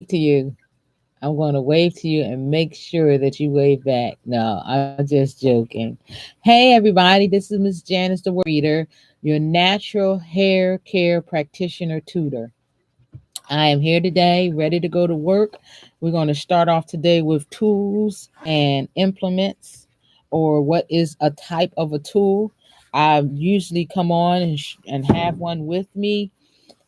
to you. I'm going to wave to you and make sure that you wave back. No, I'm just joking. Hey, everybody, this is Miss Janice, the reader, your natural hair care practitioner tutor. I am here today, ready to go to work. We're going to start off today with tools and implements, or what is a type of a tool. I usually come on and have one with me.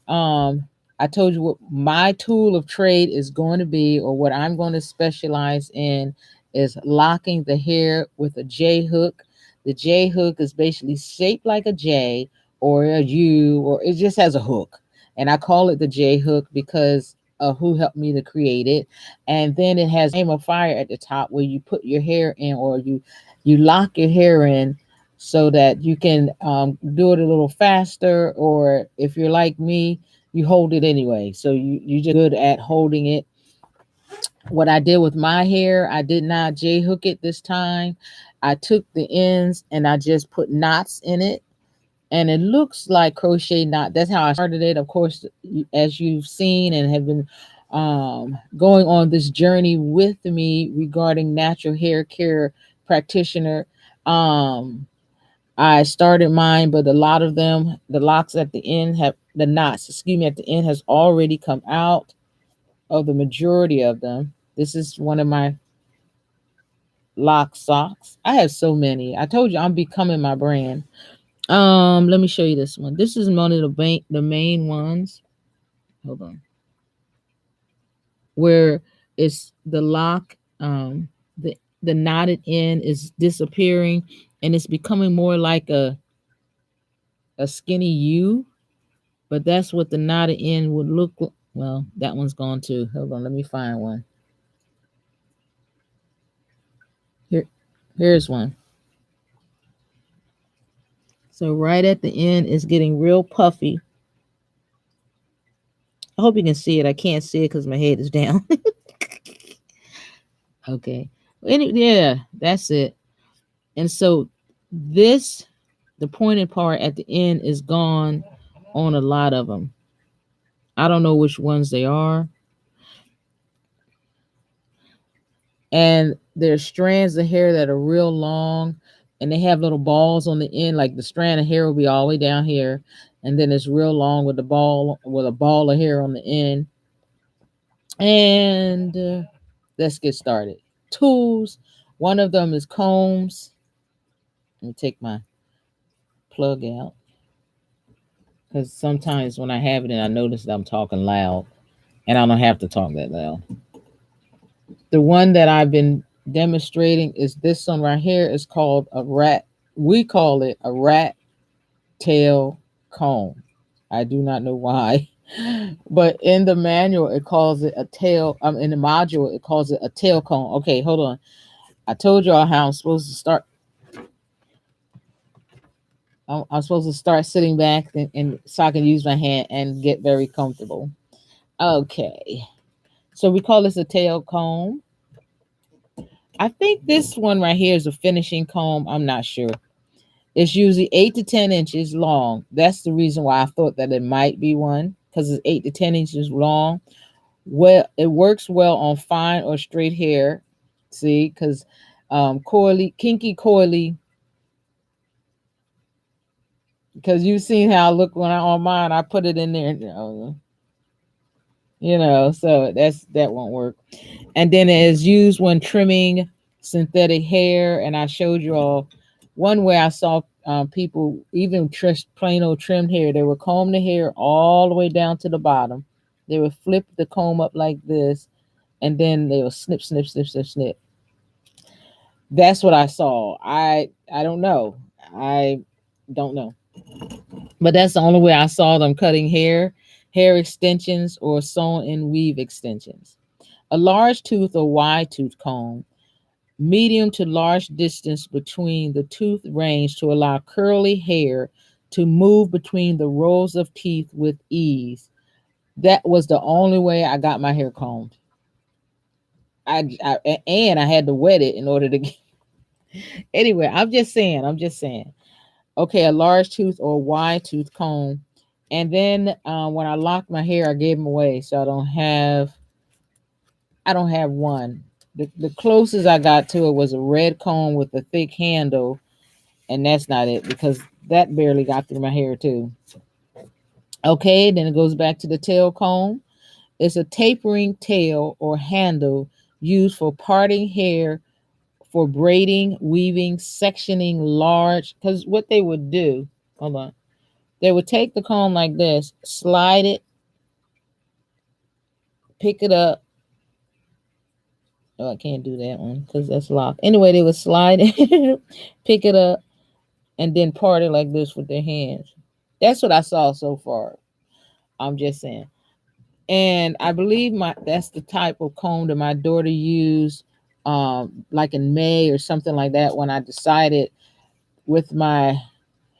um, I told you what my tool of trade is going to be, or what I'm going to specialize in, is locking the hair with a J hook. The J hook is basically shaped like a J or a U, or it just has a hook. And I call it the J hook because of who helped me to create it. And then it has a flame of fire at the top where you put your hair in, or you lock your hair in so that you can do it a little faster. Or if you're like me, you hold it anyway. So you just good at holding it. What I did with my hair, I did not J hook it this time. I took the ends and I just put knots in it, and it looks like crochet knot. That's how I started it. Of course, as you've seen and have been going on this journey with me regarding natural hair care practitioner. Um, I started mine, but a lot of them, the locks at the end have the knots, excuse me, at the end has already come out of the majority of them. This is one of my lock socks. I have so many. I told you I'm becoming my brand. Let me show you this one. This is one of the main ones. Hold on. Where it's the lock, the knotted end is disappearing, and it's becoming more like a skinny U. But that's what the knotted end would look like. Well, that one's gone too. Hold on, let me find one. Here, here's one. So right at the end is getting real puffy. I hope you can see it. I can't see it because my head is down. Okay. Yeah, that's it. And so this, the pointed part at the end is gone on a lot of them. I don't know which ones they are. And there's strands of hair that are real long, and they have little balls on the end. Like the strand of hair will be all the way down here, and then it's real long with a ball of hair on the end. And let's get started. Tools. One of them is combs. Let me take my plug out, because sometimes when I have it and I notice that I'm talking loud, and I don't have to talk that loud. The one that I've been demonstrating is this one right here. Is called a rat. We call it a rat tail comb. I do not know why, but in the manual it calls it a tail. In the module it calls it a tail comb. Okay, hold on. I told y'all how I'm supposed to start. I'm supposed to start sitting back, and so I can use my hand and get very comfortable. Okay, so we call this a tail comb. I think this one right here is a finishing comb. I'm not sure. It's usually 8 to 10 inches long. That's the reason why I thought that it might be one, because it's 8 to 10 inches long. Well, it works well on fine or straight hair. See, because coily, kinky coily, because you've seen how I look when I on mine. I put it in there, so that won't work. And then it is used when trimming synthetic hair. And I showed you all one way I saw people even plain old trimmed hair. They would comb the hair all the way down to the bottom. They would flip the comb up like this, and then they would snip, snip, snip, snip, snip. That's what I saw. I don't know. I don't know. But that's the only way I saw them cutting hair extensions, or sewn in weave extensions. A large tooth or wide tooth comb, medium to large distance between the tooth range to allow curly hair to move between the rows of teeth with ease. That was the only way I got my hair combed. And I had to wet it in order to get. Anyway, I'm just saying. I'm just saying. Okay, a large tooth or wide tooth comb. And then when I locked my hair, I gave them away, so I don't have I don't have one. The closest I got to it was a red comb with a thick handle, and that's not it because that barely got through my hair too. Okay, then it goes back to the tail comb. It's a tapering tail or handle used for parting hair, for braiding, weaving, sectioning large. Because what they would do, hold on, they would take the comb like this, slide it, pick it up. Oh, I can't do that one because that's locked. Anyway, they would slide it, pick it up, and then part it like this with their hands. That's what I saw so far. I'm just saying. And I believe my that's the type of comb that my daughter used, like in May or something like that, when I decided with my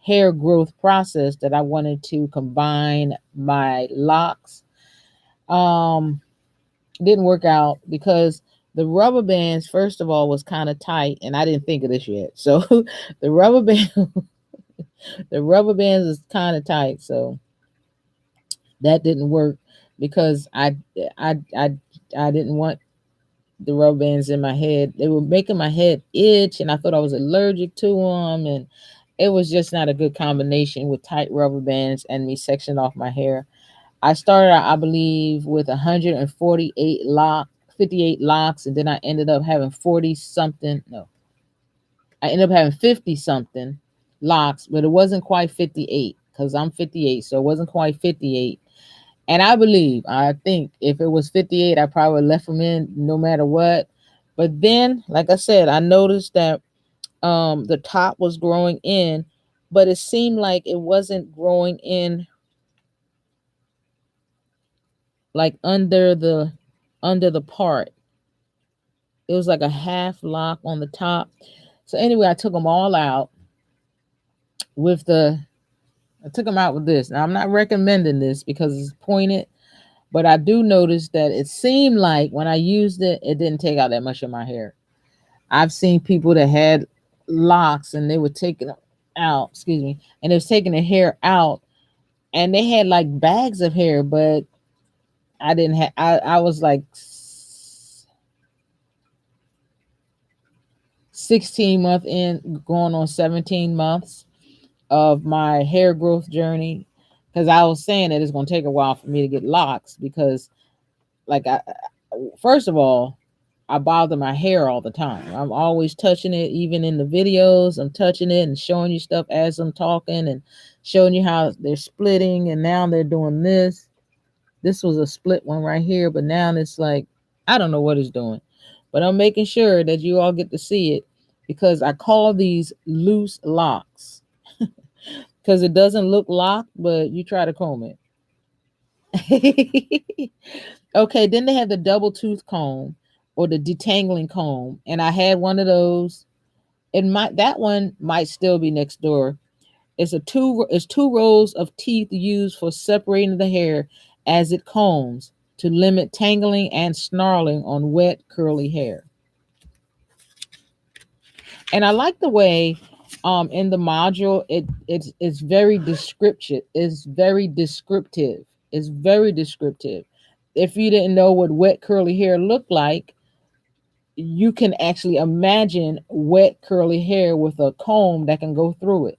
hair growth process that I wanted to combine my locks. Um, didn't work out because the rubber bands, first of all, was kind of tight, and I didn't think of this yet. So the rubber band, the rubber bands is kind of tight, so that didn't work because I I didn't want the rubber bands in my head. They were making my head itch, and I thought I was allergic to them, and it was just not a good combination with tight rubber bands and me sectioning off my hair. I started out, I believe, with 148 58 locks, and then I ended up having 40 something. No, I ended up having 50 something locks, but it wasn't quite 58 because I'm 58, so it wasn't quite 58. And I think if it was 58, I probably would left them in no matter what. But then, like I said, I noticed that the top was growing in, but it seemed like it wasn't growing in like under the part. It was like a half lock on the top. So anyway, I took them all out with the I took them out with this. Now I'm not recommending this because it's pointed, but I do notice that it seemed like when I used it, it didn't take out that much of my hair. I've seen people that had locks and they were taking them out, excuse me, and it was taking the hair out and they had like bags of hair, but I didn't have I was like 16 month in going on 17 months of my hair growth journey because I was saying that it's going to take a while for me to get locks because like I first of all, I bother my hair all the time. I'm always touching it, even in the videos. I'm touching it and showing you stuff as I'm talking and showing you how they're splitting. And now they're doing this. This was a split one right here, but now it's like, I don't know what it's doing. But I'm making sure that you all get to see it because I call these loose locks because it doesn't look locked, but you try to comb it. Okay, then they have the double tooth comb or the detangling comb, and I had one of those. It might that one might still be next door. It's two rows of teeth used for separating the hair as it combs to limit tangling and snarling on wet curly hair. And I like the way in the module it's very descriptive. It's very descriptive. It's very descriptive. If you didn't know what wet curly hair looked like, you can actually imagine wet curly hair with a comb that can go through it.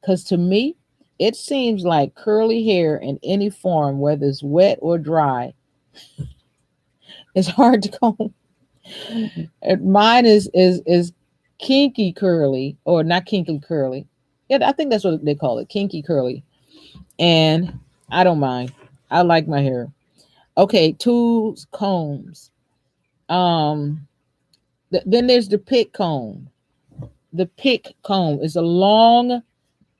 Because to me, it seems like curly hair in any form, whether it's wet or dry, is hard to comb. And mine is kinky curly, or not kinky curly. Yeah, I think that's what they call it, kinky curly. And I don't mind. I like my hair. Okay, tools, combs. Um, then there's the pick comb. The pick comb is a long,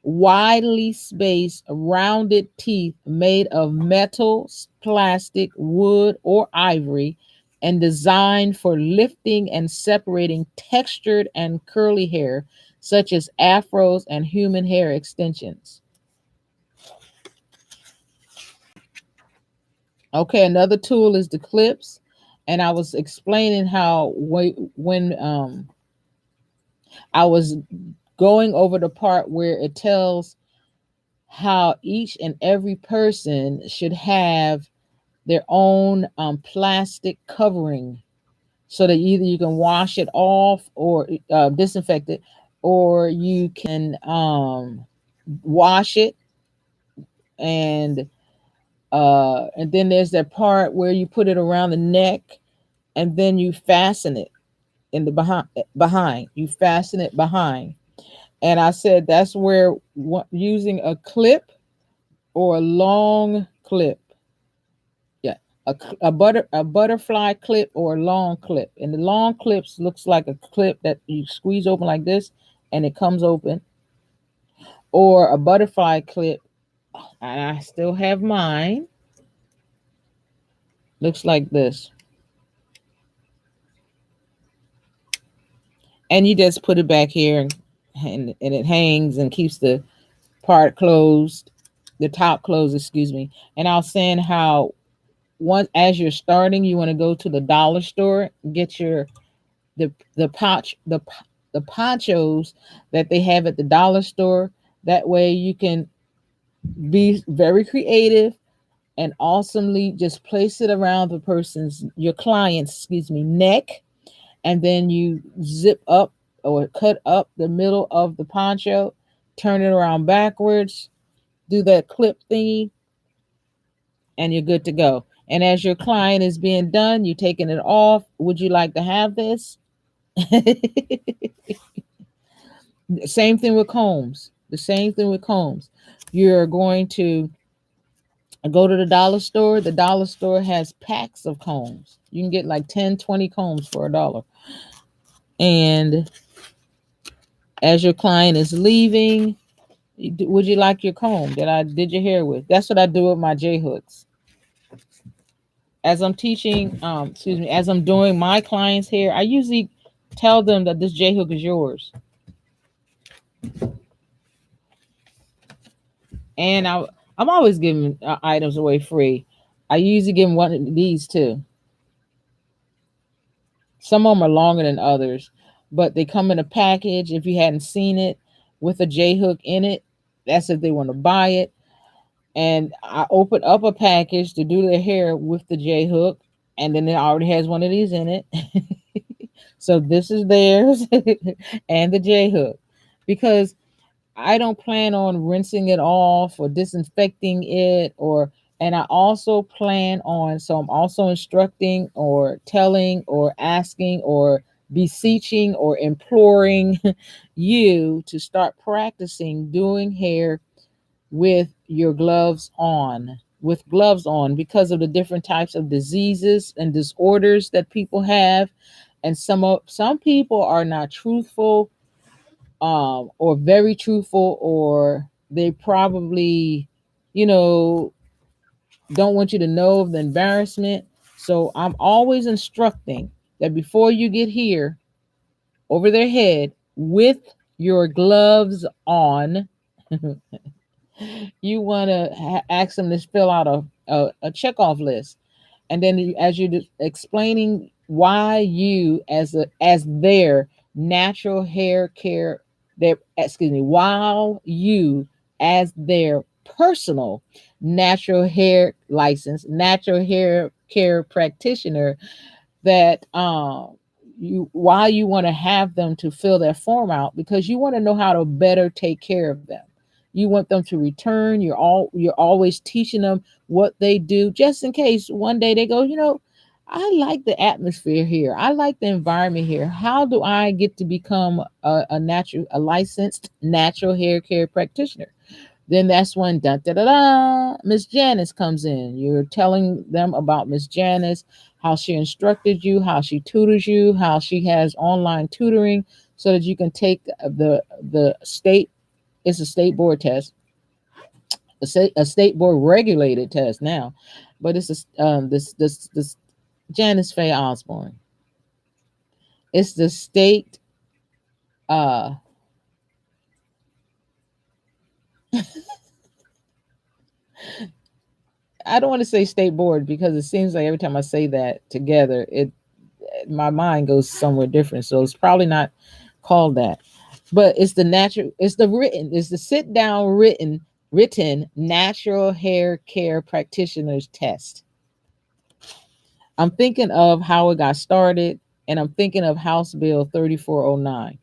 widely spaced, rounded teeth made of metal, plastic, wood, or ivory, and designed for lifting and separating textured and curly hair, such as afros and human hair extensions. Okay, another tool is the clips, and I was explaining how when I was going over the part where it tells how each and every person should have their own plastic covering, so that either you can wash it off or disinfect it, or you can wash it, and and then there's that part where you put it around the neck, and then you fasten it in the behind. You fasten it behind. And I said that's where using a clip or a long clip, yeah, a butterfly clip or a long clip. And the long clips looks like a clip that you squeeze open like this, and it comes open, or a butterfly clip. And I still have mine. Looks like this, and you just put it back here, and it hangs and keeps the part closed, the top closed, excuse me. And I was saying how once as you're starting, you want to go to the dollar store, get your the pouch the ponchos that they have at the dollar store. That way you can be very creative and awesomely just place it around the person's, your client's, excuse me, neck, and then you zip up or cut up the middle of the poncho, turn it around backwards, do that clip thingy, and you're good to go. And as your client is being done, you're taking it off. Would you like to have this? Same thing with combs. The same thing with combs. You're going to go to the dollar store. The dollar store has packs of combs. You can get like 10, 20 combs for $1. And as your client is leaving, would you like your comb that I did your hair with? That's what I do with my J hooks. As I'm teaching, excuse me, as I'm doing my clients' hair, I usually tell them that this J hook is yours. And I'm always giving items away free. I usually give them one of these too. Some of them are longer than others, but they come in a package. If you hadn't seen it, with a J hook in it, that's if they want to buy it. And I open up a package to do their hair with the J hook, and then it already has one of these in it. So this is theirs and the J hook, because I don't plan on rinsing it off or disinfecting it, or and I also plan on, so I'm also instructing or telling or asking or beseeching or imploring you to start practicing doing hair with your gloves on, with gloves on, because of the different types of diseases and disorders that people have. And some people are not truthful, or very truthful, or they probably, you know, don't want you to know of the embarrassment. So I'm always instructing that before you get here over their head with your gloves on, you want to ask them to fill out a checkoff list. And then as you're explaining why you as their natural hair care, their, excuse me, while you as their personal natural hair license, natural hair care practitioner, that you, why you want to have them to fill that form out, because you want to know how to better take care of them. You want them to return. You're always teaching them what they do, just in case one day they go, you know, I like the atmosphere here, I like the environment here. How do I get to become a licensed natural hair care practitioner? Then that's when da da da da Miss Janice comes in. You're telling them about Miss Janice, how she instructed you, how she tutors you, how she has online tutoring, so that you can take the state. It's a state board test, a state board regulated test now, but it's this Janice Faye Osborne. It's the state. Uh, I don't want to say state board, because it seems like every time I say that together, it my mind goes somewhere different. So it's probably not called that, but it's the natural. It's the written. It's the sit down written natural hair care practitioners test. I'm thinking of how it got started, and I'm thinking of House Bill 3409.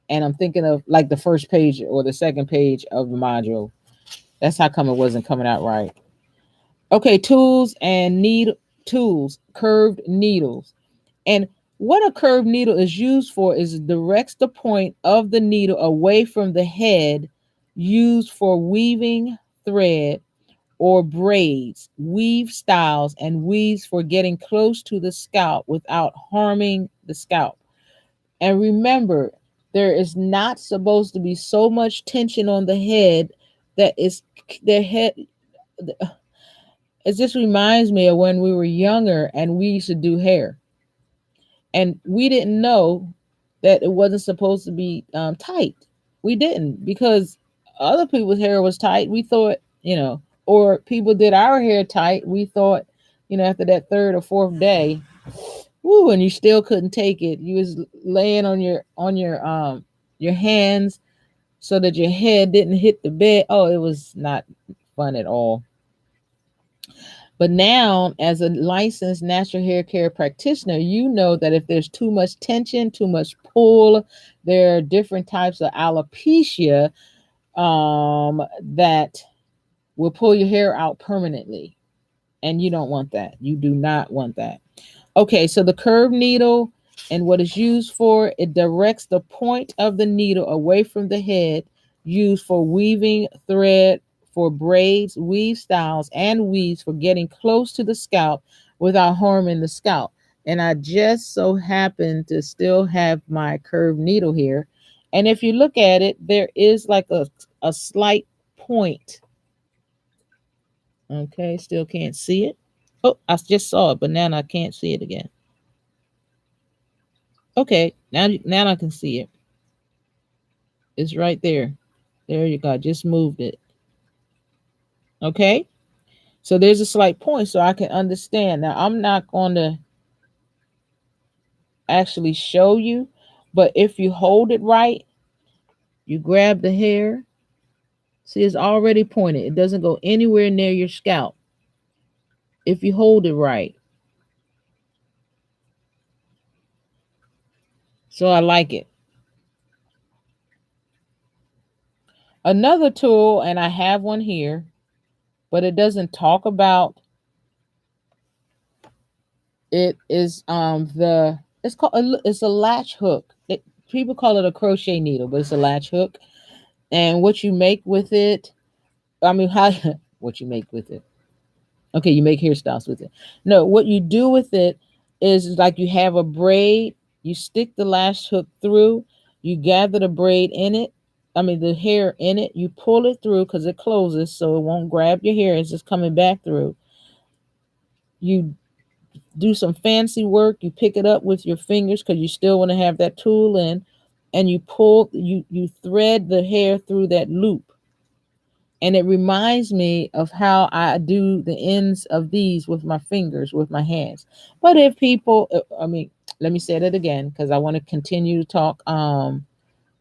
And I'm thinking of like the first page or the second page of the module. That's how come it wasn't coming out right. Okay, tools and needle tools, curved needles. And what a curved needle is used for is it directs the point of the needle away from the head, used for weaving thread or braids, weave styles, and weaves for getting close to the scalp without harming the scalp. And remember, there is not supposed to be so much tension on the head that is the head. It just reminds me of when we were younger and we used to do hair, and we didn't know that it wasn't supposed to be tight. We didn't, because other people's hair was tight. We thought, or people did our hair tight. We thought, after that third or fourth day, woo, and you still couldn't take it. You was laying on your hands so that your head didn't hit the bed. Oh, it was not fun at all. But now, as a licensed natural hair care practitioner, you know that if there's too much tension, too much pull, there are different types of alopecia that will pull your hair out permanently. And you don't want that. You do not want that. Okay, so the curved needle and what it's used for, it directs the point of the needle away from the head, used for weaving thread, for braids, weave styles, and weaves for getting close to the scalp without harming the scalp. And I just so happen to still have my curved needle here. And if you look at it, there is like a slight point. Okay, still can't see it. Oh, I just saw it, but now I can't see it again. Okay, now I can see it. It's right there. There you go. I just moved it. Okay, so there's a slight point, so I can understand. Now I'm not going to actually show you, but if you hold it right, you grab the hair. See, it's already pointed. It doesn't go anywhere near your scalp if you hold it right. So I like it. Another tool, and I have one here, but it doesn't talk about it, is the it's called it's a latch hook. People call it a crochet needle, but it's a latch hook. And what you make with it, I mean, how what you make with it? Okay, you make hairstyles with it. No, what you do with it is like you have a braid, you stick the latch hook through, you gather the braid in it. I mean, the hair in it. You pull it through because it closes, so it won't grab your hair. It's just coming back through. You do some fancy work. You pick it up with your fingers because you still want to have that tool in, and you pull. You thread the hair through that loop, and it reminds me of how I do the ends of these with my fingers, with my hands. But if people, I mean, let me say that again because I want to continue to talk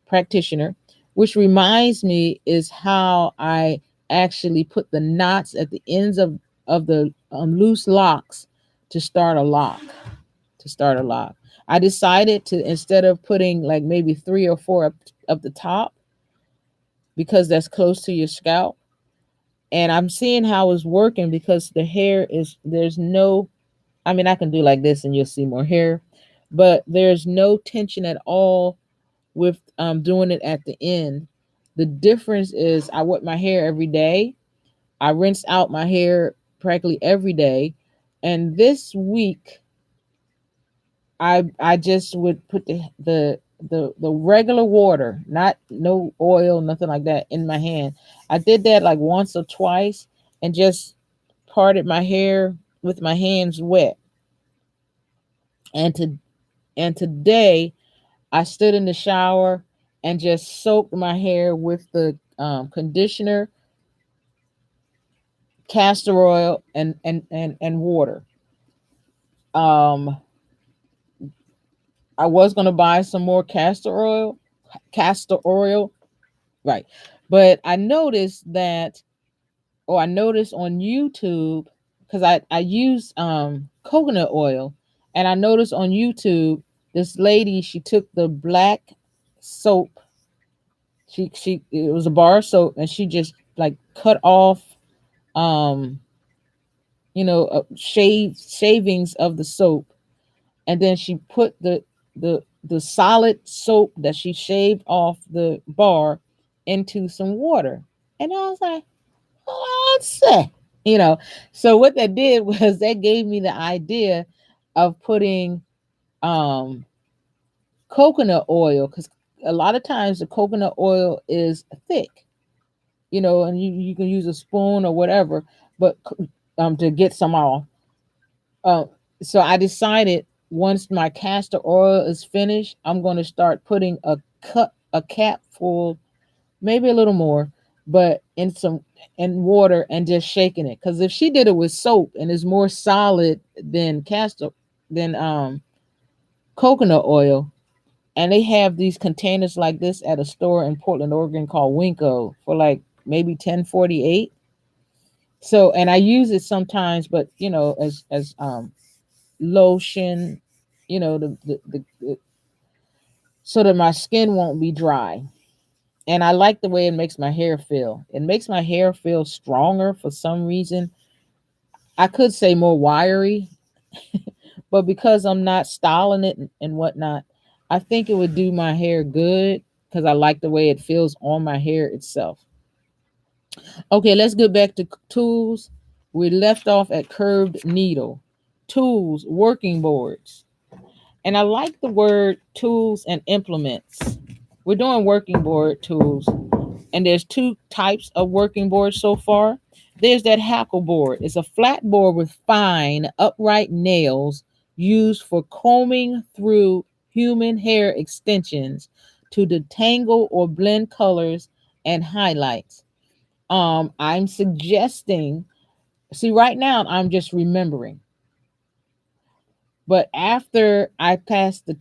practitioner, which reminds me is how I actually put the knots at the ends of the loose locks to start a lock. To start a lock, I decided to, instead of putting like maybe three or four up the top, because that's close to your scalp, and I'm seeing how it's working because the hair is, there's no, I mean, I can do like this and you'll see more hair, but there's no tension at all with doing it at the end. The difference is I wet my hair every day. I rinse out my hair practically every day. And this week I just would put the regular water, not no oil, nothing like that, in my hand. I did that like once or twice and just parted my hair with my hands wet. And today I stood in the shower and just soaked my hair with the conditioner, castor oil, and water. Um, I was gonna buy some more castor oil, right? But I noticed that, or I noticed on YouTube because I use coconut oil, and I noticed on YouTube this lady, she took the black soap, she it was a bar of soap, and she just like cut off um shavings of the soap, and then she put the solid soap that she shaved off the bar into some water, and I was like, what's that? you know so what that did was that gave me the idea of putting um coconut oil, because a lot of times the coconut oil is thick, and you can use a spoon or whatever, but to get some off. Uh, so I decided, once my castor oil is finished, I'm going to start putting a cap full, maybe a little more, but in water, and just shaking it. Because if she did it with soap and is more solid than coconut oil, and they have these containers like this at a store in Portland, Oregon called Winco for like maybe 10.48. So, and I use it sometimes, but as lotion, so that my skin won't be dry. And I like the way it makes my hair feel. It makes my hair feel stronger for some reason. I could say more wiry, but because I'm not styling it and whatnot, I think it would do my hair good, because I like the way it feels on my hair itself. Okay, let's get back to tools. We left off at curved needle. Tools, working boards. And I like the word tools and implements. We're doing working board tools, and there's two types of working boards so far. There's that hackle board. It's a flat board with fine, upright nails used for combing through human hair extensions to detangle or blend colors and highlights. I'm suggesting, see, right now I'm just remembering, but after I pass the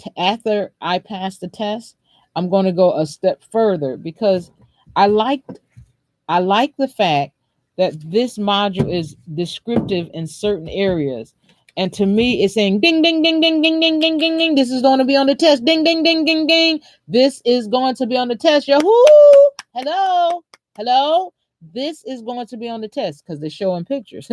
test, I'm going to go a step further, because I like I like the fact that this module is descriptive in certain areas. And to me, it's saying ding, ding, ding, ding, ding, ding, ding, ding, ding. This is going to be on the test. Ding, ding, ding, ding, ding. This is going to be on the test. Yahoo! Hello? Hello? This is going to be on the test, because they're showing pictures.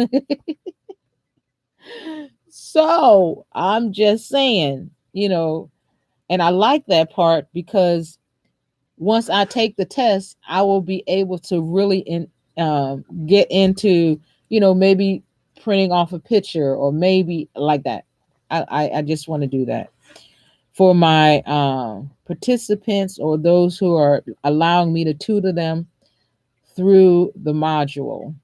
So I'm just saying, and I like that part, because once I take the test, I will be able to really get into, maybe printing off a picture, or maybe like that. I just want to do that for my participants, or those who are allowing me to tutor them through the module.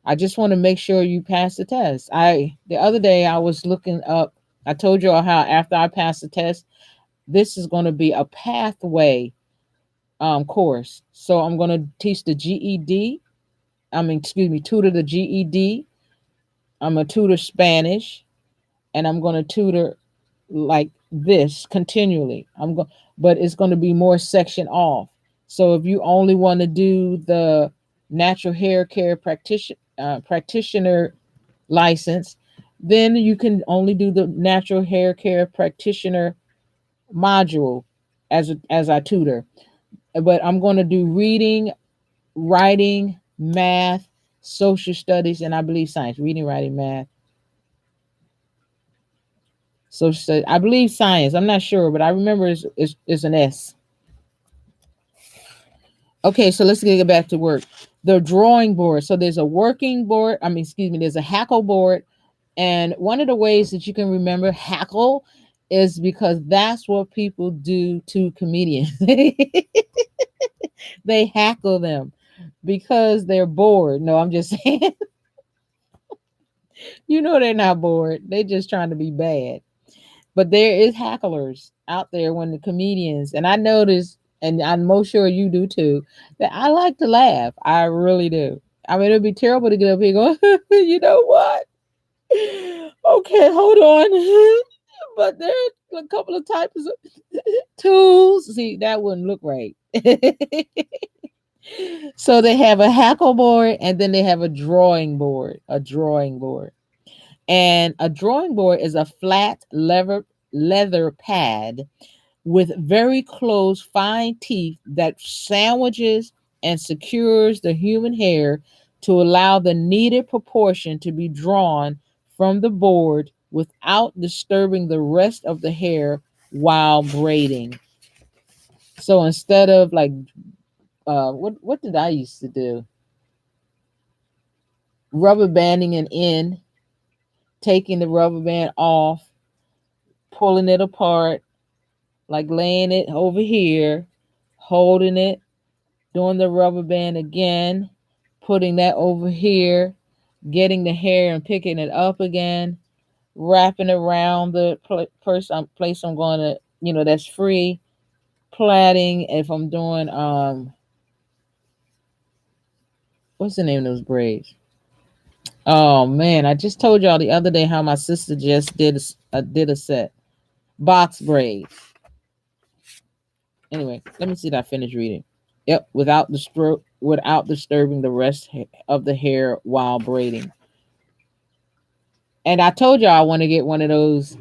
I just want to make sure you pass the test. The other day I was looking up. I told you all how after I pass the test, this is going to be a pathway course. So I'm going to teach the GED. Excuse me, tutor the GED. I'm a tutor Spanish, and I'm going to tutor like this continually. But it's going to be more section off. So if you only want to do the natural hair care practitioner license, then you can only do the natural hair care practitioner module as I tutor. But I'm going to do reading, writing, math, social studies, and I believe science. Reading, writing, math, social studies. I believe science. I'm not sure, but I remember it's an S. Okay, so let's get back to work. The drawing board. So there's a working board. Excuse me, there's a hackle board. And one of the ways that you can remember hackle is because that's what people do to comedians. They hackle them because they're bored. No, I'm just saying. They're not bored. They're just trying to be bad. But there is hacklers out there when the comedians, and I notice, and I'm most sure you do too, that I like to laugh. I really do. It'd be terrible to get up here going, you know what? Okay, hold on. But there's a couple of types of tools. See, that wouldn't look right. So they have a hackle board and then they have a drawing board. A drawing board. And a drawing board is a flat leather pad with very close, fine teeth that sandwiches and secures the human hair to allow the needed proportion to be drawn from the board without disturbing the rest of the hair while braiding. So instead of like, what did I used to do? Rubber banding an end, taking the rubber band off, pulling it apart, like laying it over here, holding it, doing the rubber band again, putting that over here, getting the hair and picking it up again, wrapping around the place I'm going to, that's free, plaiting. If I'm doing, what's the name of those braids? Oh man, I just told y'all the other day how my sister just did a set box braids. Anyway, let me see that I finish reading. Yep, without disturbing the rest of the hair while braiding. And I told y'all I want to get one of those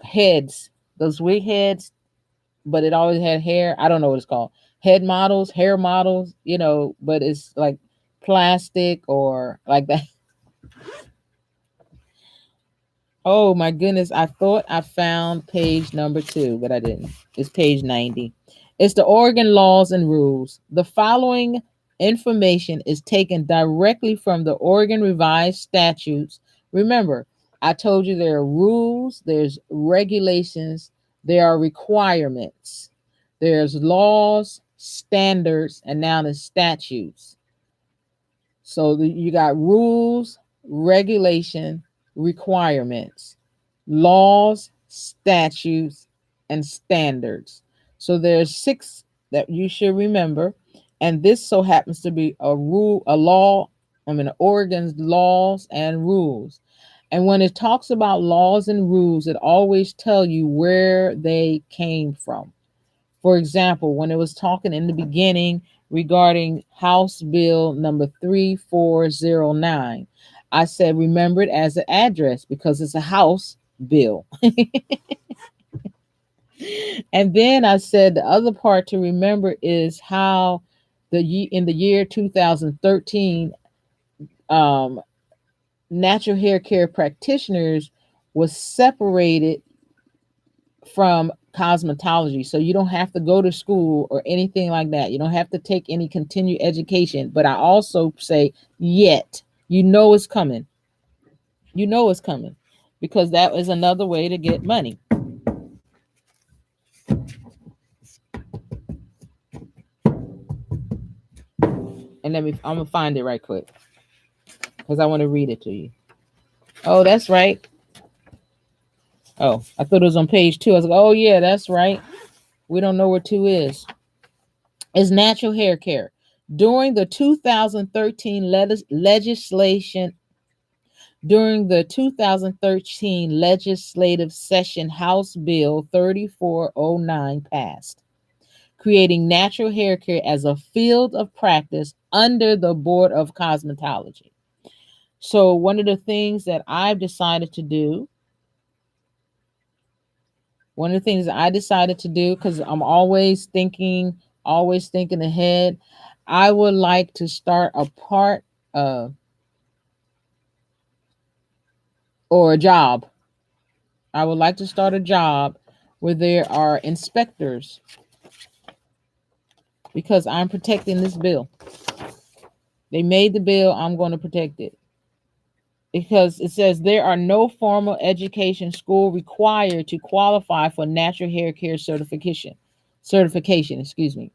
heads, those wig heads, but it always had hair. I don't know what it's called. Head models, hair models, but it's like plastic or like that. Oh my goodness, I thought I found page number 2, but I didn't. It's page 90. It's the Oregon laws and rules. The following information is taken directly from the Oregon Revised Statutes. Remember, I told you there are rules, there's regulations, there are requirements, there's laws, standards, and now there's statutes. So you got rules, regulation, requirements, laws, statutes, and standards. So there's 6 that you should remember, and this so happens to be Oregon's laws and rules. And when it talks about laws and rules, it always tell you where they came from. For example, when it was talking in the beginning regarding House Bill number 3409, I said remember it as an address because it's a House bill. And then I said the other part to remember is how in the year 2013, natural hair care practitioners was separated from cosmetology. So you don't have to go to school or anything like that. You don't have to take any continued education. But I also say, yet, it's coming. It's coming because that is another way to get money. And I'm going to find it right quick because I want to read it to you. Oh, that's right. Oh, I thought it was on page 2. I was like, oh, yeah, that's right. We don't know where 2 is. It's natural hair care. During the 2013 legislative session, House Bill 3409 passed, creating natural hair care as a field of practice under the Board of Cosmetology. So one of the things that I've decided to do, because I'm always thinking ahead, I would like to start a part or a job. I would like to start a job where there are inspectors because I'm protecting this bill. They made the bill, I'm going to protect it. Because it says there are no formal education school required to qualify for natural hair care certification, excuse me.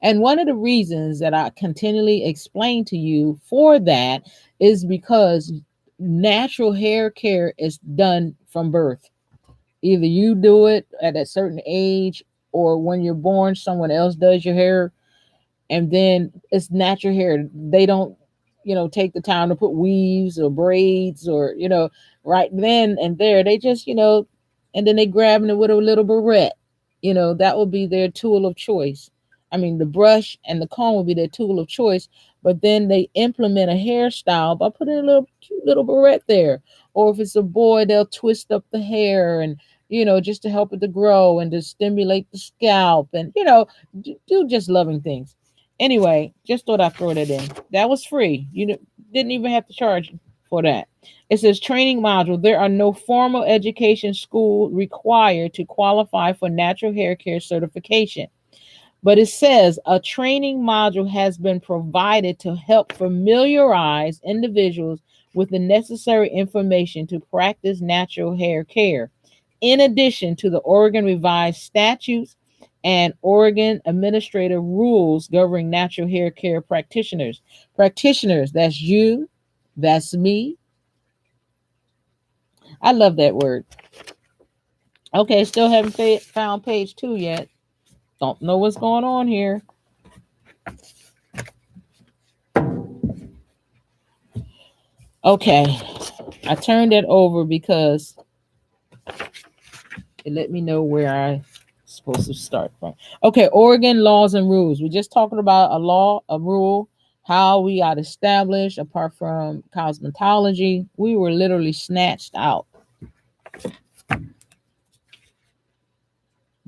And one of the reasons that I continually explain to you for that is because natural hair care is done from birth. Either you do it at a certain age or when you're born, someone else does your hair. And then it's natural hair. They don't, take the time to put weaves or braids or, right then and there. They just, and then they grabbing it with a little barrette. That will be their tool of choice. I mean, the brush and the comb will be their tool of choice, but then they implement a hairstyle by putting a little cute little barrette there. Or if it's a boy, they'll twist up the hair and, just to help it to grow and to stimulate the scalp and, do just loving things. Anyway, just thought I'd throw that in. That was free. Didn't even have to charge for that. It says training module. There are no formal education school required to qualify for natural hair care certification. But it says a training module has been provided to help familiarize individuals with the necessary information to practice natural hair care, in addition to the Oregon Revised Statutes and Oregon Administrative Rules governing natural hair care practitioners. Practitioners, that's you, that's me. I love that word. Okay, still haven't found page 2 yet. Don't know what's going on here. Okay, I turned it over because it let me know where I'm supposed to start from. Okay, Oregon laws and rules. We're just talking about a law, a rule, how we got established. Apart from cosmetology, we were literally snatched out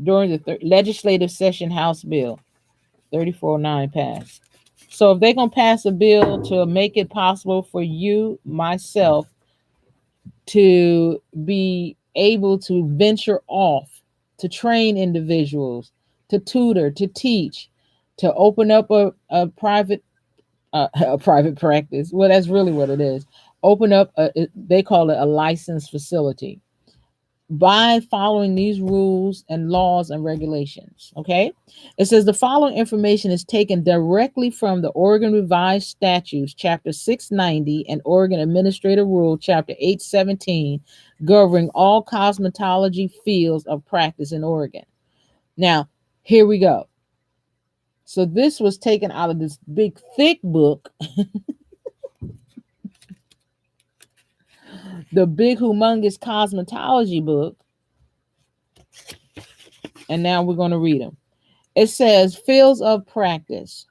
during the legislative session. House Bill 3409 passed. So if they're going to pass a bill to make it possible for you, myself, to be able to venture off, to train individuals, to tutor, to teach, to open up a private a private practice. Well, that's really what it is. Open up they call it a licensed facility by following these rules and laws and regulations. Okay. It says the following information is taken directly from the Oregon Revised Statutes, Chapter 690, and Oregon Administrative Rule, Chapter 817, governing all cosmetology fields of practice in Oregon. Now, here we go. So this was taken out of this big, thick book, the big, humongous cosmetology book. And now we're going to read them. It says fields of practice.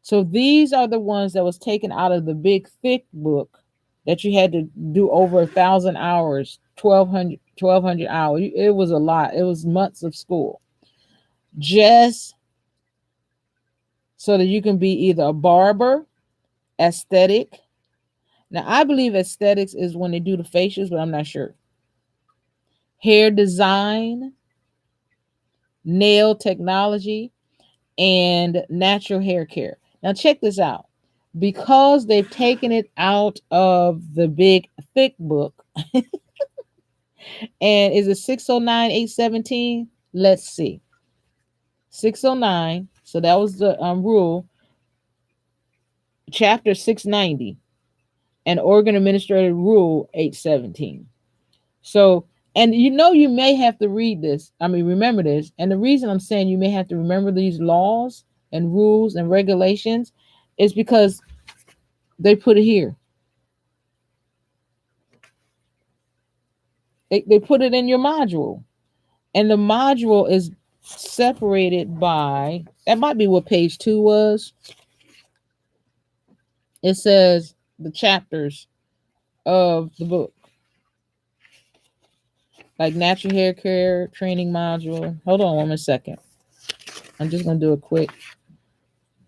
So these are the ones that was taken out of the big thick book that you had to do over 1,000 hours, 1,200 hours. It was a lot. It was months of school. Just so that you can be either a barber, aesthetic. Now, I believe aesthetics is when they do the facials, but I'm not sure. Hair design, nail technology, and natural hair care. Now, check this out. Because they've taken it out of the big thick book, and is it 609 817? Let's see. 609. So that was the rule. Chapter 690 and Oregon Administrative Rule 817. So, and you may have to read this. I mean, remember this. And the reason I'm saying you may have to remember these laws and rules and regulations is because they put it here. They put it in your module. And the module is separated by, that might be what page 2 was. It says the chapters of the book. Like natural hair care training module. Hold on 1 second. I'm just going to do it quick.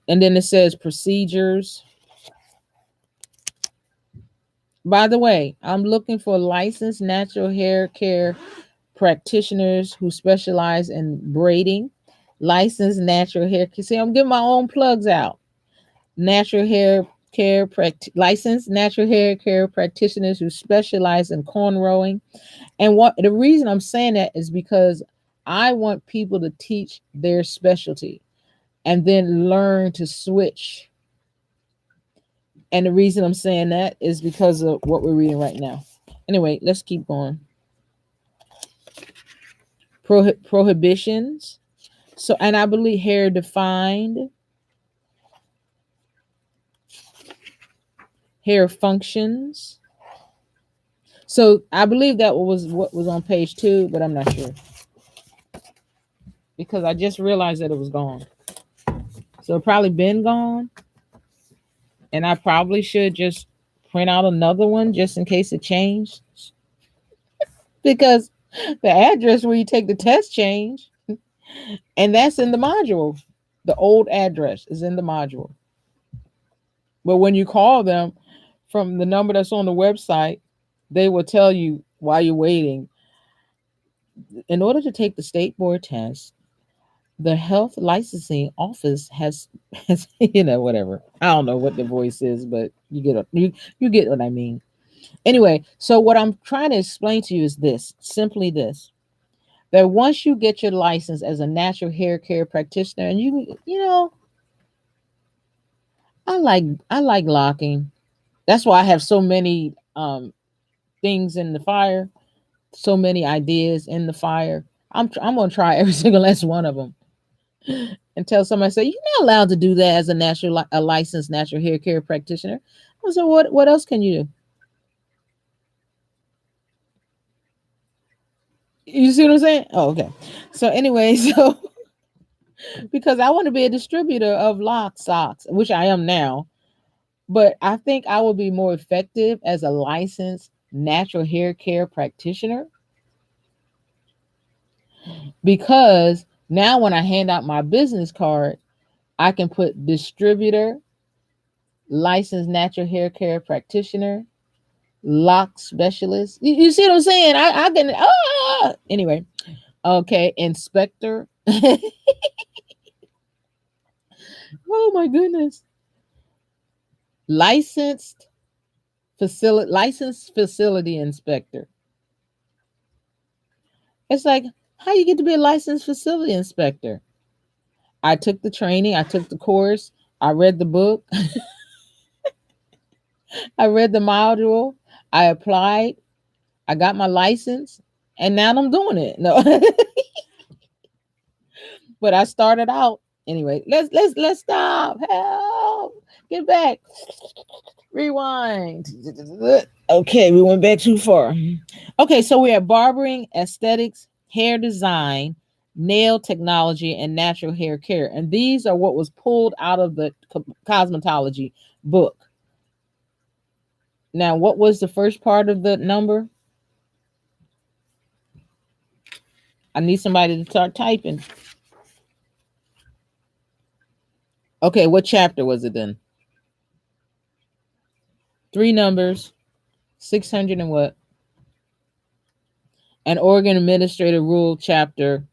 And then it says procedures. By the way, I'm looking for licensed natural hair care practitioners who specialize in braiding, licensed natural hair. See, I'm getting my own plugs out. Natural hair care licensed natural hair care practitioners who specialize in cornrowing. And what the reason I'm saying that is because I want people to teach their specialty and then learn to switch. And the reason I'm saying that is because of what we're reading right now. Anyway, let's keep going. Prohibitions. So, and I believe hair defined, hair functions. So I believe that was what was on page 2, but I'm not sure because I just realized that it was gone. So it probably been gone, and I probably should just print out another one just in case it changed, because the address where you take the test changed, and that's in the module. The old address is in the module. But when you call them from the number that's on the website, they will tell you while you're waiting. In order to take the state board test, the health licensing office has whatever. I don't know what the voice is, but you get what I mean. Anyway, so what I'm trying to explain to you is this, simply this: that once you get your license as a natural hair care practitioner, and I like locking. That's why I have so many things in the fire, so many ideas in the fire. I'm gonna try every single last one of them until somebody say you're not allowed to do that as a licensed natural hair care practitioner. I said, what else can you do? You see what I'm saying? Oh, okay. So anyway, so because I want to be a distributor of lock socks, which I am now, but I think I will be more effective as a licensed natural hair care practitioner, because now when I hand out my business card, I can put distributor, licensed natural hair care practitioner, lock specialist. You see what I'm saying? I can anyway. Okay, inspector. Oh my goodness. Licensed facility inspector. It's like, how you get to be a licensed facility inspector? I took the training, I took the course, I read the book, I read the module, I applied, I got my license, and now I'm doing it. No. But I started out anyway. Let's stop. Help. Get back. Rewind. Okay, we went back too far. Okay, so we have barbering, aesthetics, hair design, nail technology, and natural hair care. And these are what was pulled out of the cosmetology book. Now, what was the first part of the number? I need somebody to start typing. Okay, what chapter was it then? Three numbers, 600 and what? An Oregon Administrative Rule chapter.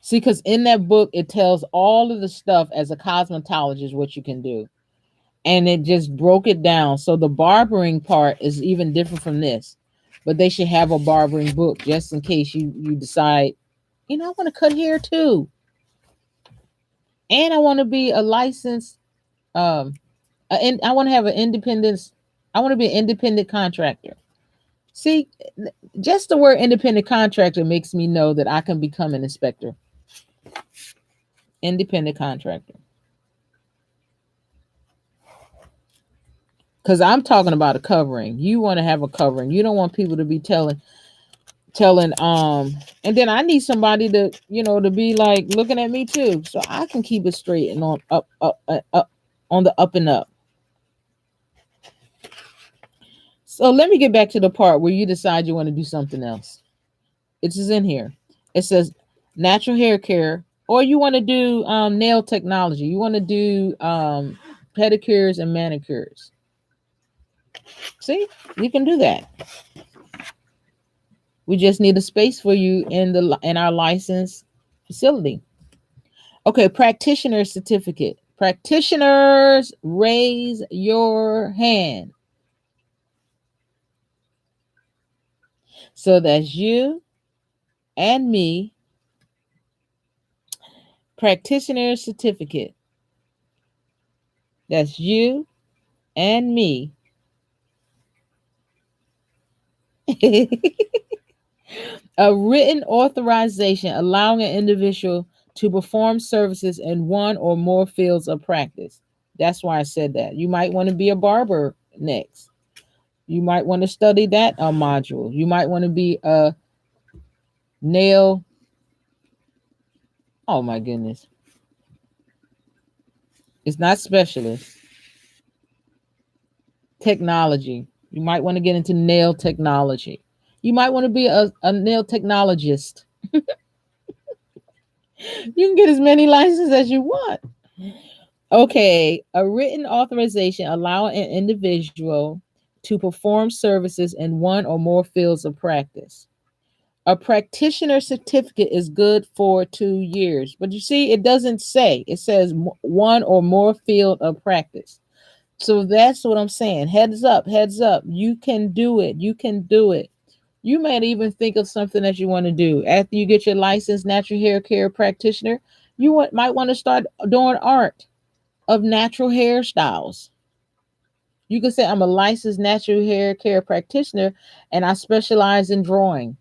See, because in that book, it tells all of the stuff as a cosmetologist what you can do. And it just broke it down. So the barbering part is even different from this. But they should have a barbering book just in case you decide, I want to cut hair too. And I want to be a licensed, and I want to have an independence. I want to be an independent contractor. See, just the word independent contractor makes me know that I can become an inspector. Independent contractor. Because I'm talking about a covering. You want to have a covering. You don't want people to be telling, and then I need somebody to, to be like looking at me too. So I can keep it straight and on up on the up and up. So let me get back to the part where you decide you want to do something else. It's in here. It says natural hair care, or you want to do nail technology. You want to do pedicures and manicures. See, you can do that. We just need a space for you in our licensed facility. Okay, practitioner certificate. Practitioners, raise your hand. So that's you and me. Practitioner certificate. That's you and me. A written authorization allowing an individual to perform services in one or more fields of practice. That's why I said that. You might want to be a barber next. You might want to study that module. You might want to be a nail Oh my goodness. It's not specialist. Technology. You might want to get into nail technology. You might want to be a nail technologist. You can get as many licenses as you want. Okay, a written authorization allowing an individual to perform services in one or more fields of practice. A practitioner certificate is good for 2 years, but you see, it doesn't say. It says one or more field of practice. So that's what I'm saying. Heads up, heads up. You can do it. You can do it. You might even think of something that you want to do after you get your license, natural hair care practitioner. Might want to start doing art of natural hairstyles. You can say, I'm a licensed natural hair care practitioner and I specialize in drawing.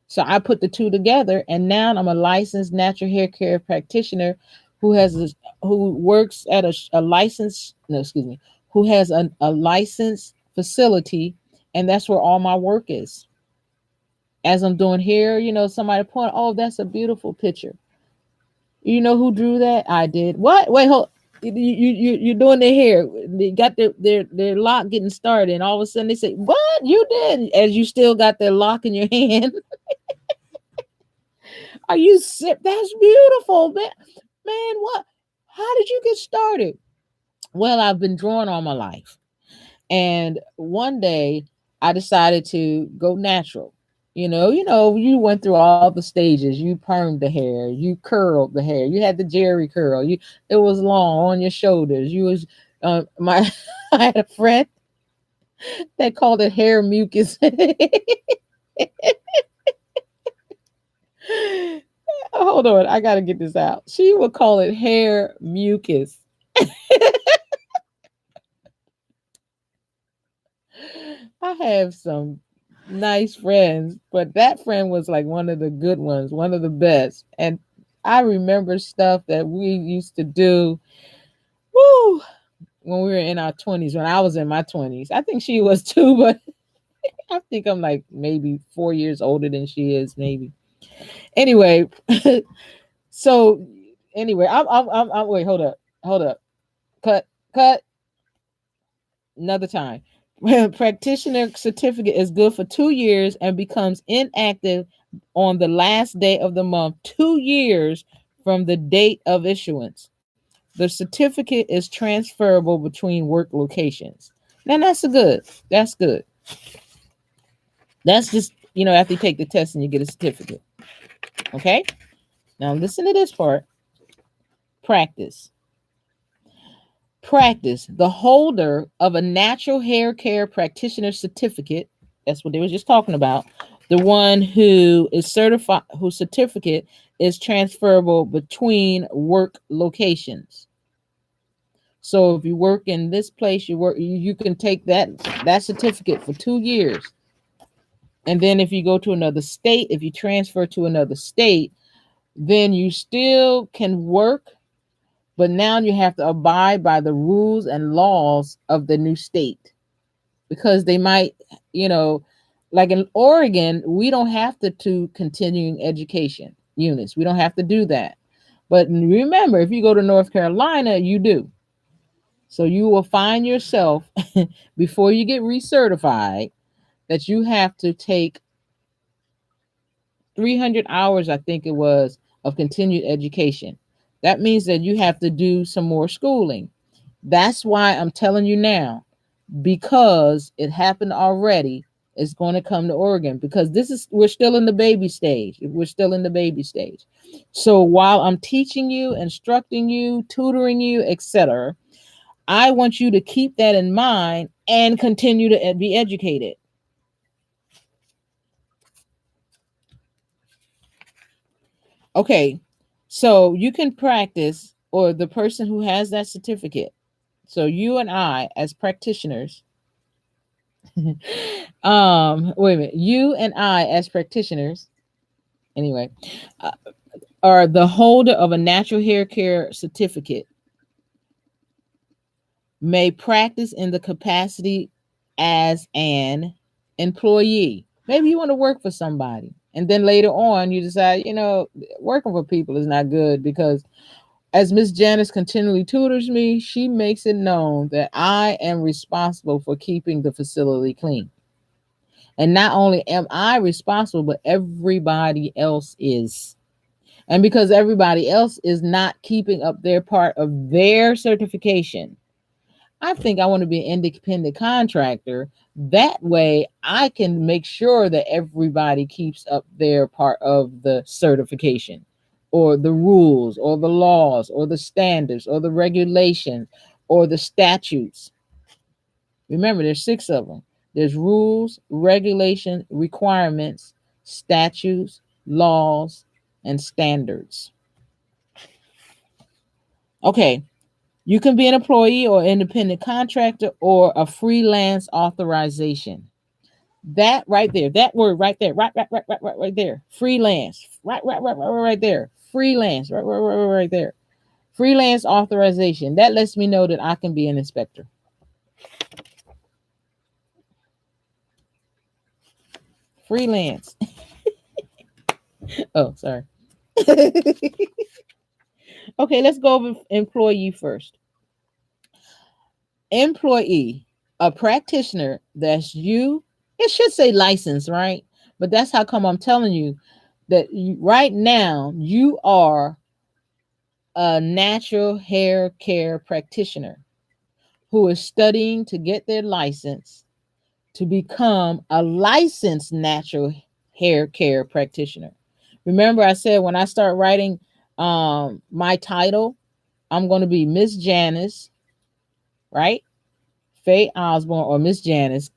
So I put the two together, and now I'm a licensed natural hair care practitioner who has a, who works at a license. No, excuse me, who has a licensed facility, and that's where all my work is. As I'm doing hair, somebody point, oh, that's a beautiful picture. You know who drew that? I did. What? Wait, hold. You're doing their hair. They got their lock getting started, and all of a sudden they say, "What you did?" As you still got their lock in your hand. Are you sick? That's beautiful, man. Man, what? How did you get started? Well, I've been drawing all my life. And one day I decided to go natural. You went through all the stages. You permed the hair, you curled the hair, you had the Jerry curl, it was long on your shoulders. You was my I had a friend that called it hair mucus. Hold on, I gotta get this out. She would call it hair mucus. I have some nice friends, but that friend was like one of the good ones, one of the best. And I remember stuff that we used to do, woo, when we were in our 20s, when I was in my 20s. I think she was too, but I think I'm like maybe 4 years older than she is, maybe. Anyway, so anyway, I'm wait, hold up, cut, another time. Practitioner certificate is good for 2 years and becomes inactive on the last day of the month, 2 years from the date of issuance. The certificate is transferable between work locations. Now that's a good. That's good. That's just, after you take the test and you get a certificate. Okay? Now listen to this part. Practice. Practice. The holder of a natural hair care practitioner certificate, that's what they were just talking about, the one who is certified, whose certificate is transferable between work locations. So if you work in this place, you can take that certificate for 2 years. And then if you go to another state, if you transfer to another state, then you still can work, but now you have to abide by the rules and laws of the new state, because they might, like in Oregon, we don't have to continuing education units. We don't have to do that. But remember, if you go to North Carolina, you do. So you will find yourself before you get recertified that you have to take 300 hours, I think it was, of continued education. That means that you have to do some more schooling. That's why I'm telling you now, because it happened already. It's going to come to Oregon, because we're still in the baby stage. We're still in the baby stage. So while I'm teaching you, instructing you, tutoring you, etc., I want you to keep that in mind and continue to be educated. Okay, so you can practice, or the person who has that certificate. So you and I, as practitioners, wait a minute, you and I, as practitioners, anyway, uh, are the holder of a natural hair care certificate, may practice in the capacity as an employee. Maybe you want to work for somebody. And then later on, you decide, working for people is not good because as Miss Janice continually tutors me, she makes it known that I am responsible for keeping the facility clean. And not only am I responsible, but everybody else is. And because everybody else is not keeping up their part of their certification, I think I want to be an independent contractor. That way, I can make sure that everybody keeps up their part of the certification, or the rules, or the laws, or the standards, or the regulations, or the statutes. Remember, there's six of them. There's rules, regulations, requirements, statutes, laws, and standards. Okay, you can be an employee or independent contractor or a freelance authorization. That right there, that word right there, right there, freelance, right there, freelance, right there, freelance authorization. That lets me know that I can be an inspector. Freelance. Oh, sorry. Okay, let's go over employee first. Employee, a practitioner, that's you. It should say license, right? But that's how come I'm telling you that right now you are a natural hair care practitioner who is studying to get their license to become a licensed natural hair care practitioner. Remember, I said when I start writing my title, I'm going to be Miss Janice, right? Faye Osborne or Miss Janice,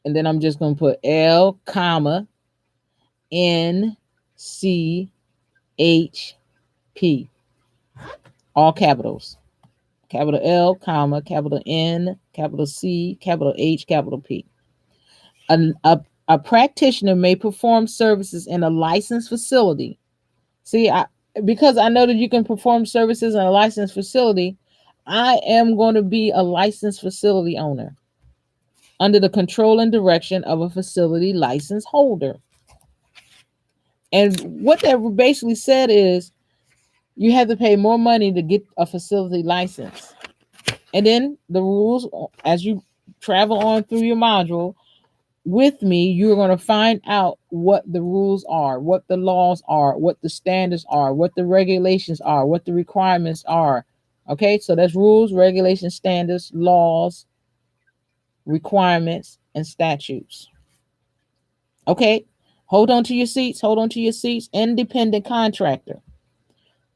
and then I'm just going to put L, comma, N, C, H, P, all capitals. Capital L, comma, capital N, capital C, capital H, capital P. A practitioner may perform services in a licensed facility. See, because I know that you can perform services in a licensed facility, I am going to be a licensed facility owner under the control and direction of a facility license holder. And what that basically said is you have to pay more money to get a facility license. And then the rules, as you travel on through your module with me, you're going to find out what the rules are, what the laws are, what the standards are, what the regulations are, what the requirements are. Okay, so that's rules, regulations, standards, laws, requirements, and statutes. Okay, hold on to your seats, hold on to your seats. Independent contractor.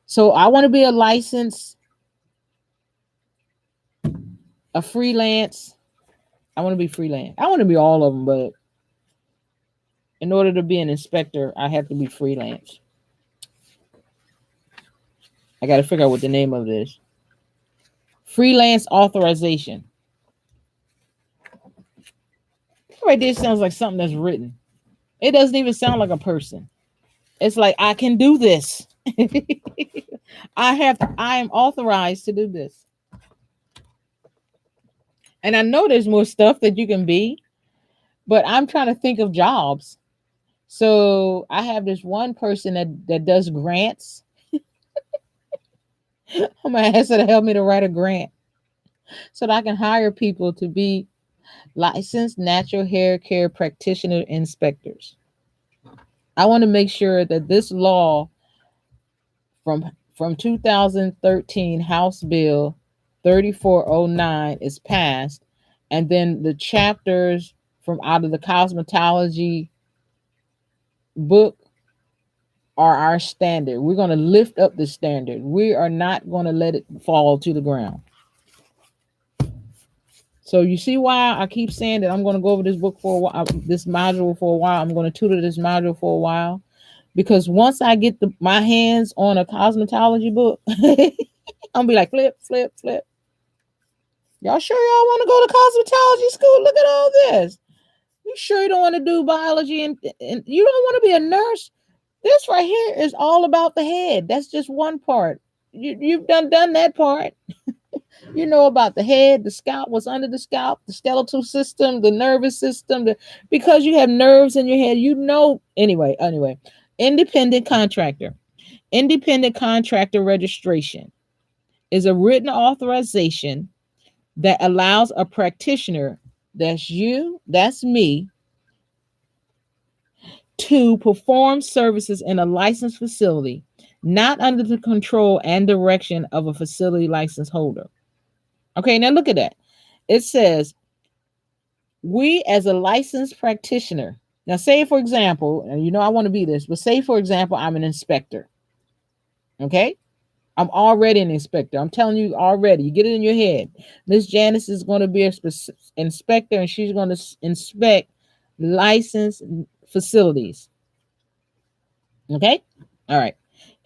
So I want to be a license, a freelance. I want to be freelance. I want to be all of them, but in order to be an inspector, I have to be freelance. I got to figure out what the name of this. Freelance authorization. Right there sounds like something that's written. It doesn't even sound like a person. It's like I can do this. I am authorized to do this. And I know there's more stuff that you can be, but I'm trying to think of jobs. So I have this one person that does grants. I'm gonna ask her to help me to write a grant so that I can hire people to be licensed natural hair care practitioner inspectors. I want to make sure that this law from 2013 House Bill 3409 is passed, and then the chapters from out of the cosmetology book are our standard. We're going to lift up the standard. We are not going to let it fall to the ground. So you see why I keep saying that I'm going to go over this book for a while, this module for a while. I'm going to tutor this module for a while, because once I get my hands on a cosmetology book, I'm gonna be like flip, flip, flip. Y'all sure y'all want to go to cosmetology school? Look at all this. You sure you don't want to do biology and you don't want to be a nurse? This right here is all about the head. That's just one part. You've done that part. You know about the head, the scalp, what's under the scalp, the skeletal system, the nervous system, because you have nerves in your head, you know. Anyway, independent contractor. Independent contractor registration is a written authorization that allows a practitioner, that's you, that's me, to perform services in a licensed facility, not under the control and direction of a facility license holder. Okay, now look at that. It says, we as a licensed practitioner, now say for example, and you know I want to be this, but say for example, I'm an inspector. Okay, I'm already an inspector. I'm telling you already. You get it in your head. Miss Janice is going to be an inspector, and she's going to inspect licensed facilities. Okay, all right.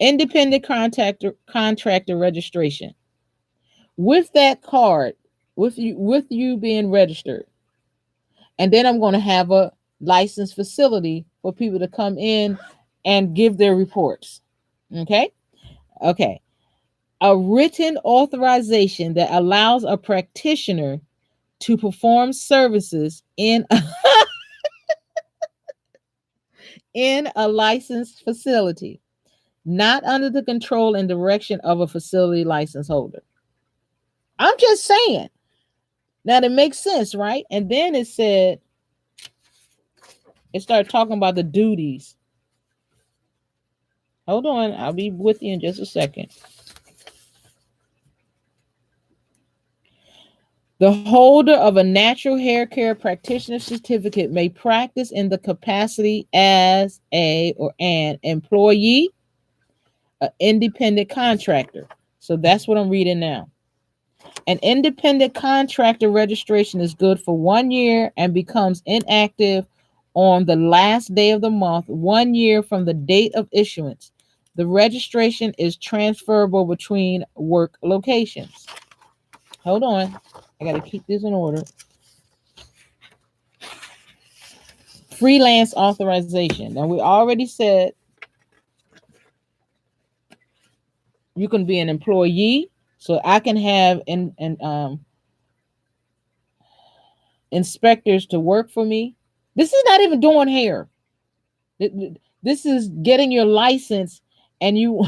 Independent contractor registration. With that card, with you being registered, and then I'm going to have a licensed facility for people to come in and give their reports. Okay, okay. A written authorization that allows a practitioner to perform services in a licensed facility, not under the control and direction of a facility license holder. I'm just saying. Now that makes sense, right? And then it started talking about the duties. Hold on, I'll be with you in just a second. The holder of a natural hair care practitioner certificate may practice in the capacity as a or an employee, an independent contractor. So that's what I'm reading now. An independent contractor registration is good for 1 year and becomes inactive on the last day of the month, 1 year from the date of issuance. The registration is transferable between work locations. Hold on. I got to keep this in order. Freelance authorization. Now, we already said you can be an employee, so I can have inspectors to work for me. This is not even doing hair. This is getting your license, and you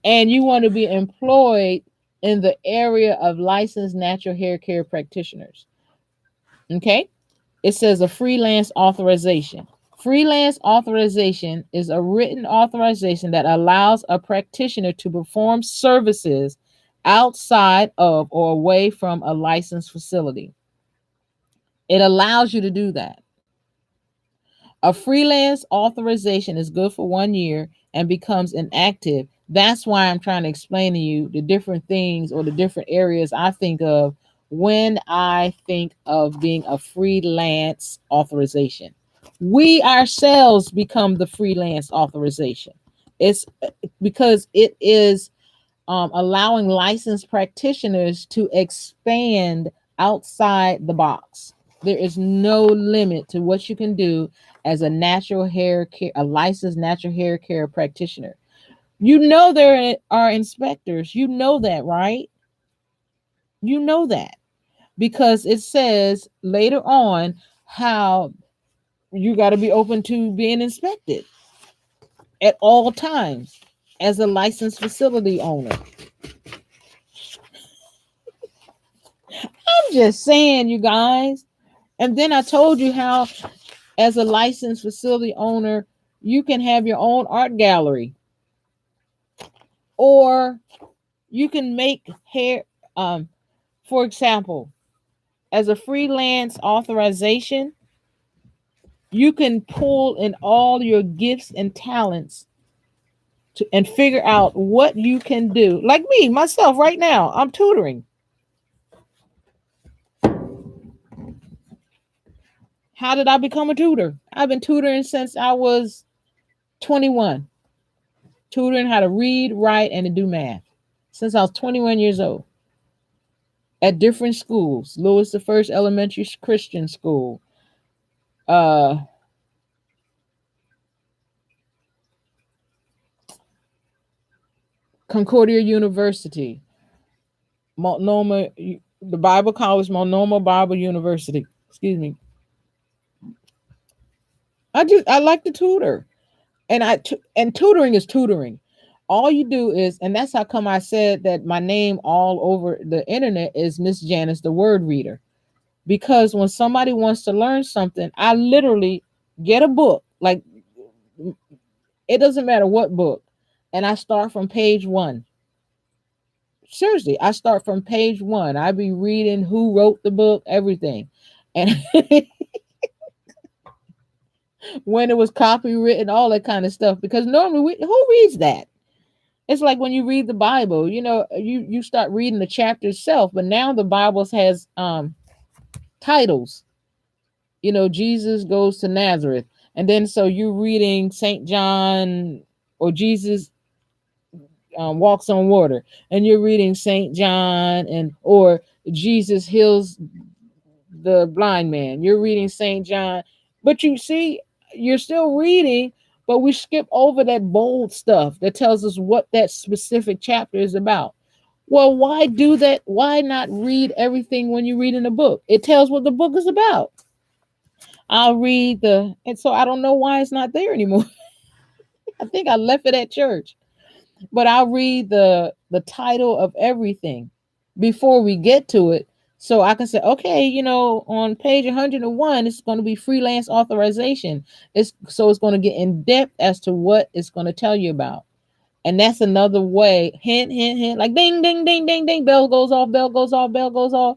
and you want to be employed in the area of licensed natural hair care practitioners. Okay? It says a freelance authorization. Freelance authorization is a written authorization that allows a practitioner to perform services outside of or away from a licensed facility. It allows you to do that. A freelance authorization is good for 1 year and becomes inactive. That's why I'm trying to explain to you the different things or the different areas I think of when I think of being a freelance authorization. We ourselves become the freelance authorization. It's because it is allowing licensed practitioners to expand outside the box. There is no limit to what you can do as a natural hair care, a licensed natural hair care practitioner. You know there are inspectors. You know that, right? You know that because it says later on how you got to be open to being inspected at all times as a licensed facility owner. I'm just saying, you guys. And then I told you how, as a licensed facility owner, you can have your own art gallery, or you can make hair. For example, as a freelance authorization, you can pull in all your gifts and talents and figure out what you can do. Like me, myself, right now, I'm tutoring. How did I become a tutor? I've been tutoring since I was 21, tutoring how to read, write, and to do math since I was 21 years old at different schools. Lewis the First Elementary Christian School, uh, Concordia University, Multnomah, the Bible College, Multnomah Bible University. Excuse me. I like to tutor, and tutoring is tutoring. All you do is, and that's how come I said that my name all over the internet is Miss Janice, the word reader. Because when somebody wants to learn something, I literally get a book, like it doesn't matter what book, and I start from page one. Seriously, I start from page one. I be reading who wrote the book, everything, and when it was copywritten, all that kind of stuff. Because normally, who reads that? It's like when you read the Bible, you start reading the chapter itself, but now the Bible has titles. Jesus goes to Nazareth, and then so you're reading Saint John, or Jesus walks on water, and you're reading Saint John, and or Jesus heals the blind man. You're reading Saint John, but you see, you're still reading, but we skip over that bold stuff that tells us what that specific chapter is about. Well, why do that? Why not read everything when you read in a book? It tells what the book is about. I'll read and so I don't know why it's not there anymore. I think I left it at church, but I'll read the title of everything before we get to it, so I can say, okay, on page 101, it's going to be freelance authorization. It's going to get in depth as to what it's going to tell you about. And that's another way, hint, hint, hint, like ding, ding, ding, ding, ding, bell goes off, bell goes off, bell goes off,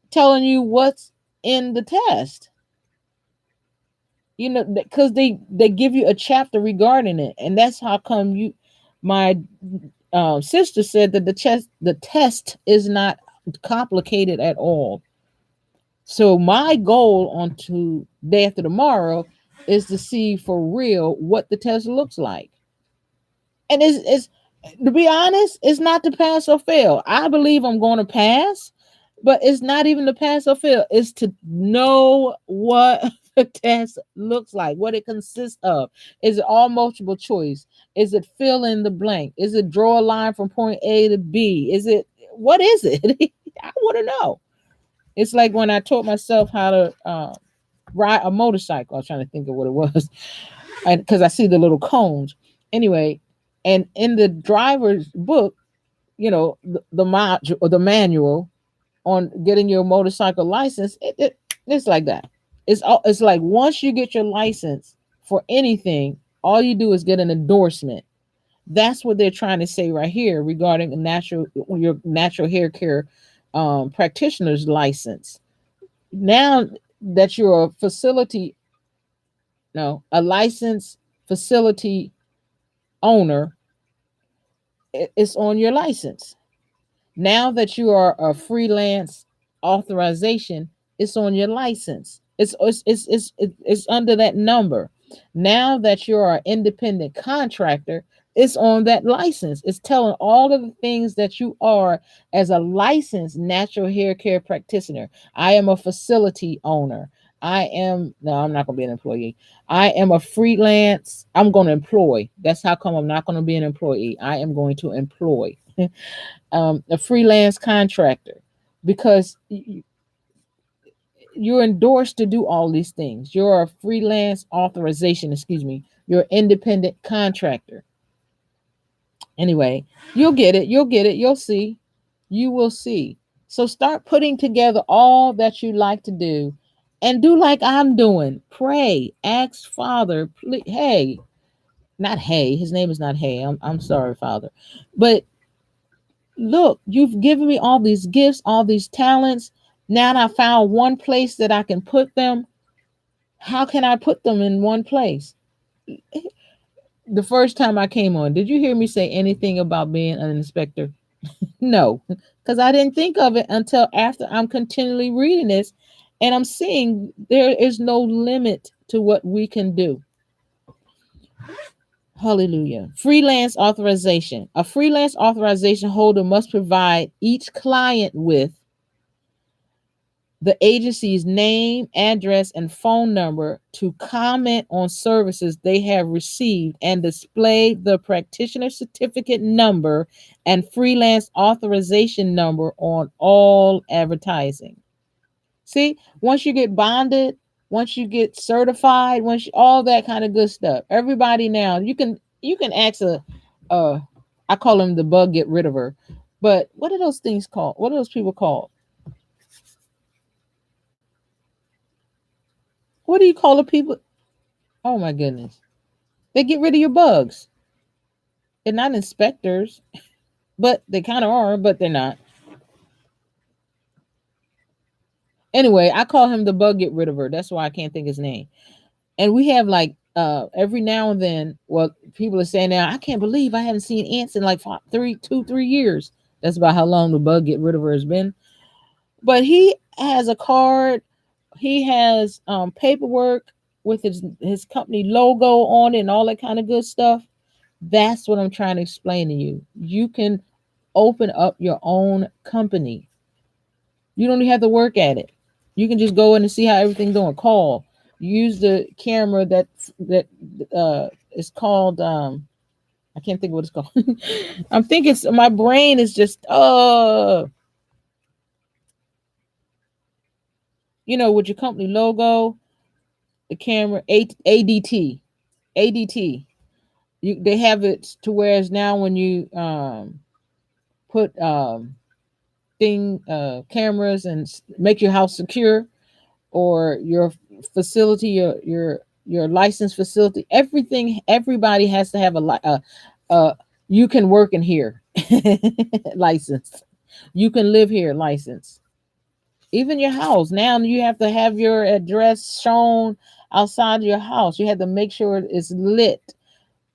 telling you what's in the test. Because they give you a chapter regarding it, and that's how come my sister said that the test is not complicated at all. So my goal on to day after tomorrow is to see for real what the test looks like. And it's to be honest, it's not to pass or fail. I believe I'm going to pass, but it's not even to pass or fail. It's to know what the test looks like, what it consists of. Is it all multiple choice? Is it fill in the blank? Is it draw a line from point A to B? What is it? I want to know. It's like when I taught myself how to ride a motorcycle. I was trying to think of what it was, and because I see the little cones. Anyway, and in the driver's book, the manual on getting your motorcycle license, it's like that. It's like once you get your license for anything, all you do is get an endorsement. That's what they're trying to say right here regarding your natural hair care practitioner's license. Now that you're a facility, no, a licensed facility owner, it's on your license. Now that you are a freelance authorization, it's on your license. It's under that number. Now that you're an independent contractor, it's on that license. It's telling all of the things that you are as a licensed natural hair care practitioner. I am a facility owner. No, I'm not going to be an employee. I am a freelance. I'm going to employ. That's how come I'm not going to be an employee. I am going to employ. A freelance contractor, because you're endorsed to do all these things. You're a freelance authorization, excuse me. You're an independent contractor. Anyway, you'll get it. You'll get it. You'll see. You will see. So start putting together all that you like to do, and do like I'm doing. Pray, ask Father, please, hey, not hey, his name is not hey. I'm sorry, Father. But look, you've given me all these gifts, all these talents. Now I found one place that I can put them. How can I put them in one place? The first time I came on, did you hear me say anything about being an inspector? No, because I didn't think of it until after I'm continually reading this, and I'm seeing there is no limit to what we can do. Hallelujah. Freelance authorization. A freelance authorization holder must provide each client with the agency's name, address, and phone number to comment on services they have received and display the practitioner certificate number and freelance authorization number on all advertising. See, once you get bonded, once you get certified, all that kind of good stuff. Everybody now, you can ask uh I call them the bug get rid of her. But what are those things called? What are those people called? What do you call the people? Oh my goodness. They get rid of your bugs. They're not inspectors, but they kind of are, but they're not. Anyway, I call him the bug get rid of her. That's why I can't think his name. And we have like every now and then, well, people are saying now, I can't believe I haven't seen ants in like 3 years. That's about how long the bug get rid of her has been. But he has a card, he has paperwork with his company logo on it and all that kind of good stuff. That's what I'm trying to explain to you. You can open up your own company. You don't even have to work at it. You can just go in and see how everything's going. Call. Use the camera that is called I can't think of what it's called. I'm thinking my brain is just with your company logo, the camera, ADT. ADT. They have it to whereas now when you put thing cameras and make your house secure, or your facility, your licensed facility, everybody has to have a you can work in here license, you can live here license. Even your house now, you have to have your address shown outside your house. You have to make sure it's lit,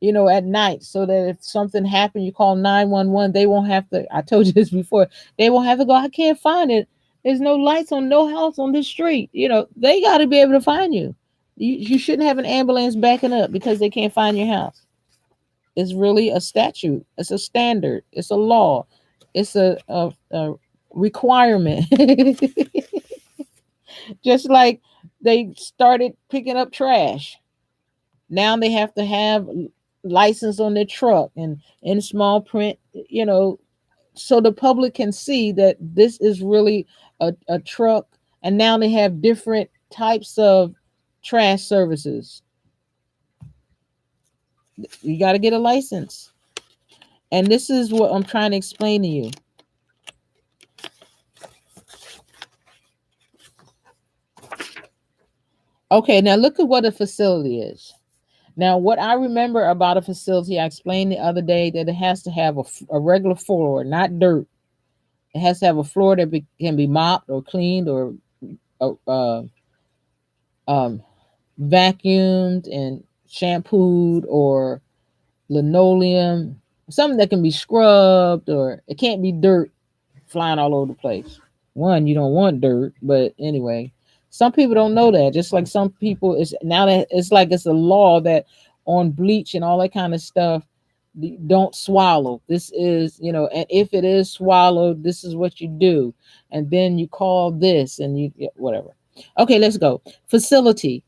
at night, so that if something happened, you call 911. They won't have to. I told you this before. They won't have to go. I can't find it. There's no lights on no house on this street. They got to be able to find you. You shouldn't have an ambulance backing up because they can't find your house. It's really a statute. It's a standard. It's a law. It's a requirement. Just like they started picking up trash. Now they have to have license on their truck and in small print, so the public can see that this is really a truck. And now they have different types of trash services. You got to get a license. And this is what I'm trying to explain to you. Okay, now look at what a facility is. Now, what I remember about a facility, I explained the other day that it has to have a regular floor, not dirt. It has to have a floor that can be mopped or cleaned or uh, uh, um, vacuumed and shampooed, or linoleum, something that can be scrubbed, or it can't be dirt flying all over the place. One, you don't want dirt, but anyway, some people don't know that. Just like some people, it's now that it's like it's a law that on bleach and all that kind of stuff, don't swallow. This is, and if it is swallowed, this is what you do, and then you call this, and whatever. Okay, let's go. Facility,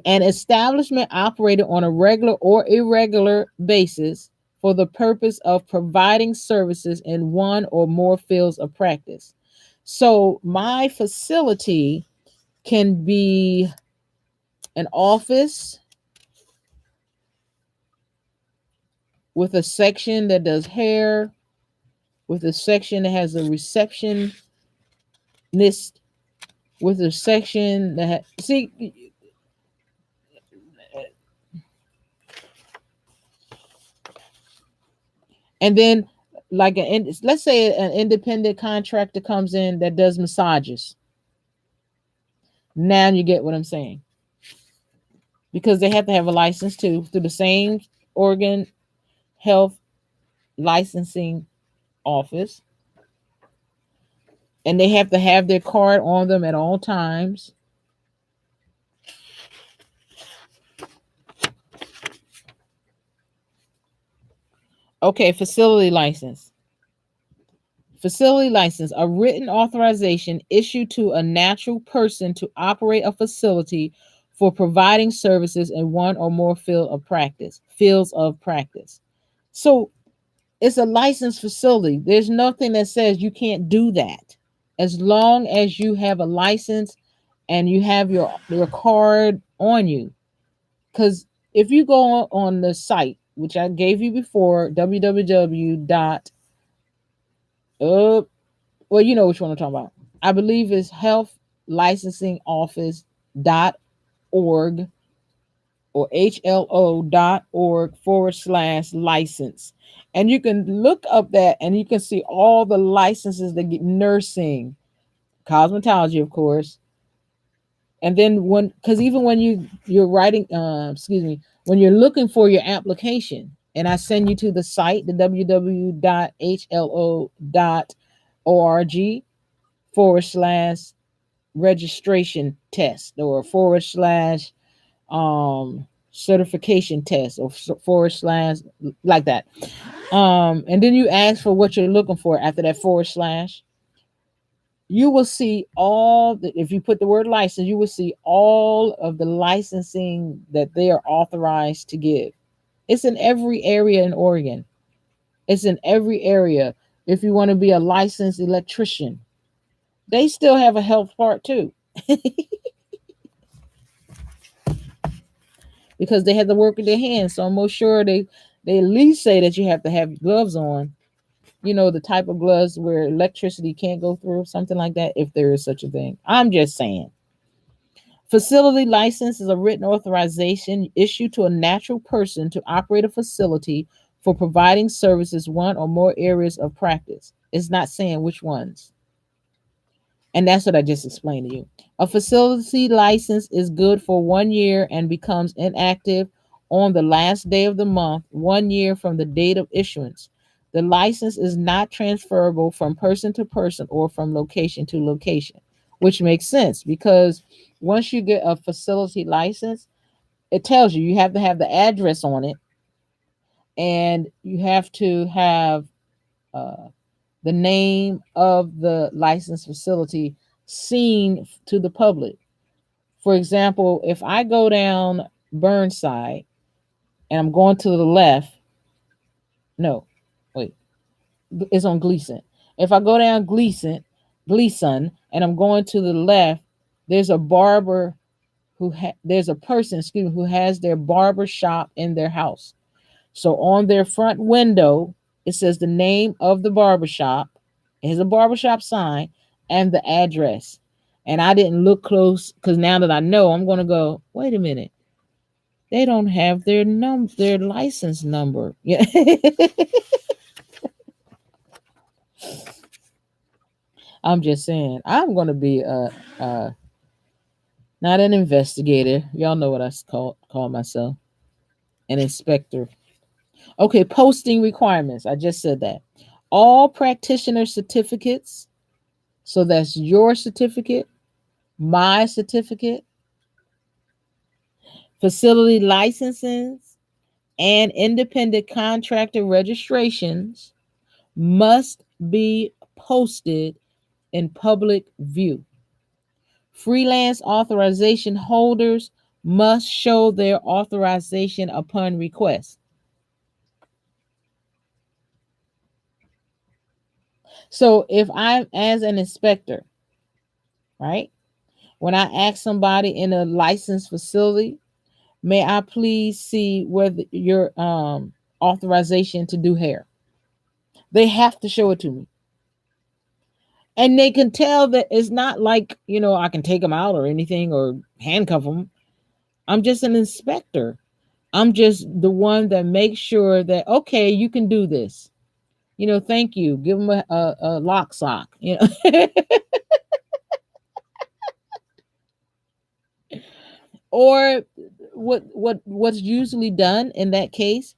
an establishment operated on a regular or irregular basis for the purpose of providing services in one or more fields of practice. So my facility can be an office with a section that does hair, with a section that has a receptionist, with a section that see. And then, like let's say an independent contractor comes in that does massages. Now you get what I'm saying, because they have to have a license too through the same organ health licensing office, and they have to have their card on them at all times. Okay, facility license. Facility license, a written authorization issued to a natural person to operate a facility for providing services in one or more fields of practice. So it's a licensed facility. There's nothing that says you can't do that. As long as you have a license and you have your card on you. Because if you go on the site, which I gave you before, www dot well, you know which one I'm talking about. I believe it's healthlicensingoffice.org or hlo.org/license. And you can look up that and you can see all the licenses that get nursing, cosmetology, of course. And then because even when you're writing, when you're looking for your application, and I send you to the site, the www.hlo.org registration test or certification test or forward slash like that. And then you ask for what you're looking for after that forward slash. You will see if you put the word license, you will see all of the licensing that they are authorized to give. It's in every area in Oregon. It's in every area. If you want to be a licensed electrician, they still have a health part too. Because they have to work with their hands. So I'm most sure they at least say that you have to have gloves on. You know, the type of gloves where electricity can't go through, something like that, if there is such a thing. I'm just saying. Facility license is a written authorization issued to a natural person to operate a facility for providing services one or more areas of practice. It's not saying which ones. And that's what I just explained to you. A facility license is good for 1 year and becomes inactive on the last day of the month, 1 year from the date of issuance. The license is not transferable from person to person or from location to location, which makes sense because once you get a facility license, it tells you have to have the address on it and you have to have uh, the name of the licensed facility seen to the public. For example, if I go down Burnside and I'm going to the left, no, wait, it's on Gleason. If I go down Gleason, and I'm going to the left, there's a barber there's a person, who has their barber shop in their house. So on their front window, it says the name of the barbershop. It has a barbershop sign and the address. And I didn't look close because now that I know, I'm going to go, wait a minute. They don't have their license number. Yeah. I'm just saying, I'm going to be not an investigator. Y'all know what I call myself, an inspector. Okay, posting requirements. I just said that. All practitioner certificates, so that's your certificate, my certificate, facility licenses, and independent contractor registrations must be posted in public view. Freelance authorization holders must show their authorization upon request. So if I'm as an inspector, right? When I ask somebody in a licensed facility, may I please see whether your authorization to do hair? They have to show it to me. And they can tell that it's not like, I can take them out or anything or handcuff them. I'm just an inspector. I'm just the one that makes sure that, okay, you can do this. Thank you. Give them a lock sock. Or what's usually done in that case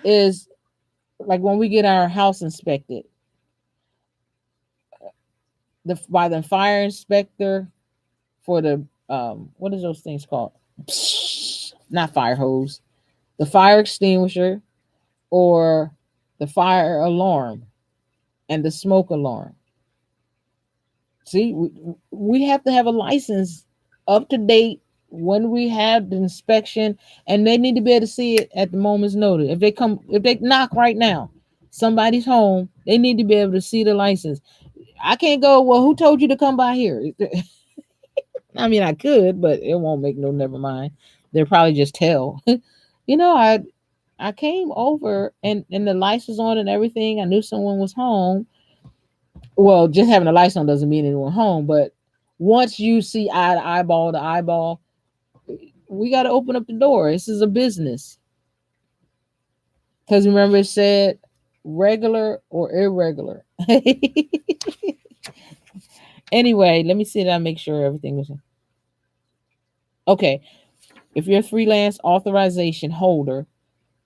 is like when we get our house inspected, by the fire inspector for the what is those things called? Not fire hose, the fire extinguisher or the fire alarm. and the smoke alarm. See, we have to have a license up to date when we have the inspection, and they need to be able to see it at the moment's notice. If they knock right now, somebody's home, they need to be able to see the license. I can't go, well, who told you to come by here? I mean, I could, but it won't make no never mind. They'll probably just tell. I came over and the lights was on and everything. I knew someone was home. Well, just having a lights on doesn't mean anyone home, but once you see eye to eyeball to eyeball, we got to open up the door. This is a business. Because remember, it said regular or irregular. Anyway, let me see that I make sure everything was okay. If you're a freelance authorization holder,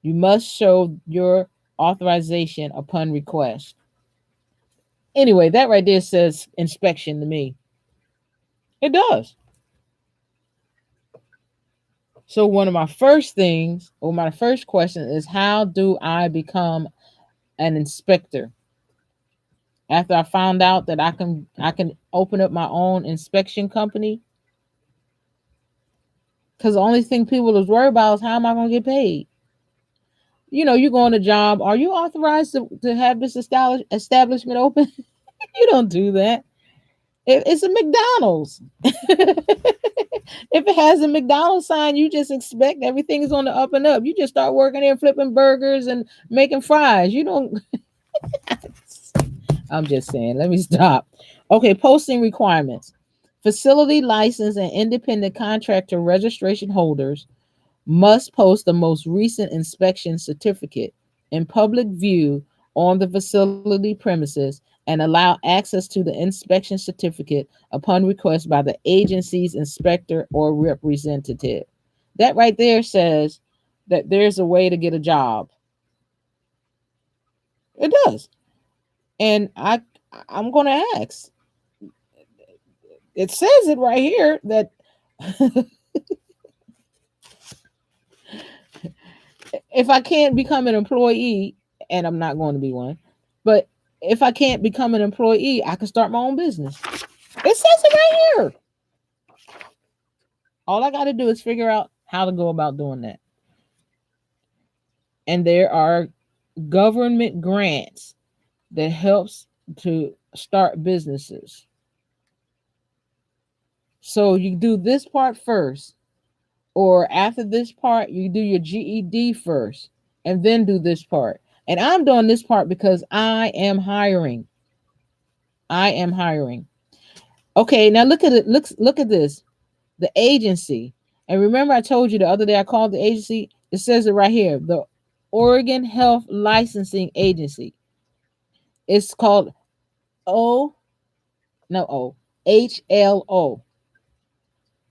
you must show your authorization upon request. Anyway, that right there says inspection to me. It does. So one of my first things, or my first question is, how do I become an inspector? After I found out that I can open up my own inspection company, because the only thing people is worried about is how am I going to get paid. You go on a job. Are you authorized to have this establishment open? You don't do that. It's a McDonald's. If it has a McDonald's sign, you just expect everything is on the up and up. You just start working there, flipping burgers and making fries. You don't. I'm just saying. Let me stop. Okay, posting requirements. Facility license and independent contractor registration holders must post the most recent inspection certificate in public view on the facility premises and allow access to the inspection certificate upon request by the agency's inspector or representative. That right there says that there's a way to get a job. It does. And I'm going to ask. It says it right here that if I can't become an employee, and I'm not going to be one, but if I can't become an employee, I can start my own business. It says it right here. All I got to do is figure out how to go about doing that. And there are government grants that helps to start businesses. So you do this part first, or after this part, you do your GED first, and then do this part. And I'm doing this part because I am hiring. I am hiring. Okay, now look at it. Look at this. The agency. And remember, I told you the other day I called the agency. It says it right here. The Oregon Health Licensing Agency. It's called HLO,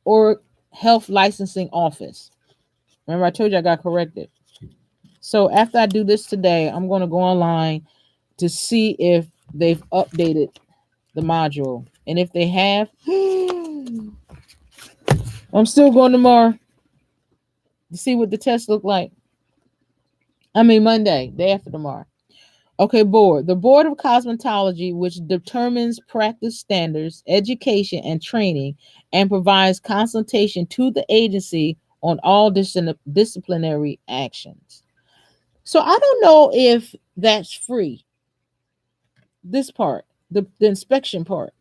or Health Licensing Office. Remember, I told you I got corrected. So after I do this today, I'm going to go online to see if they've updated the module. And if they have, I'm still going tomorrow to see what the test look like. I mean, Monday, day after tomorrow. Okay, board. The Board of Cosmetology, which determines practice standards, education, and training, and provides consultation to the agency on all disciplinary actions. So I don't know if that's free. This part, the inspection part.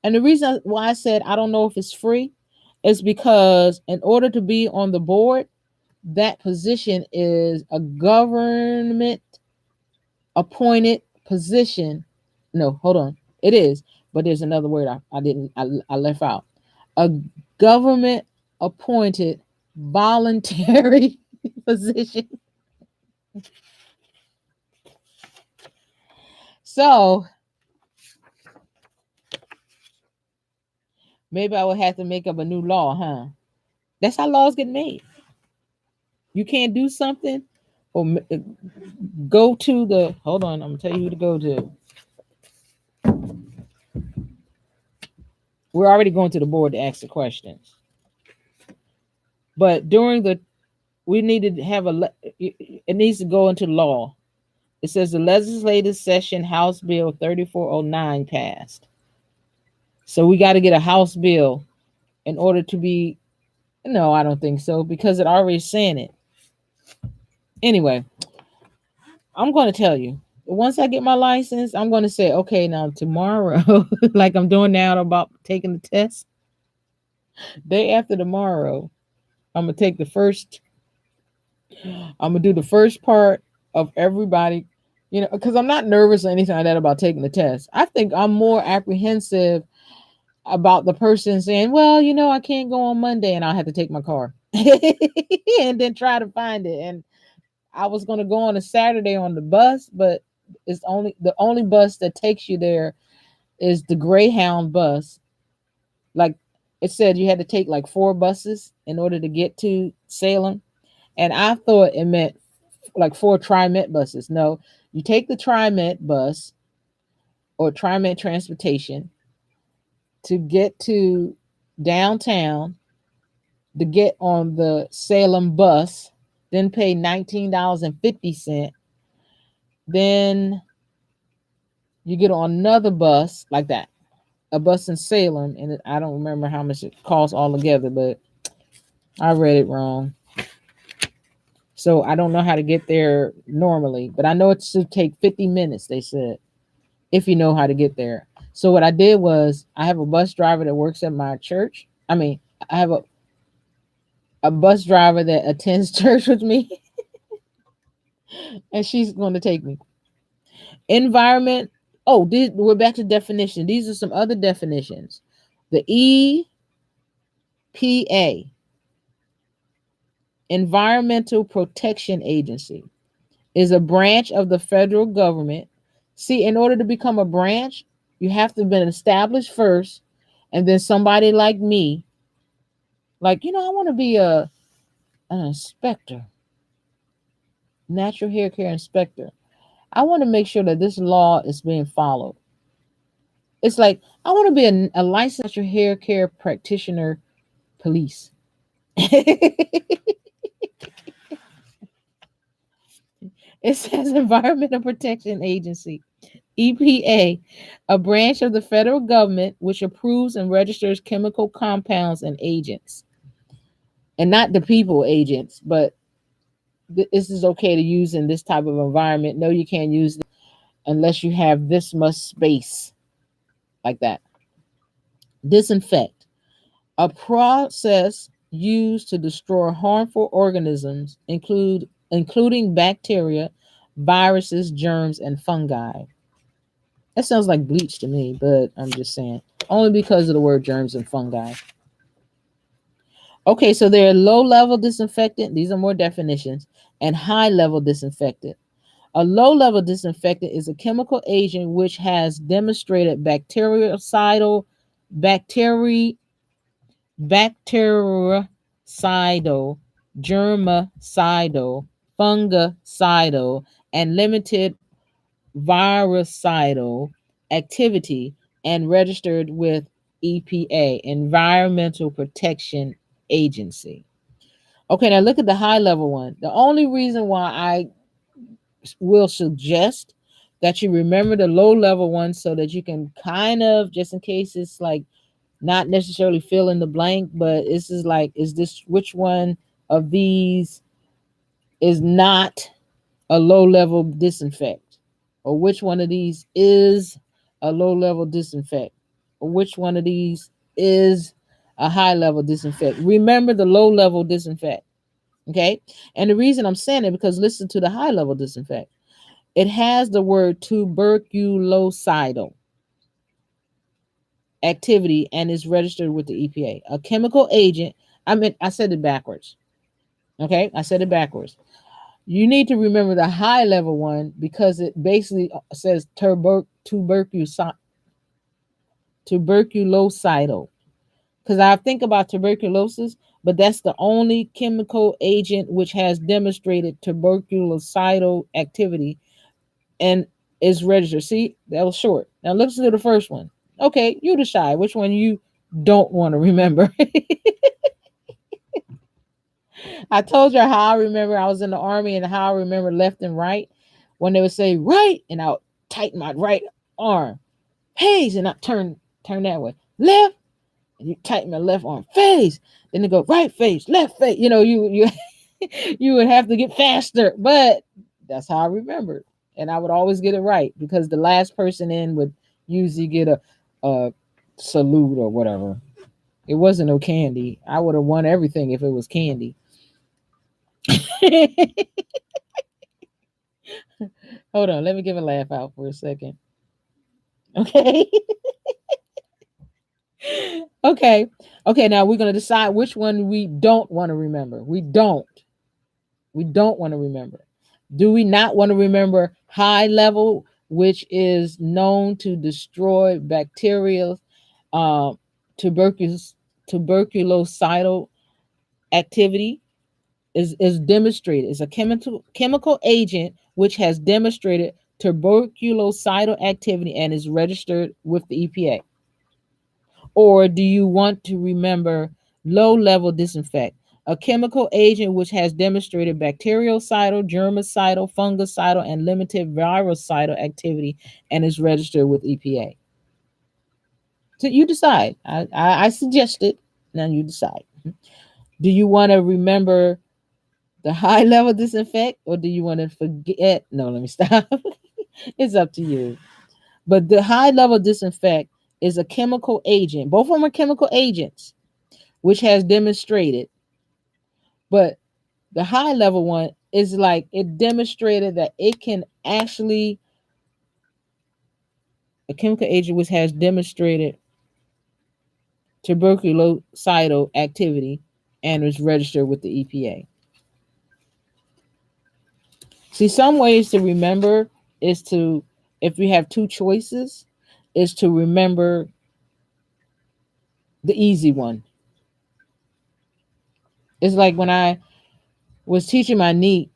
And the reason why I said I don't know if it's free is because in order to be on the board, that position is a government appointed position. No, hold on. It is, but there's another word I left out. A government appointed voluntary position. So maybe I would have to make up a new law, huh? That's how laws get made. You can't do something or go to the, hold on, I'm gonna tell you who to go to. We're already going to the board to ask the questions. But during the, we needed to have it needs to go into law. It says the legislative session House Bill 3409 passed. So we got to get a House bill in order to be. No, I don't think so because it already saying it. Anyway, I'm going to tell you. Once I get my license, I'm going to say, okay, now tomorrow, like I'm doing now about taking the test, day after tomorrow, I'm going to take the first, I'm going to do the first part of everybody, because I'm not nervous or anything like that about taking the test. I think I'm more apprehensive about the person saying, well, I can't go on Monday and I'll have to take my car and then try to find it. And I was going to go on a Saturday on the bus, but it's only the only bus that takes you there is the Greyhound bus. Like it said, you had to take like four buses in order to get to Salem. And I thought it meant like four TriMet buses. No, you take the TriMet bus or TriMet transportation to get to downtown, to get on the Salem bus, then pay $19.50. Then you get on another bus like that, a bus in Salem, and I don't remember how much it costs all together, but I read it wrong. So I don't know how to get there normally, but I know it should take 50 minutes, they said, if you know how to get there. So what I did was I have a bus driver that works at my church. I mean, I have a bus driver that attends church with me, and she's going to take me. Environment. Oh, we're back to definition. These are some other definitions. The EPA, Environmental Protection Agency, is a branch of the federal government. See, in order to become a branch, you have to have been established first, and then somebody like me, like, I want to be an inspector, natural hair care inspector. I want to make sure that this law is being followed. It's like I want to be a licensed natural hair care practitioner police. It says Environmental Protection Agency, EPA, a branch of the federal government which approves and registers chemical compounds and agents. And not the people agents, but this is okay to use in this type of environment. No, you can't use this unless you have this much space, like that. Disinfect, a process used to destroy harmful organisms, including bacteria, viruses, germs, and fungi. That sounds like bleach to me, but I'm just saying. Only because of the word germs and fungi. Okay, so there are low level disinfectant. These are more definitions. And high level disinfectant. A low level disinfectant is a chemical agent which has demonstrated bacteri, bactericidal, germicidal, fungicidal, and limited virucidal activity and registered with EPA, Environmental Protection Agency. Okay, now look at the high level one. The only reason why I will suggest that you remember the low level one so that you can kind of, just in case it's like not necessarily fill in the blank, but this is like, is this which one of these is not a low level disinfect? Or which one of these is a low level disinfect? Or which one of these is a high level disinfect? Remember the low level disinfect. Okay. And the reason I'm saying it because listen to the high level disinfect. It has the word tuberculocidal activity and is registered with the EPA. A chemical agent. I said it backwards. Okay. I said it backwards. You need to remember the high level one because it basically says tuberculocidal. Because I think about tuberculosis, but that's the only chemical agent which has demonstrated tuberculocidal activity and is registered. See, that was short. Now let's do the first one. Okay, you decide which one you don't want to remember. I told you how I remember I was in the army and how I remember left and right. When they would say right, and I'll tighten my right arm, face, and I turn that way. Left, and you tighten my left arm, face. Then they go right face, left face. You you would have to get faster, but that's how I remembered, and I would always get it right because the last person in would usually get a salute or whatever. It wasn't no candy. I would have won everything if it was candy. Hold on, let me give a laugh out for a second. Okay. Okay. Okay, now we're going to decide which one we don't want to remember. We don't. We don't want to remember. Do we not want to remember high level, which is known to destroy bacterial, um, tuberculocidal activity? Is demonstrated. It's a chemical agent which has demonstrated tuberculocidal activity and is registered with the EPA. Or do you want to remember low level disinfect, a chemical agent which has demonstrated bactericidal, germicidal, fungicidal, and limited virucidal activity and is registered with EPA? So you decide. I suggest it. Now you decide. Do you want to remember the high level disinfect or do you want to forget? No, let me stop. It's up to you. But the high level disinfect is a chemical agent. Both of them are chemical agents, which has demonstrated. But the high level one is like it demonstrated that it can actually, a chemical agent which has demonstrated tuberculocidal activity and is registered with the EPA. See, some ways to remember is to, if we have two choices, is to remember the easy one. It's like when I was teaching my niece,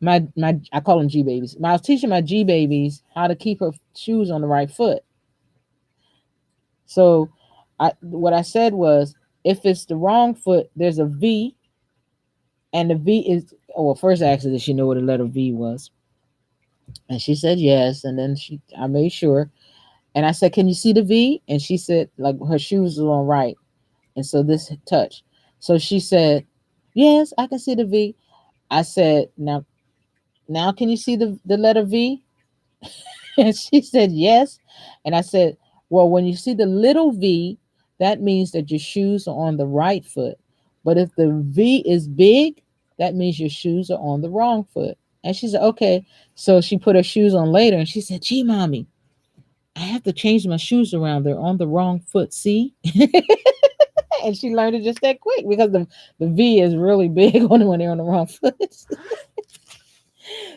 my I call them G babies. When I was teaching my G babies how to keep her shoes on the right foot. So, what I said was, if it's the wrong foot, there's a V, and the V is. Oh, well, first I asked her, did she know what a letter V was, and she said yes. And then I made sure, and I said, "Can you see the V?" And she said, like her shoes are on right, and so this touch. So she said, "Yes, I can see the V." I said, now can you see the letter V?" And she said, "Yes." And I said, "Well, when you see the little V, that means that your shoes are on the right foot. But if the V is big, that means your shoes are on the wrong foot." And she said, "Okay." So she put her shoes on later and she said, "Gee, mommy, I have to change my shoes around. They're on the wrong foot. See?" And she learned it just that quick because the V is really big when they're on the wrong foot.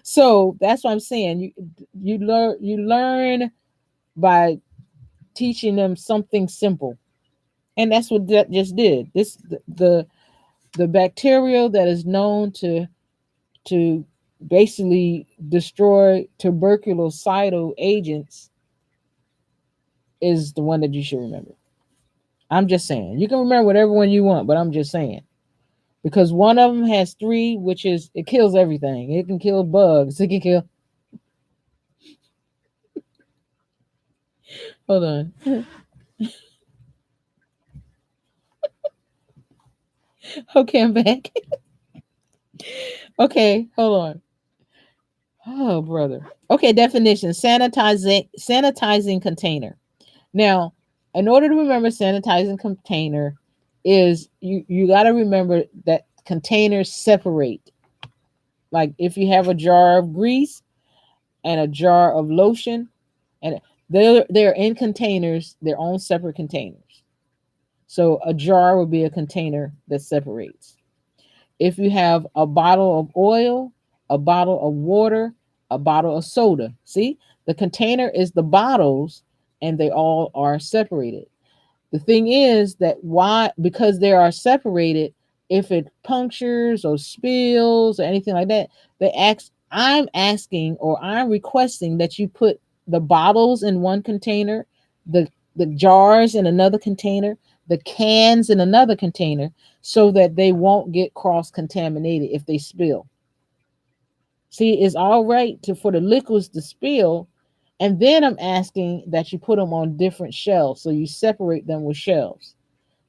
So that's what I'm saying. You learn by teaching them something simple, and that's what that just did. The bacteria that is known to basically destroy tuberculocidal agents is the one that you should remember. I'm just saying. You can remember whatever one you want, but I'm just saying because one of them has three, which is it kills everything. It can kill bugs. It can kill. Hold on. Okay, I'm back. Okay, hold on. Oh, brother. Okay, definition: sanitizing container. Now, in order to remember sanitizing container, is you got to remember that containers separate. Like if you have a jar of grease and a jar of lotion, and they're in containers, their own separate containers. So a jar would be a container that separates. If you have a bottle of oil, a bottle of water, a bottle of soda, see, the container is the bottles and they all are separated. The thing is that why, because they are separated, if it punctures or spills or anything like that, I'm asking or I'm requesting that you put the bottles in one container, the jars in another container, the cans in another container, so that they won't get cross contaminated if they spill. See, it's all right to for the liquids to spill, and then I'm asking that you put them on different shelves, so you separate them with shelves.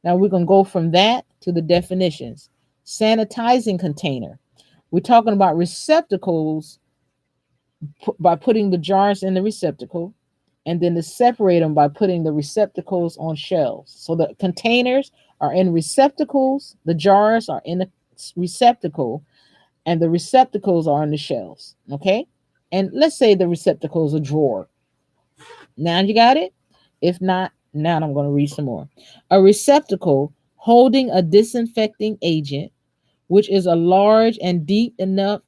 Now we're gonna go from that to the definitions. Sanitizing container. We're talking about receptacles by putting the jars in the receptacle, and then to separate them by putting the receptacles on shelves. So the containers are in receptacles, the jars are in the receptacle, and the receptacles are on the shelves. Okay? And let's say the receptacle is a drawer. Now you got it? If not, now I'm going to read some more. A receptacle holding a disinfecting agent, which is a large and deep enough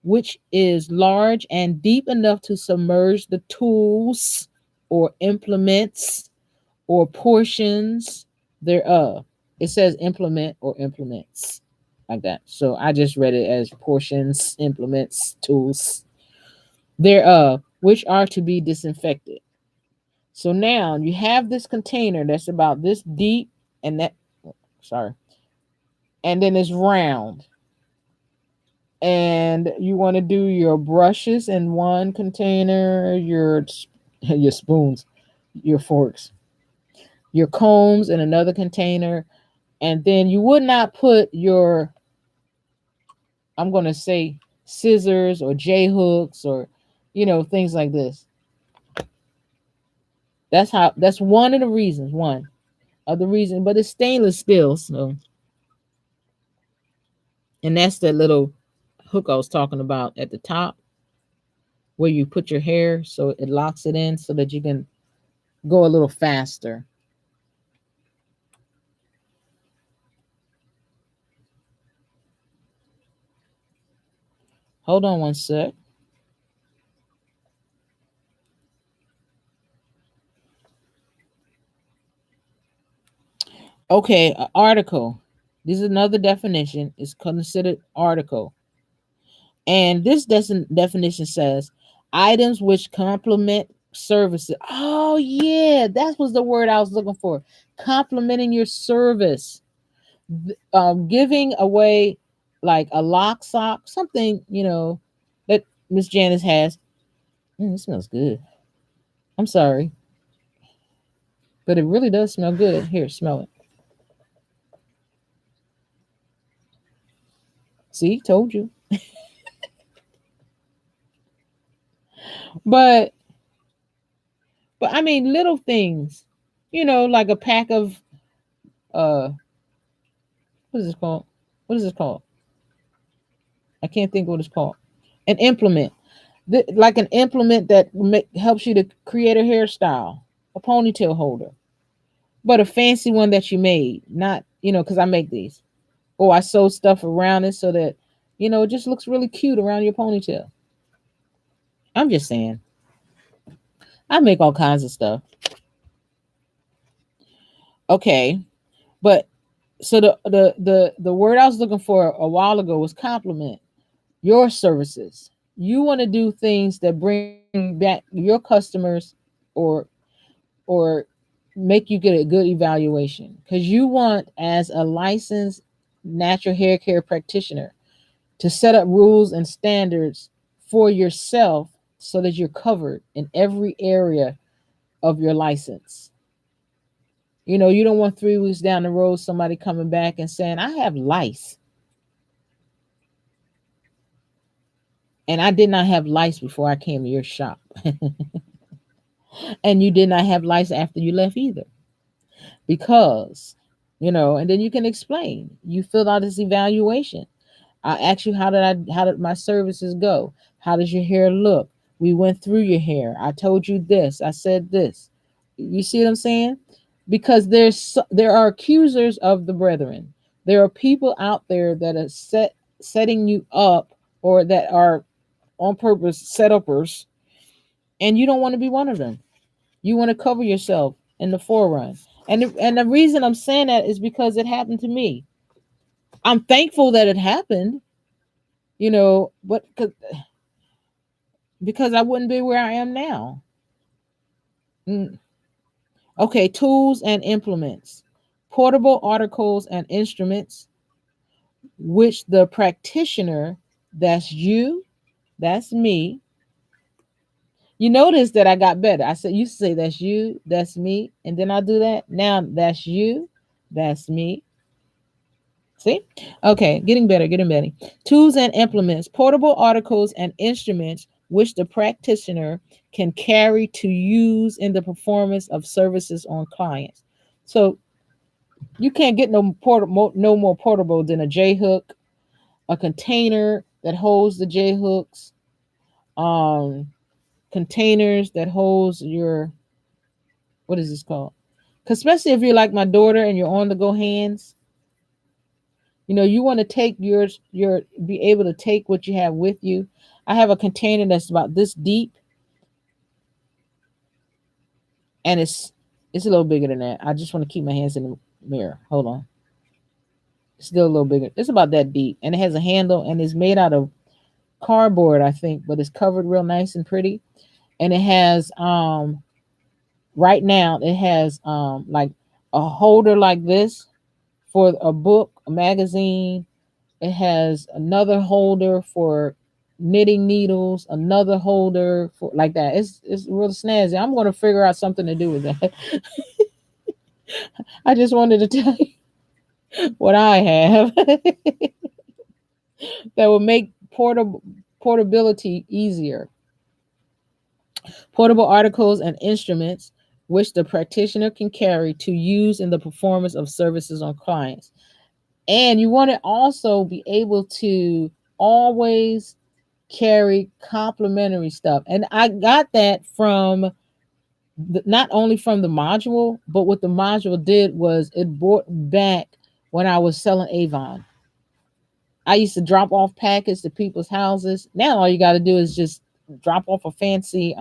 which is large and deep enough to submerge the tools or implements or portions thereof. It says implement or implements like that. So I just read it as portions, implements, tools thereof, which are to be disinfected. So now you have this container that's about this deep and that, sorry, and then it's round. And you want to do your brushes in one container, your spoons, your forks, your combs in another container, and then you would not put your, I'm going to say, scissors or J hooks or things like this. That's one of the reasons, one of the reasons, but it's stainless steel, so, and that's that little hook I was talking about at the top where you put your hair so it locks it in so that you can go a little faster. Hold on one sec. Okay, article. This is another definition. It's considered article. And this definition says items which complement services. Oh, yeah, that was the word I was looking for. Complementing your service. Giving away like a lock sock, something, that Miss Janice has. It smells good. I'm sorry, but it really does smell good. Here, smell it. See, told you. But I mean little things, like a pack of uh what is this called? What is this called? I can't think what it's called. An implement. Like an implement that helps you to create a hairstyle, a ponytail holder, but a fancy one that you made, not, because I make these. Or I sew stuff around it so that, it just looks really cute around your ponytail. I'm just saying. I make all kinds of stuff. Okay. But so the word I was looking for a while ago was compliment your services. You want to do things that bring back your customers or or make you get a good evaluation because you want as a licensed natural hair care practitioner to set up rules and standards for yourself so that you're covered in every area of your license. You don't want 3 weeks down the road somebody coming back and saying, I have lice. And I did not have lice before I came to your shop. And you did not have lice after you left either. Because, and then you can explain. You filled out this evaluation. I asked you how did my services go? How does your hair look? We went through your hair. I told you this. I said this. You see what I'm saying? Because there are accusers of the brethren. There are people out there that are setting you up or that are on purpose set uppers, and you don't want to be one of them. You want to cover yourself in the forerun. And the reason I'm saying that is because it happened to me. I'm thankful that it happened, but because I wouldn't be where I am now. Mm. Okay, tools and implements, portable articles and instruments, which the practitioner, that's you, That's me. You notice that I got better. I said, you say that's you, that's me, and then I do that. Now that's you, that's me. See? Okay, getting better, getting better. Tools and implements, portable articles and instruments which the practitioner can carry to use in the performance of services on clients. So you can't get no more portable than a J hook, a container that holds the J hooks, um, containers that holds your, what is this called? Because especially if you're like my daughter and you're on the go hands, you want to take your be able to take what you have with you. I have a container that's about this deep, and it's a little bigger than that. I just want to keep my hands in the mirror. Hold on. It's still a little bigger. It's about that deep, and it has a handle, and it's made out of cardboard, I think, but it's covered real nice and pretty. And it has right now it has like a holder like this for a book, a magazine. It has another holder for knitting needles, another holder for like that. It's real snazzy. I'm going to figure out something to do with that. I just wanted to tell you what I have that will make portability easier. Portable articles and instruments which the practitioner can carry to use in the performance of services on clients. And you want to also be able to always carry complimentary stuff. And I got that from not only from the module, but what the module did was it brought back when I was selling Avon. I used to drop off packets to people's houses. Now all you got to do is just drop off a fancy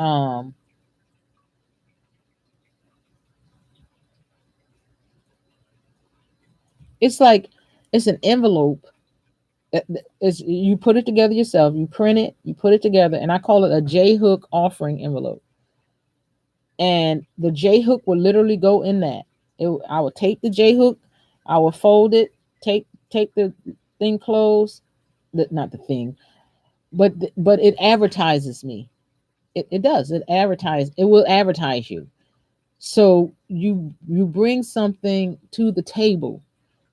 it's like it's an envelope. It's, you put it together yourself, you print it, you put it together, and I call it a J hook offering envelope. And the J hook will literally go in that. I will take the J hook, I will fold it, take the thing closed, not the thing, but it advertises me. It does. It will advertise you. So you bring something to the table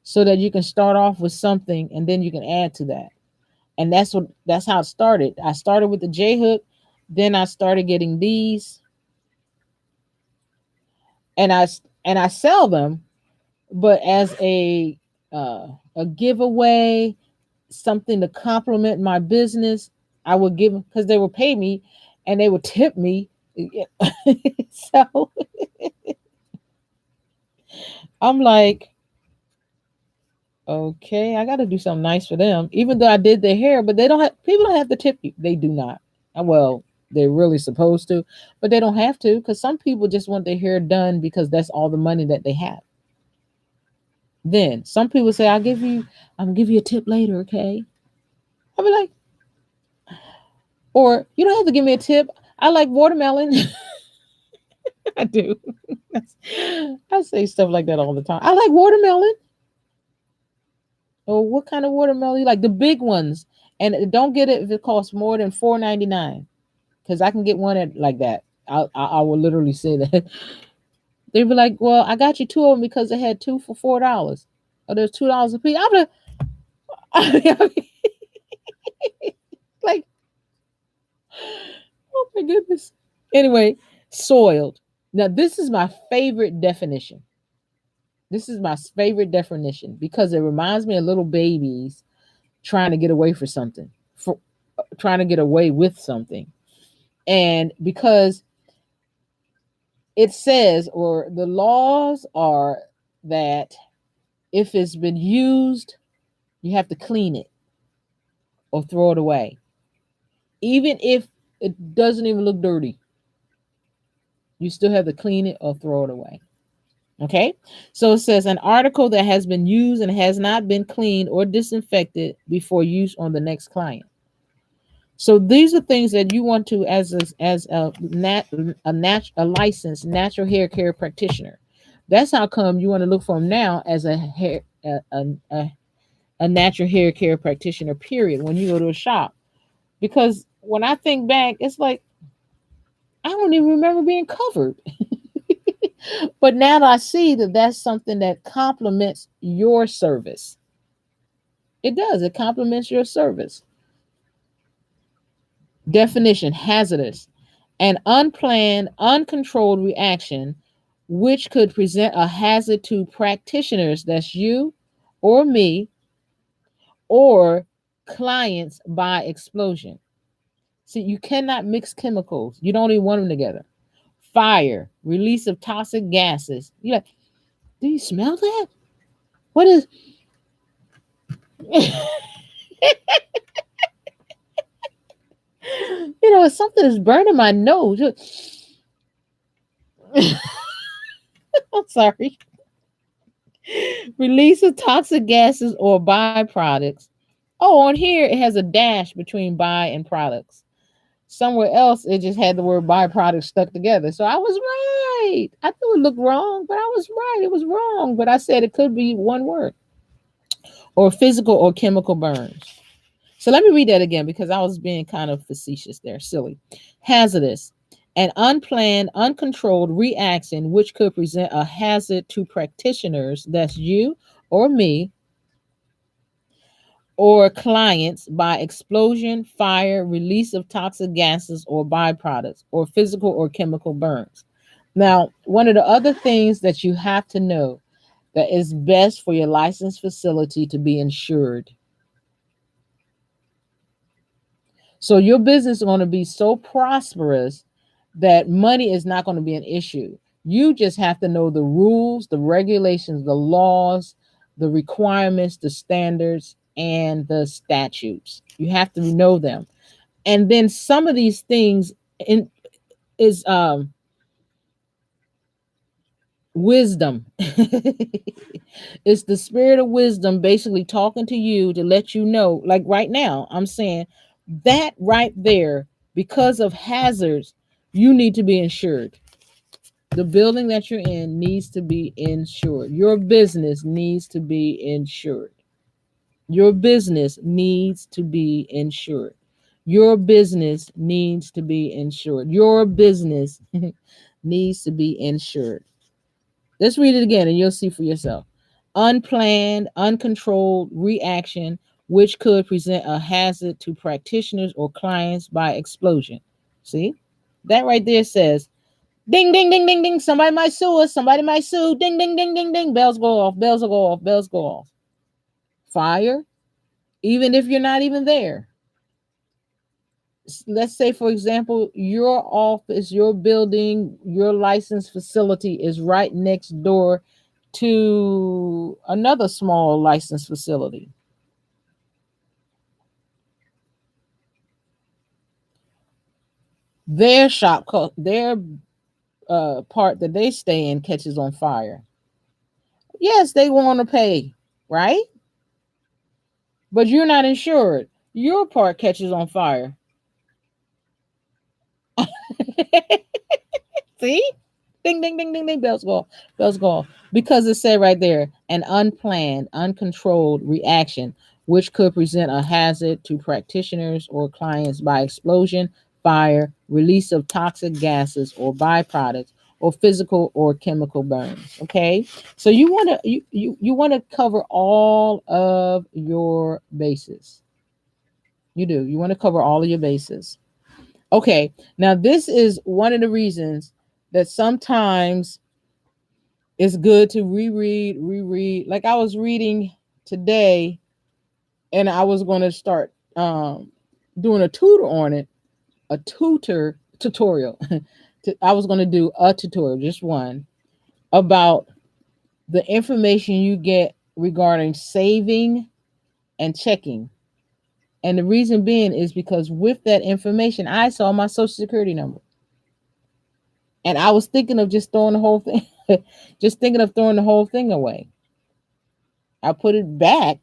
so that you can start off with something and then you can add to that. And that's how it started. I started with the J hook, then I started getting these, and I sell them, but as a giveaway, something to complement my business. I would give them because they would pay me and they would tip me. So I'm like, okay, I got to do something nice for them, even though I did their hair. But they don't have people don't have to tip you. They do not. Well, they're really supposed to, but they don't have to because some people just want their hair done because that's all the money that they have. Then some people say, I'm gonna give you a tip later, okay? I'll be like, or you don't have to give me a tip. I like watermelon. I do. I say stuff like that all the time. I like watermelon. Or what kind of watermelon you like? The big ones. And don't get it if it costs more than $4.99. Because I can get one at like that. I will literally say that. They'd be like, well, I got you two of them because they had two for $4. Or there's $2 a piece. Like, oh my goodness. Anyway, soiled. Now, this is my favorite definition. This is my favorite definition because it reminds me of little babies trying to get away for something, for trying to get away with something. And because it says, or the laws are that if it's been used, you have to clean it or throw it away. Even if it doesn't even look dirty, you still have to clean it or throw it away. Okay, so it says an article that has been used and has not been cleaned or disinfected before use on the next client. So these are things that you want to, a licensed natural hair care practitioner. That's how come you want to look for them now as a natural hair care practitioner. Period. When you go to a shop, because when I think back, it's like I don't even remember being covered. But now that I see that that's something that complements your service. It does. It complements your service. Definition: hazardous, an unplanned, uncontrolled reaction which could present a hazard to practitioners, that's you or me, or clients by explosion. See, you cannot mix chemicals. You don't even want them together. Fire, release of toxic gases. You like, do you smell that? What is something is burning my nose. I'm sorry. Release of toxic gases or byproducts. Oh, on here it has a dash between by and products. Somewhere else it just had the word byproduct stuck together. So I was right. I thought it looked wrong, but I was right. It was wrong. But I said it could be one word. Or physical or chemical burns. So let me read that again because I was being kind of facetious there, silly. Hazardous, an unplanned, uncontrolled reaction which could present a hazard to practitioners, that's you or me, or clients by explosion, fire, release of toxic gases or byproducts, or physical or chemical burns. Now, one of the other things that you have to know that is best for your licensed facility to be insured. So your business is going to be so prosperous that money is not going to be an issue. You just have to know the rules, the regulations, the laws, the requirements, the standards, and the statutes. You have to know them. And then some of these things in, is wisdom. It's the spirit of wisdom basically talking to you to let you know, like right now, I'm saying that right there, because of hazards, you need to be insured. The building that you're in needs to be insured. Your business needs to be insured. Your business needs to be insured. Your business needs to be insured. Your business needs to be insured. Let's read it again and you'll see for yourself. Unplanned, uncontrolled reaction which could present a hazard to practitioners or clients by explosion. See? That right there says ding, ding, ding, ding, ding. Somebody might sue us. Somebody might sue. Ding, ding, ding, ding, ding. Bells go off. Bells will go off. Bells go off. Fire, even if you're not even there. Let's say, for example, your office, your building, your licensed facility is right next door to another small licensed facility. Their their part that they stay in catches on fire. Yes, they want to pay, right? But you're not insured. Your part catches on fire. See? Ding, ding, ding, ding, ding. Bells go off. Bells go off. Because it said right there, an unplanned, uncontrolled reaction, which could present a hazard to practitioners or clients by explosion, fire, release of toxic gases or byproducts, or physical or chemical burns. Okay. So you want to cover all of your bases. You do. You want to cover all of your bases. Okay. Now this is one of the reasons that sometimes it's good to reread. Like I was reading today, and I was going to start doing a tutor on it, a tutor tutorial. I was going to do a tutorial, just one, about the information you get regarding saving and checking. And the reason being is because with that information, I saw my social security number. And I was thinking of just throwing the whole thing, just thinking of throwing the whole thing away. I put it back,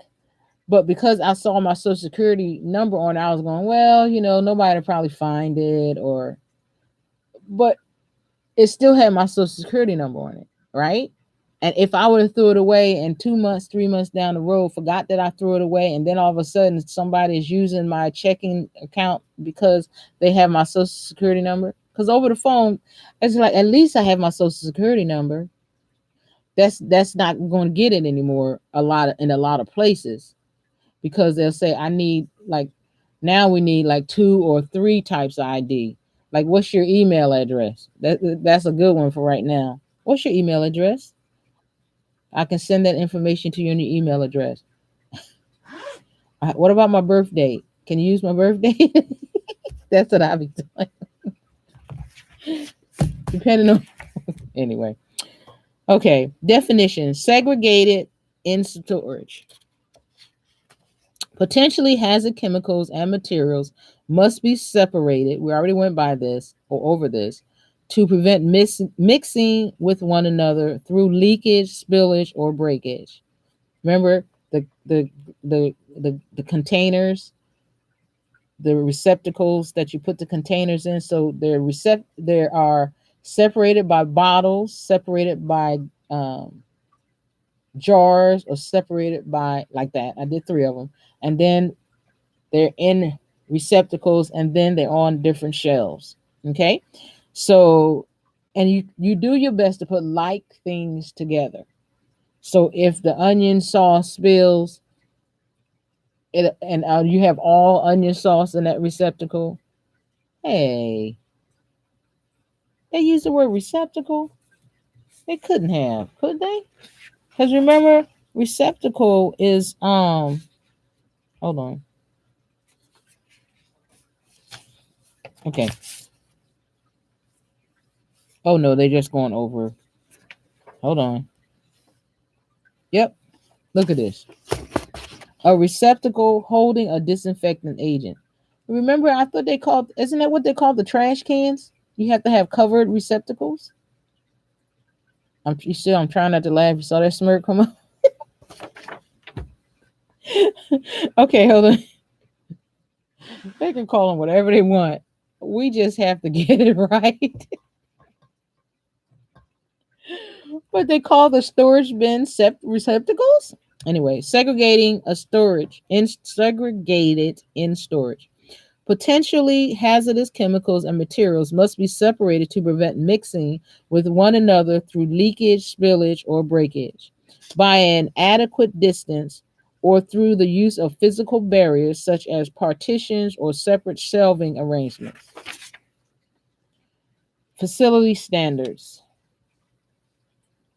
but because I saw my social security number on it, I was going, well, nobody will probably find it, but it still had my social security number on it, right? And if I would have threw it away and 2 months, 3 months down the road, forgot that I threw it away, and then all of a sudden somebody is using my checking account because they have my social security number. Because over the phone, it's like at least I have my social security number. That's not going to get it anymore. In a lot of places because they'll say I need like now we need like 2 or 3 types of ID. Like what's your email address? That's a good one for right now. What's your email address? I can send that information to you on your email address. What about my birthday? Can you use my birthday? That's what I'll be doing. Depending on anyway. Okay. Definition: segregated in storage. Potentially hazard chemicals and materials must be separated. We already went by this or over this to prevent mixing with one another through leakage, spillage, or breakage. Remember the containers, the receptacles that you put the containers in. So there are separated by bottles, separated by jars, or separated by like that. I did 3 of them, and then they're in receptacles, and then they're on different shelves. Okay, so and you do your best to put like things together. So if the onion sauce spills, and you have all onion sauce in that receptacle. Hey, they used the word receptacle. They couldn't have, could they? Because remember, receptacle is Hold on. Okay. Oh no, they're just going over. Hold on. Yep. Look at this. A receptacle holding a disinfectant agent. Remember, I thought they called. Isn't that what they call the trash cans? You have to have covered receptacles. I'm trying not to laugh. You saw that smirk come up. Okay, hold on. They can call them whatever they want. We just have to get it right. But they call the storage bin receptacles. Anyway, segregated in storage. Potentially hazardous chemicals and materials must be separated to prevent mixing with one another through leakage, spillage, or breakage by an adequate distance or through the use of physical barriers such as partitions or separate shelving arrangements. Facility standards.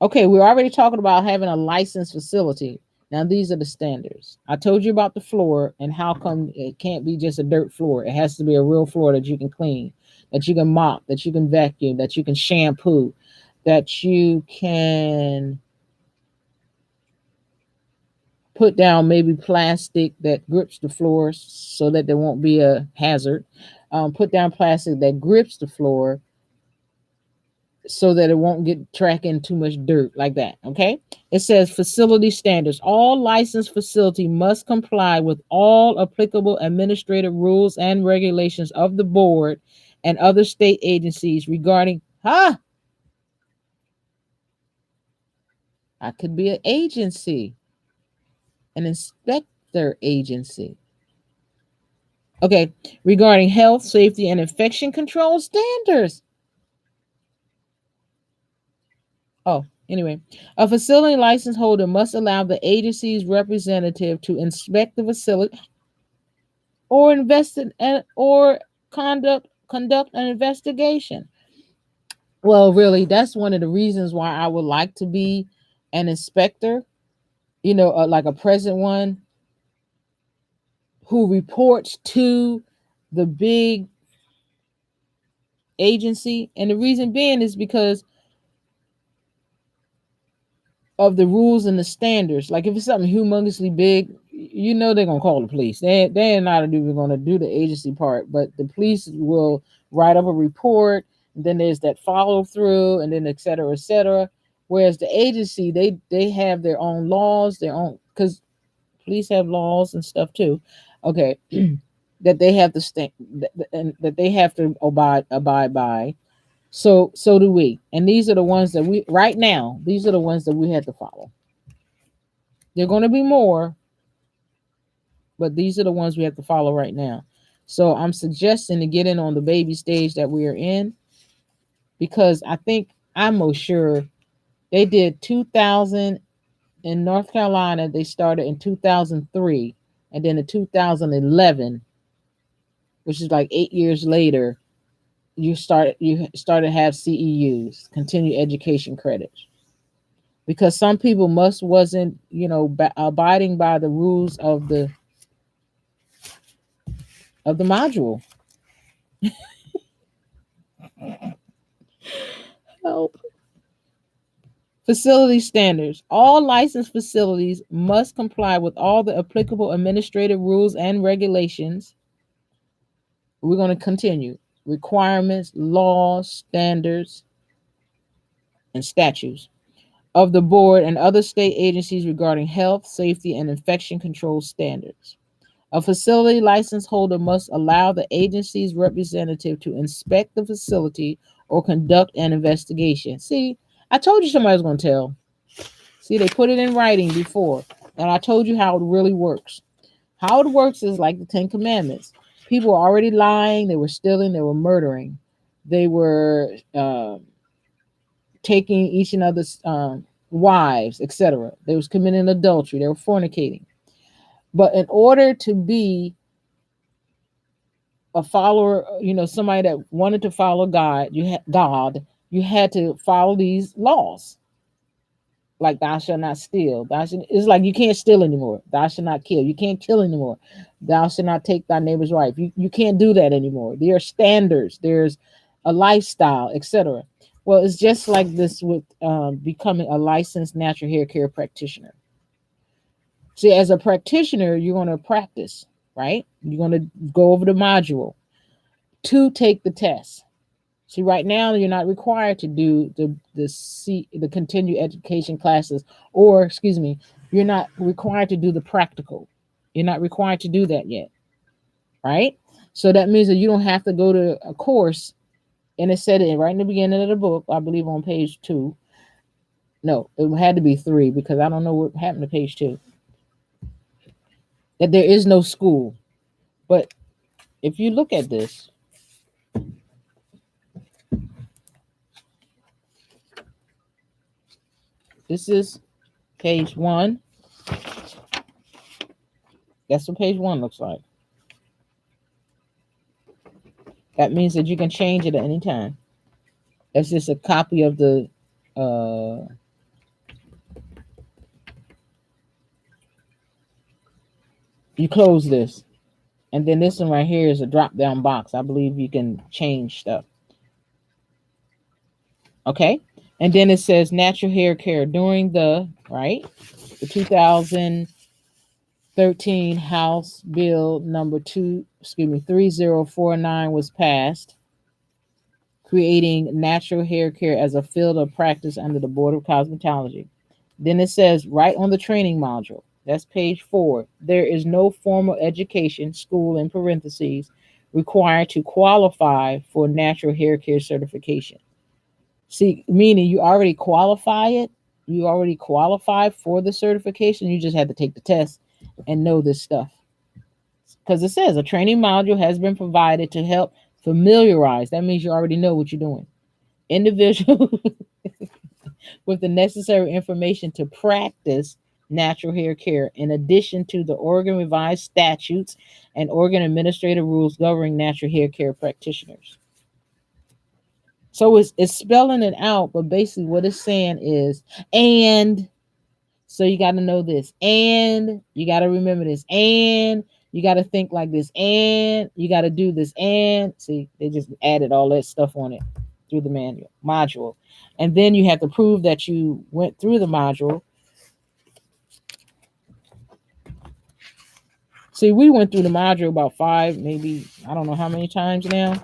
Okay, we're already talking about having a licensed facility. Now these are the standards. I told you about the floor and how come it can't be just a dirt floor. It has to be a real floor that you can clean, that you can mop, that you can vacuum, that you can shampoo, that you can put down maybe plastic that grips the floor so that there won't be a hazard. Put down plastic that grips the floor so that it won't get tracking too much dirt like that. Okay. It says facility standards. All licensed facility must comply with all applicable administrative rules and regulations of the board and other state agencies regarding I could be an agency, an inspector agency. Okay, regarding health, safety, and infection control standards. Oh, anyway, a facility license holder must allow the agency's representative to inspect the facility or conduct an investigation. Well, really, that's one of the reasons why I would like to be an inspector. Like a present one who reports to the big agency, and the reason being is because of the rules and the standards. Like if it's something humongously big, they're gonna call the police. They're not even gonna do the agency part, but the police will write up a report. And then there's that follow through, and then et cetera, et cetera. Whereas the agency, they have their own laws, their own because police have laws and stuff too. Okay, that they have to and that they have to abide by. So do we. And these are the ones that we right now, these are the ones that we had to follow. There are going to be more, but these are the ones we have to follow right now. So I'm suggesting to get in on the baby stage that we are in, because I think I'm most sure they did 2000 in North Carolina. They started in 2003, and then in 2011, which is like 8 years later, you started to have CEUs, continued education credits, because some people must wasn't abiding by the rules of the module. Help. Facility standards. All licensed facilities must comply with all the applicable administrative rules and regulations. We're going to continue. Requirements, laws, standards, and statutes of the board and other state agencies regarding health, safety, and infection control standards. A facility license holder must allow the agency's representative to inspect the facility or conduct an investigation. See, I told you somebody was going to tell. See, they put it in writing before, and I told you how it really works. How it works is like the Ten Commandments. People were already lying, they were stealing, they were murdering, they were taking each and other's wives, etc. They was committing adultery, they were fornicating. But in order to be a follower, somebody that wanted to follow you had to follow these laws. Like thou shalt not steal. It's like you can't steal anymore. Thou shalt not kill. You can't kill anymore. Thou shalt not take thy neighbor's wife. You can't do that anymore. There are standards. There's a lifestyle, etc. Well, it's just like this with becoming a licensed natural hair care practitioner. See, as a practitioner, you're going to practice, right? You're going to go over the module to take the test. See, right now you're not required to do the continued education classes, or excuse me, you're not required to do the practical. You're not required to do that yet, right? So that means that you don't have to go to a course, and it said it right in the beginning of the book, I believe on page 2. No, it had to be 3 because I don't know what happened to page 2. That there is no school. But if you look at this, this is page 1. That's what page 1 looks like. That means that you can change it at any time. That's just a copy of the you close this, and then this one right here is a drop down box. I believe you can change stuff. Okay, and then it says natural hair care during the 2013 House Bill number 3049 was passed, creating natural hair care as a field of practice under the Board of Cosmetology. Then it says right on the training module, that's page 4, there is no formal education, school in parentheses, required to qualify for natural hair care certification. See, meaning you already qualify it, you already qualify for the certification, you just had to take the test and know this stuff. Because it says a training module has been provided to help familiarize, that means you already know what you're doing, individual with the necessary information to practice natural hair care, in addition to the Oregon revised statutes and Oregon administrative rules governing natural hair care practitioners. So it's spelling it out, but basically what it's saying is, and so you got to know this, and you got to remember this, and you got to think like this, and you got to do this, and see, they just added all that stuff on it through the module. And then you have to prove that you went through the module. See, we went through the module about 5, maybe, I don't know how many times now.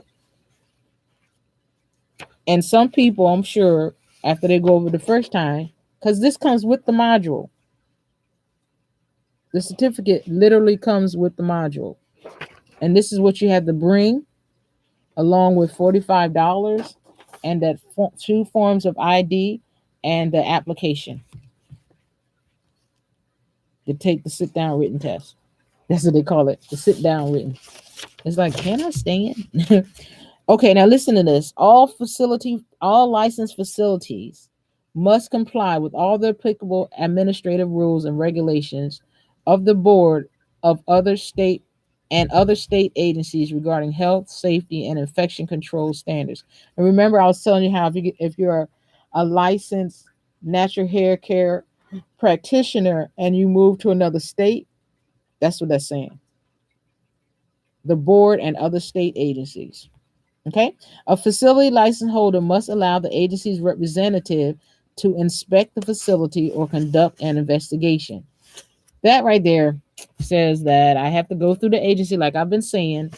And some people, I'm sure, after they go over the first time, because this comes with the module. The certificate literally comes with the module. And this is what you have to bring along with $45. and that two forms of ID and the application to take the sit down written test. That's what they call it, the sit down written. It's like, can I stand? Okay, now listen to this. All licensed facilities must comply with all the applicable administrative rules and regulations of the board of other state agencies regarding health, safety, and infection control standards. And remember, I was telling you how if you're a licensed natural hair care practitioner and you move to another state, that's what that's saying. The board and other state agencies. Okay. A facility license holder must allow the agency's representative to inspect the facility or conduct an investigation. That right there says that I have to go through the agency, like I've been saying,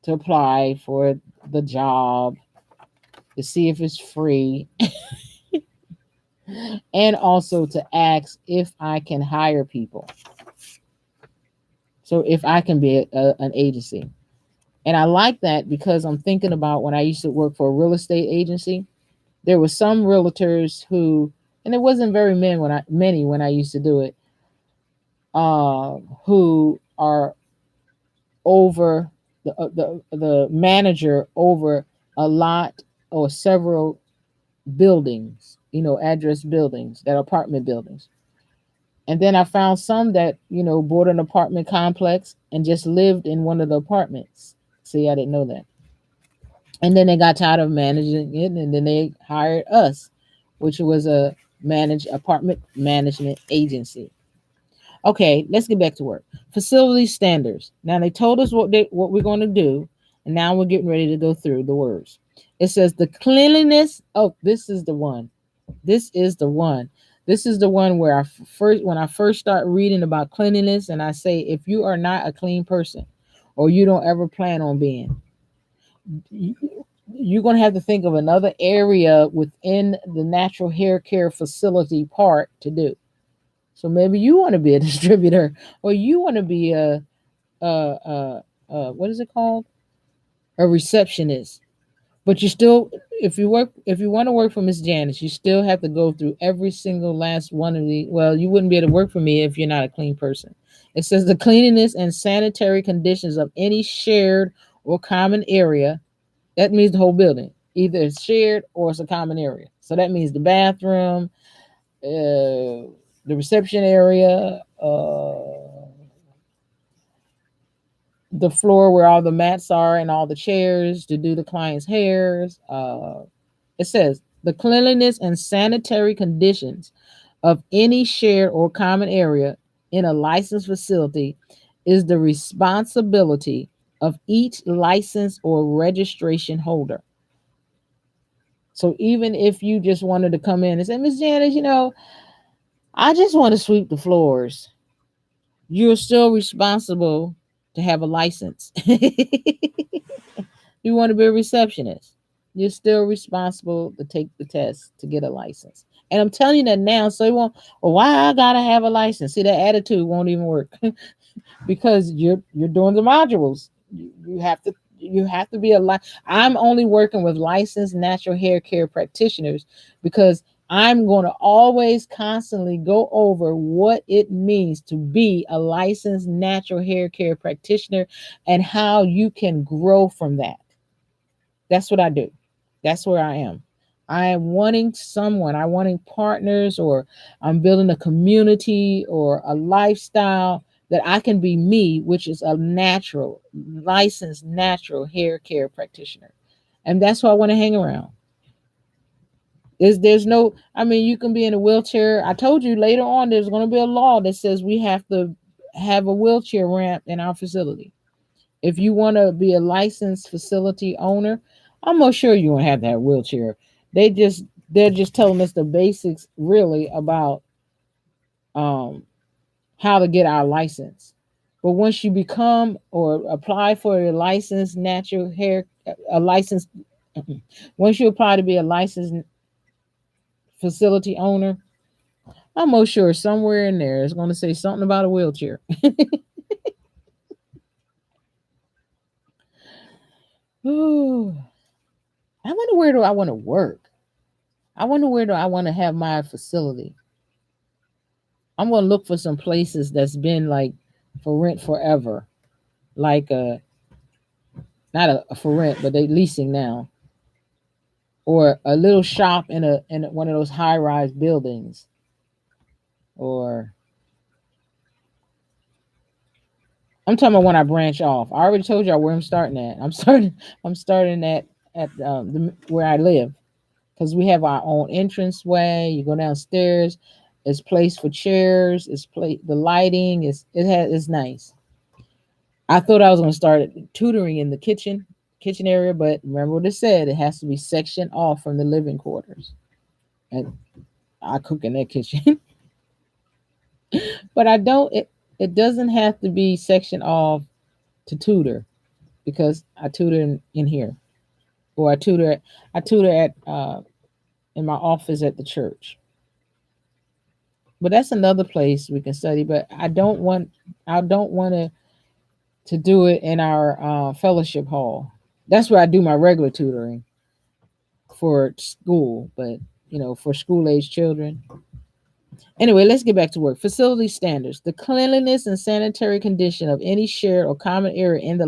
to apply for the job, to see if it's free, and also to ask if I can hire people. So if I can be an agency. And I like that because I'm thinking about when I used to work for a real estate agency. There were some realtors who, and it wasn't very many when I used to do it, who are over the manager over a lot or several buildings, address buildings, that apartment buildings. And then I found some that, bought an apartment complex and just lived in one of the apartments. See, I didn't know that. And then they got tired of managing it, and then they hired us, which was a managed apartment management agency. Okay, let's get back to work. Facility standards. Now they told us what we're going to do, and now we're getting ready to go through the words. It says the cleanliness. Oh, this is the one. This is the one. This is the one where when I first start reading about cleanliness, and I say if you are not a clean person, or you don't ever plan on being, you're going to have to think of another area within the natural hair care facility part to do. So maybe you want to be a distributor, or you want to be what is it called? A receptionist. But you still, if you want to work for Miss Janice, you still have to go through every single last one of the. Well, you wouldn't be able to work for me if you're not a clean person. It says the cleanliness and sanitary conditions of any shared or common area. That means the whole building. Either it's shared or it's a common area. So that means the bathroom, the reception area, the floor where all the mats are and all the chairs to do the client's hairs. It says the cleanliness and sanitary conditions of any shared or common area in a licensed facility is the responsibility of each license or registration holder. So even if you just wanted to come in and say, Miss Janice, I just want to sweep the floors, you're still responsible to have a license. You want to be a receptionist, you're still responsible to take the test to get a license. And I'm telling you that now, so you won't. Well, why I gotta have a license? See, that attitude won't even work because you're doing the modules. You have to be I'm only working with licensed natural hair care practitioners because I'm going to always constantly go over what it means to be a licensed natural hair care practitioner and how you can grow from that. That's what I do. That's where I am. I am wanting partners, or I'm building a community or a lifestyle that I can be me, which is a licensed natural hair care practitioner. And that's who I want to hang around. There's no, I mean, you can be in a wheelchair. I told you later on there's going to be a law that says we have to have a wheelchair ramp in our facility. If you want to be a licensed facility owner, I'm not sure you won't have that wheelchair. They're just telling us the basics really about um how to get our license. But once you become or apply for a licensed natural hair a license once you apply to be a licensed facility owner, I'm most sure somewhere in there it's going to say something about a wheelchair. Ooh. where do I want to work? I wonder where do I want to have my facility. I'm going to look for some places that's been like for rent forever, like not for rent, but they leasing now, or a little shop in one of those high rise buildings, or I'm talking about when I branch off. I already told y'all where I'm starting at. I'm starting where I live, because we have our own entrance way. You go downstairs. It's place for chairs. The lighting is nice. I thought I was going to start tutoring in the kitchen area, but remember what it said. It has to be sectioned off from the living quarters, and I cook in that kitchen. But I don't. It doesn't have to be sectioned off to tutor, because I tutor in here, or I tutor at in my office at the church. But that's another place we can study. But I don't want to do it in our fellowship hall. That's where I do my regular tutoring for school, but for school age children. Anyway, let's get back to work. Facility standards: the cleanliness and sanitary condition of any shared or common area in a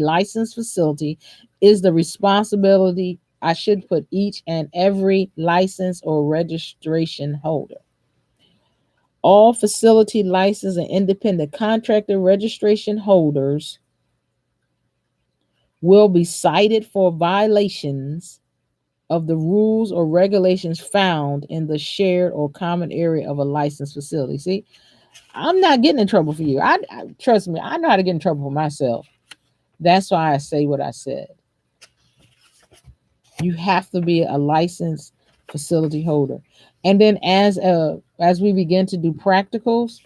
licensed facility is the responsibility. I should put each and every license or registration holder. All facility license and independent contractor registration holders will be cited for violations of the rules or regulations found in the shared or common area of a licensed facility. See, I'm not getting in trouble for you. I trust me, I know how to get in trouble for myself. That's why I say what I said. You have to be a licensed facility holder. And then as we begin to do practicals,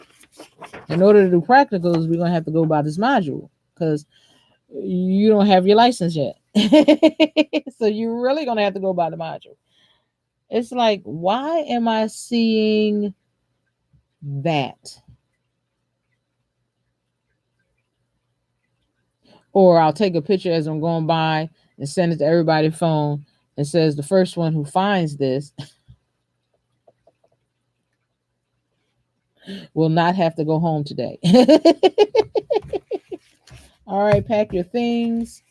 in order to do practicals, we're gonna have to go by this module, because you don't have your license yet. So you're really gonna have to go by the module. It's like, why am I seeing that? Or I'll take a picture as I'm going by and send it to everybody's phone and says the first one who finds this will not have to go home today. All right, pack your things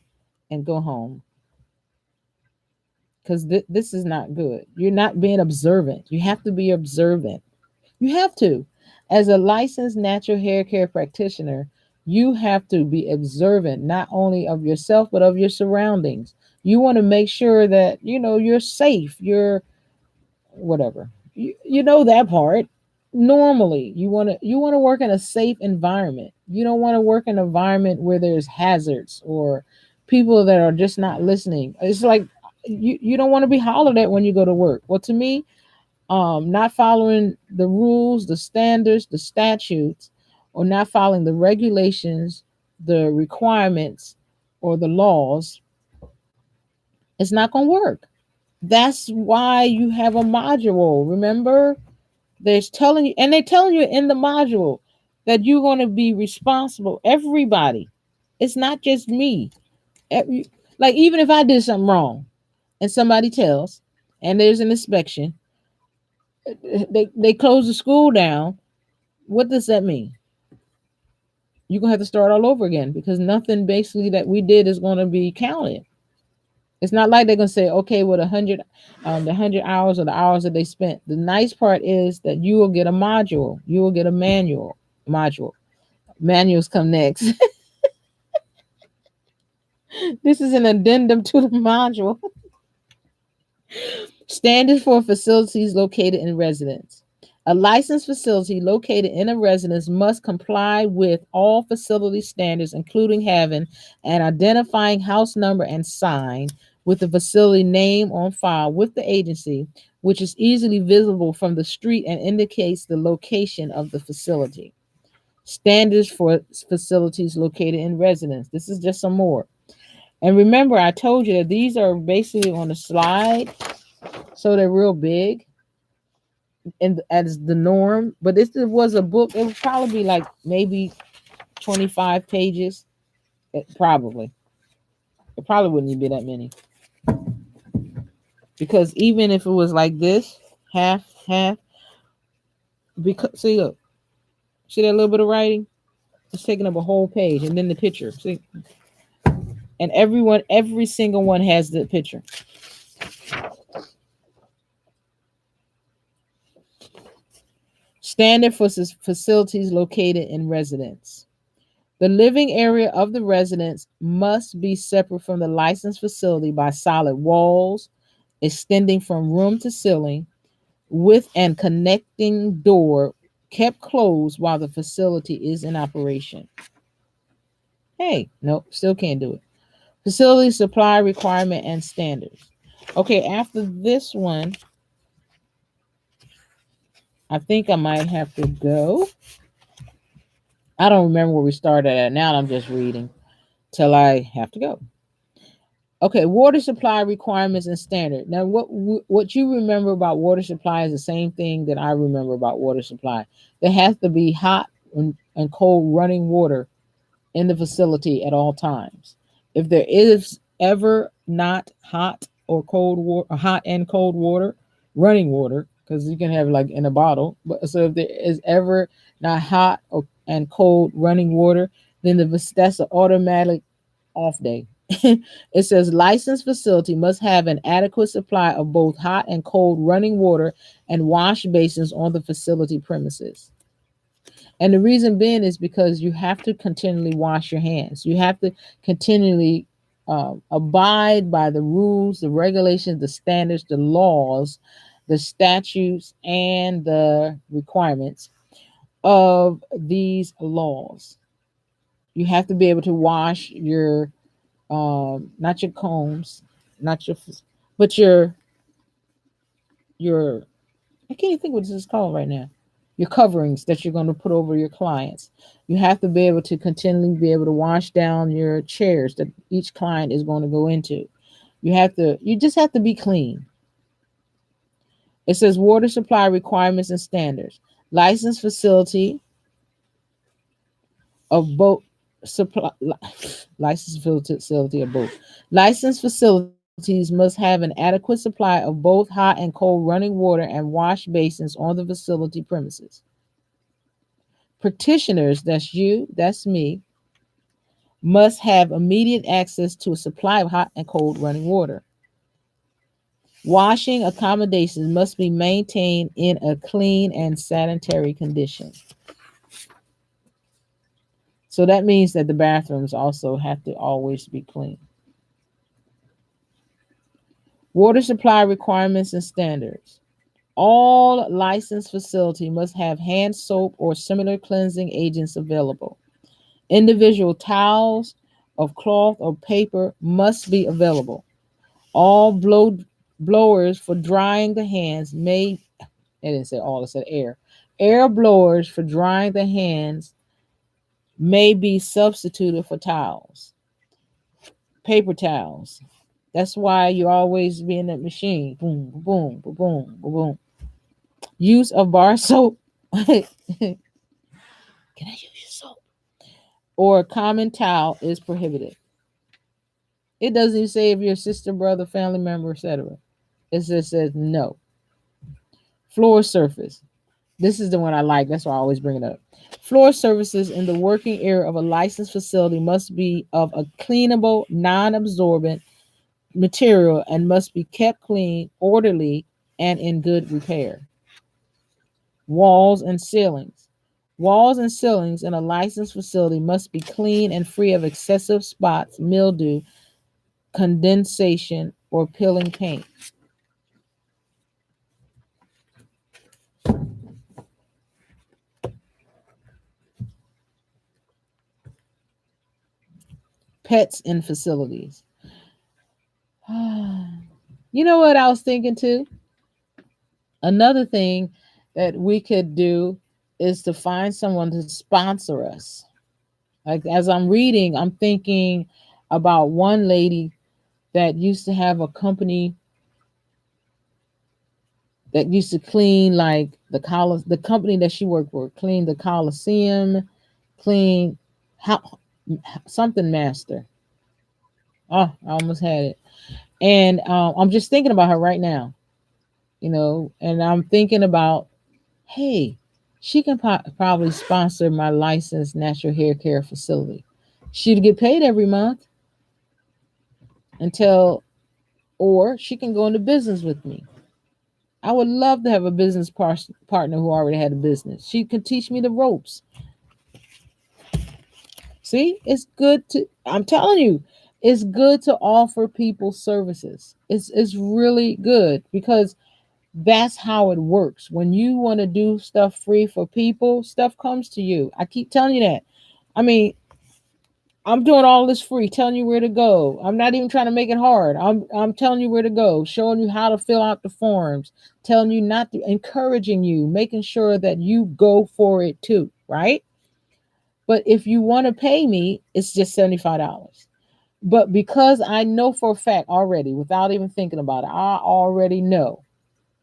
and go home, because this is not good. You're not being observant. You have to be observant. You have to. As a licensed natural hair care practitioner, you have to be observant not only of yourself but of your surroundings. You want to make sure that you're safe. You're whatever. You know that part. Normally, you want to work in a safe environment. You don't want to work in an environment where there's hazards or people that are just not listening. It's like you don't want to be hollered at when you go to work. Well, to me, not following the rules, the standards, the statutes, or not following the regulations, the requirements, or the laws, it's not going to work. That's why you have a module. Remember, they're telling you in the module that you're going to be responsible. Everybody. It's not just me. Like, even if I did something wrong and somebody tells, and there's an inspection, they close the school down. What does that mean? You're gonna have to start all over again, because nothing basically that we did is going to be counted. It's not like they're gonna say, okay, with the 100 hours or the hours that they spent. The nice part is that you will get a module. You will get a module. Manuals come next. This is an addendum to the module. Standards for facilities located in residence. A licensed facility located in a residence must comply with all facility standards, including having an identifying house number and sign with the facility name on file with the agency, which is easily visible from the street and indicates the location of the facility. Standards for facilities located in residence. This is just some more. And remember, I told you that these are basically on a slide, so they're real big and as the norm. But this was a book. It would probably be like maybe 25 pages. It probably wouldn't even be that many. Because even if it was like this, half, half, because see, look, see that little bit of writing? It's taking up a whole page, and then the picture. See, and everyone, every single one has the picture. Standard for facilities located in residence. The living area of the residence must be separate from the licensed facility by solid walls, extending from room to ceiling, with an connecting door kept closed while the facility is in operation. Hey, nope, still can't do it. Facility supply requirement and standards. Okay, after this one, I think I might have to go. I don't remember where we started at. Now I'm just reading till I have to go. Okay, water supply requirements and standard. Now, what you remember about water supply is the same thing that I remember about water supply. There has to be hot and cold running water in the facility at all times. If there is ever not hot or cold water, hot and cold water, running water, because you can have like in a bottle. But so if there is ever not hot or and cold running water, then that's an automatic off day. It says licensed facility must have an adequate supply of both hot and cold running water and wash basins on the facility premises. And the reason being is because you have to continually wash your hands. You have to continually abide by the rules, the regulations, the standards, the laws, the statutes, and the requirements of these laws. You have to be able to wash your not your combs, not your, but your. I can't even think what this is called right now. Your coverings that you're going to put over your clients. You have to be able to continually be able to wash down your chairs that each client is going to go into. You just have to be clean. It says water supply requirements and standards. Licensed facility of both supply licensed facility of both. Licensed facilities must have an adequate supply of both hot and cold running water and wash basins on the facility premises. Practitioners, that's you, that's me, must have immediate access to a supply of hot and cold running water. Washing accommodations must be maintained in a clean and sanitary condition. So that means that the bathrooms also have to always be clean. Water supply requirements and standards. All licensed facility must have hand soap or similar cleansing agents available. Individual towels of cloth or paper must be available. All blowers for drying the hands may, it didn't say all, it said air. Air blowers for drying the hands may be substituted for towels. Paper towels. That's why you always be in that machine. Boom, boom, boom, boom, boom, boom. Use of bar soap. Can I use your soap? Or a common towel is prohibited. It doesn't even say if you're a sister, brother, family member, etc. It just says no. Floor surface. This is the one I like. That's why I always bring it up. Floor surfaces in the working area of a licensed facility must be of a cleanable, non-absorbent material and must be kept clean, orderly, and in good repair. Walls and ceilings. Walls and ceilings in a licensed facility must be clean and free of excessive spots, mildew, condensation, or peeling paint. Pets in facilities. You know what I was thinking too? Another thing that we could do is to find someone to sponsor us. Like as I'm reading, I'm thinking about one lady that used to have a company that used to clean like the company that she worked for, clean the Coliseum, clean how something master. Oh, I almost had it. And I'm just thinking about her right now, and I'm thinking about, hey, she can probably sponsor my licensed natural hair care facility. She'd get paid every month until, or she can go into business with me. I would love to have a business partner who already had a business. She could teach me the ropes. See, it's good to, I'm telling you, it's good to offer people services. It's really good because that's how it works. When you want to do stuff free for people, stuff comes to you. I keep telling you that. I mean, I'm doing all this free, telling you where to go. I'm not even trying to make it hard. I'm telling you where to go, showing you how to fill out the forms, telling you not to, encouraging you, making sure that you go for it too, right? But if you want to pay me, it's just $75. But because I know for a fact already, without even thinking about it, I already know,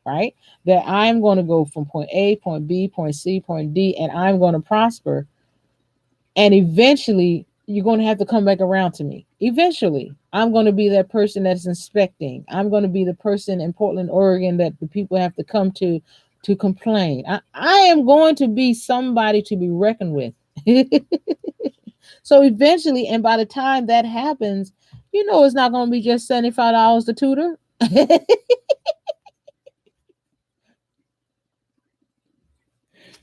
right? That I'm going to go from point A, point B, point C, point D, and I'm going to prosper. And eventually, you're going to have to come back around to me. Eventually, I'm going to be that person that's inspecting. I'm going to be the person in Portland, Oregon that the people have to come to complain. I am going to be somebody to be reckoned with. So eventually, and by the time that happens, it's not going to be just $75 to tutor.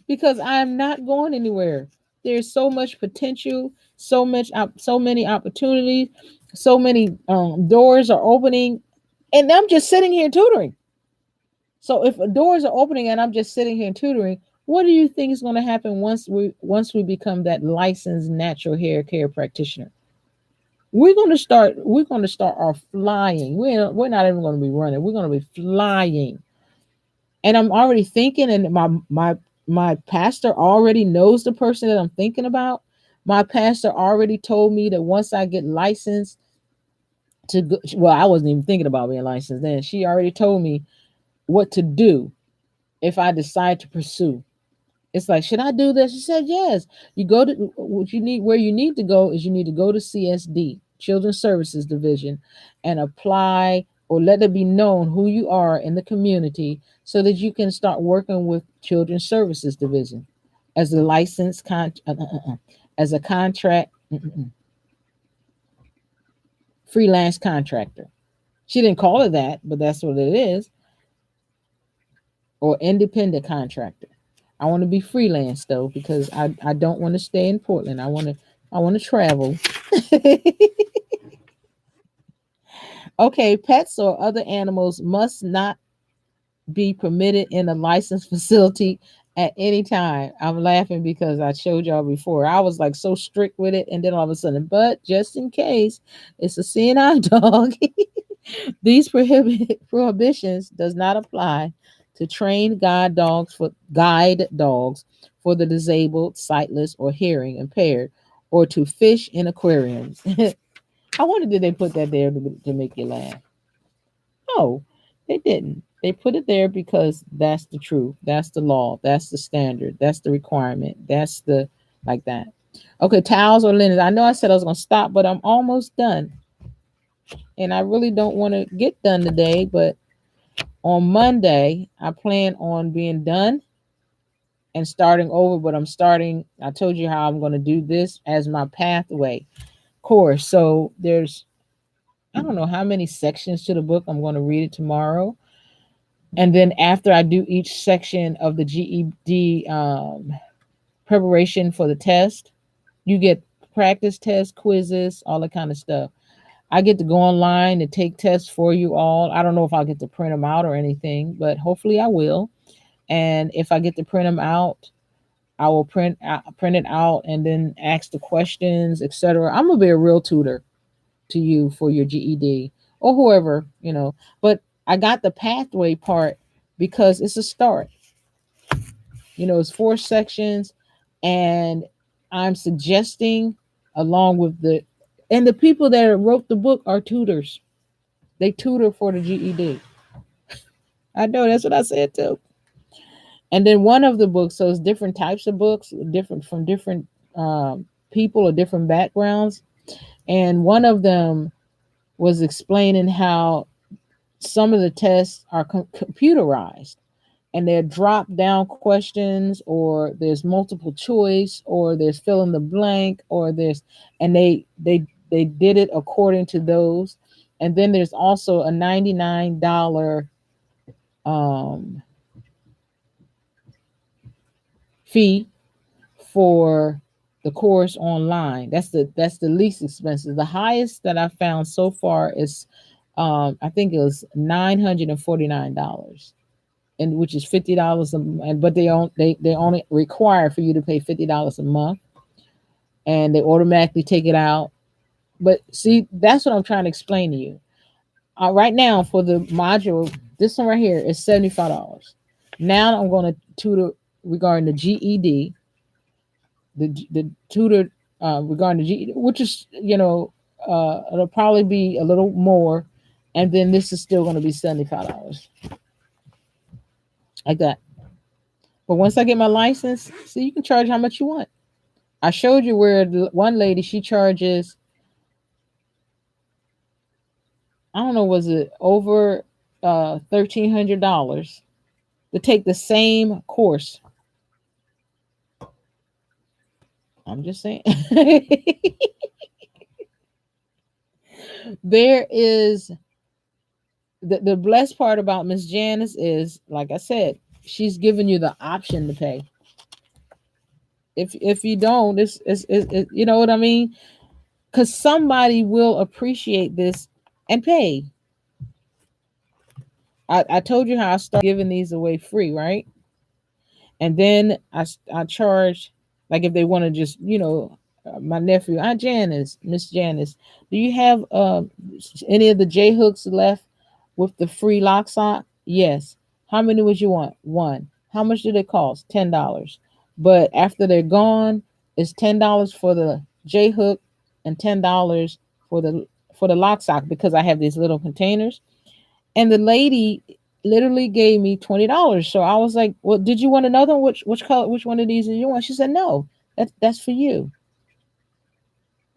Because I am not going anywhere. There's so much potential, so many opportunities, so many doors are opening, and I'm just sitting here tutoring. So if doors are opening and I'm just sitting here tutoring, what do you think is going to happen once we become that licensed natural hair care practitioner? We're going to start our flying. We're not even going to be running. We're going to be flying. And I'm already thinking, and my pastor already knows the person that I'm thinking about. My pastor already told me that once I get licensed to go, well, I wasn't even thinking about being licensed then. She already told me what to do if I decide to pursue. It's like, should I do this? She said, yes. You go to what you need. Where you need to go is you need to go to CSD, Children's Services Division, and apply or let it be known who you are in the community so that you can start working with Children's Services Division as a licensed as a contract freelance contractor. She didn't call it that, but that's what it is, or independent contractor. I want to be freelance though because I don't want to stay in Portland. I want to travel. Okay, pets or other animals must not be permitted in a licensed facility at any time. I'm laughing because I showed y'all before. I was like so strict with it, and then all of a sudden, but just in case it's a CNI dog, these prohibitions does not apply to trained guide dogs for the disabled, sightless, or hearing impaired, or to fish in aquariums. I wonder did they put that there to make you laugh? No, they didn't. They put it there because that's the truth. That's the law. That's the standard. That's the requirement. That's the like that. Okay, towels or linens. I know I said I was gonna stop, but I'm almost done. And I really don't want to get done today, but on Monday, I plan on being done and starting over, but I told you how I'm going to do this as my pathway course. So I don't know how many sections to the book. I'm going to read it tomorrow. And then after I do each section of the GED preparation for the test, you get practice tests, quizzes, all that kind of stuff. I get to go online and take tests for you all. I don't know if I'll get to print them out or anything, but hopefully I will. And if I get to print them out, I will print it out and then ask the questions, etc. I'm gonna be a real tutor to you for your GED or whoever. But I got the pathway part because it's a start. It's 4 sections, and I'm suggesting along with the people that wrote the book are tutors. They tutor for the GED. I know that's what I said too. And then one of the books, so it's different types of books, different from different people or different backgrounds. And one of them was explaining how some of the tests are computerized, and they're drop down questions, or there's multiple choice, or there's fill in the blank, or there's, and they did it according to those. And then there's also a $99 um, fee for the course online. That's the least expensive. The highest that I found so far is I think it was $949, and which is $50 a month. But they only require for you to pay $50 a month, and they automatically take it out. But see, that's what I'm trying to explain to you. Right now for the module, this one right here is $75. Now I'm going to tutor regarding the GED, the tutor regarding the GED, which is it'll probably be a little more, and then this is still going to be $75 like that. But once I get my license, see, you can charge how much you want. I showed you where the one lady, she charges, I don't know, was it over $1,300 to take the same course. I'm just saying. There is the blessed part about Miss Janice is, like I said, she's giving you the option to pay. If you don't, it's you know what I mean? Because somebody will appreciate this and pay. I told you how I started giving these away free, right? And then I charge, like if they want to just, my nephew, Aunt Janice, Miss Janice, do you have any of the J hooks left with the free lock sock? Yes. How many would you want? One. How much do they cost? $10. But after they're gone, it's $10 for the J hook and $10 for the lock sock, because I have these little containers. And the lady literally gave me $20. So I was like, "Well, did you want another one? Which color? Which one of these do you want?" She said, "No, that's for you."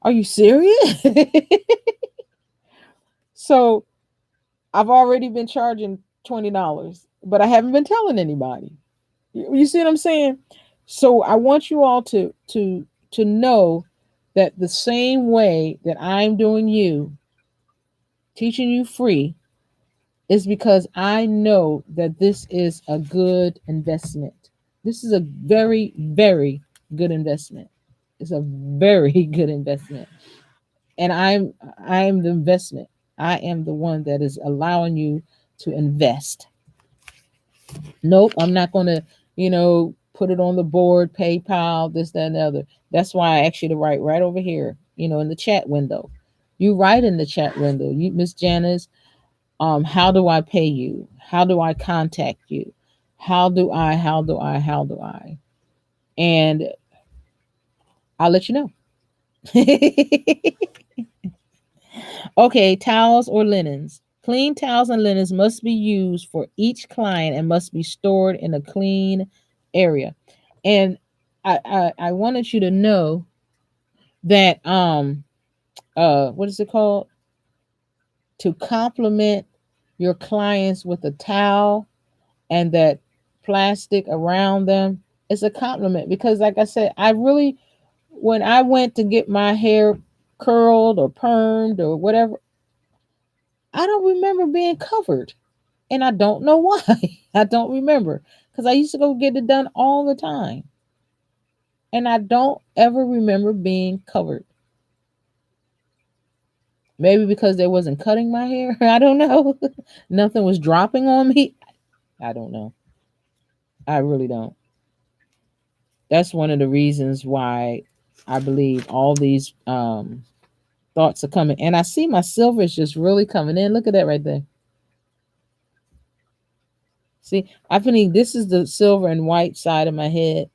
Are you serious? So I've already been charging $20, but I haven't been telling anybody. You see what I'm saying? So I want you all to know that the same way that I'm doing you, teaching you free, is because I know that this is a good investment. This is a very, very good investment. It's a very good investment. And I'm the investment. I am the one that is allowing you to invest. Nope, I'm not gonna, put it on the board, PayPal, this, that, and the other. That's why I asked you to write right over here, in the chat window. You write in the chat window, you Miss Janice, how do I pay you? How do I contact you? How do I? And I'll let you know. Okay, towels or linens. Clean towels and linens must be used for each client and must be stored in a clean area. And I wanted you to know that what is it called? To compliment your clients with a towel and that plastic around them, it's a compliment, because like I said, I really, when I went to get my hair curled or permed or whatever, I don't remember being covered. And I don't know why. I don't remember, because I used to go get it done all the time. And I don't ever remember being covered. Maybe because they wasn't cutting my hair. I don't know. Nothing was dropping on me. I don't know. I really don't. That's one of the reasons why I believe all these thoughts are coming. And I see my silver is just really coming in. Look at that right there. See, I believe this is the silver and white side of my head,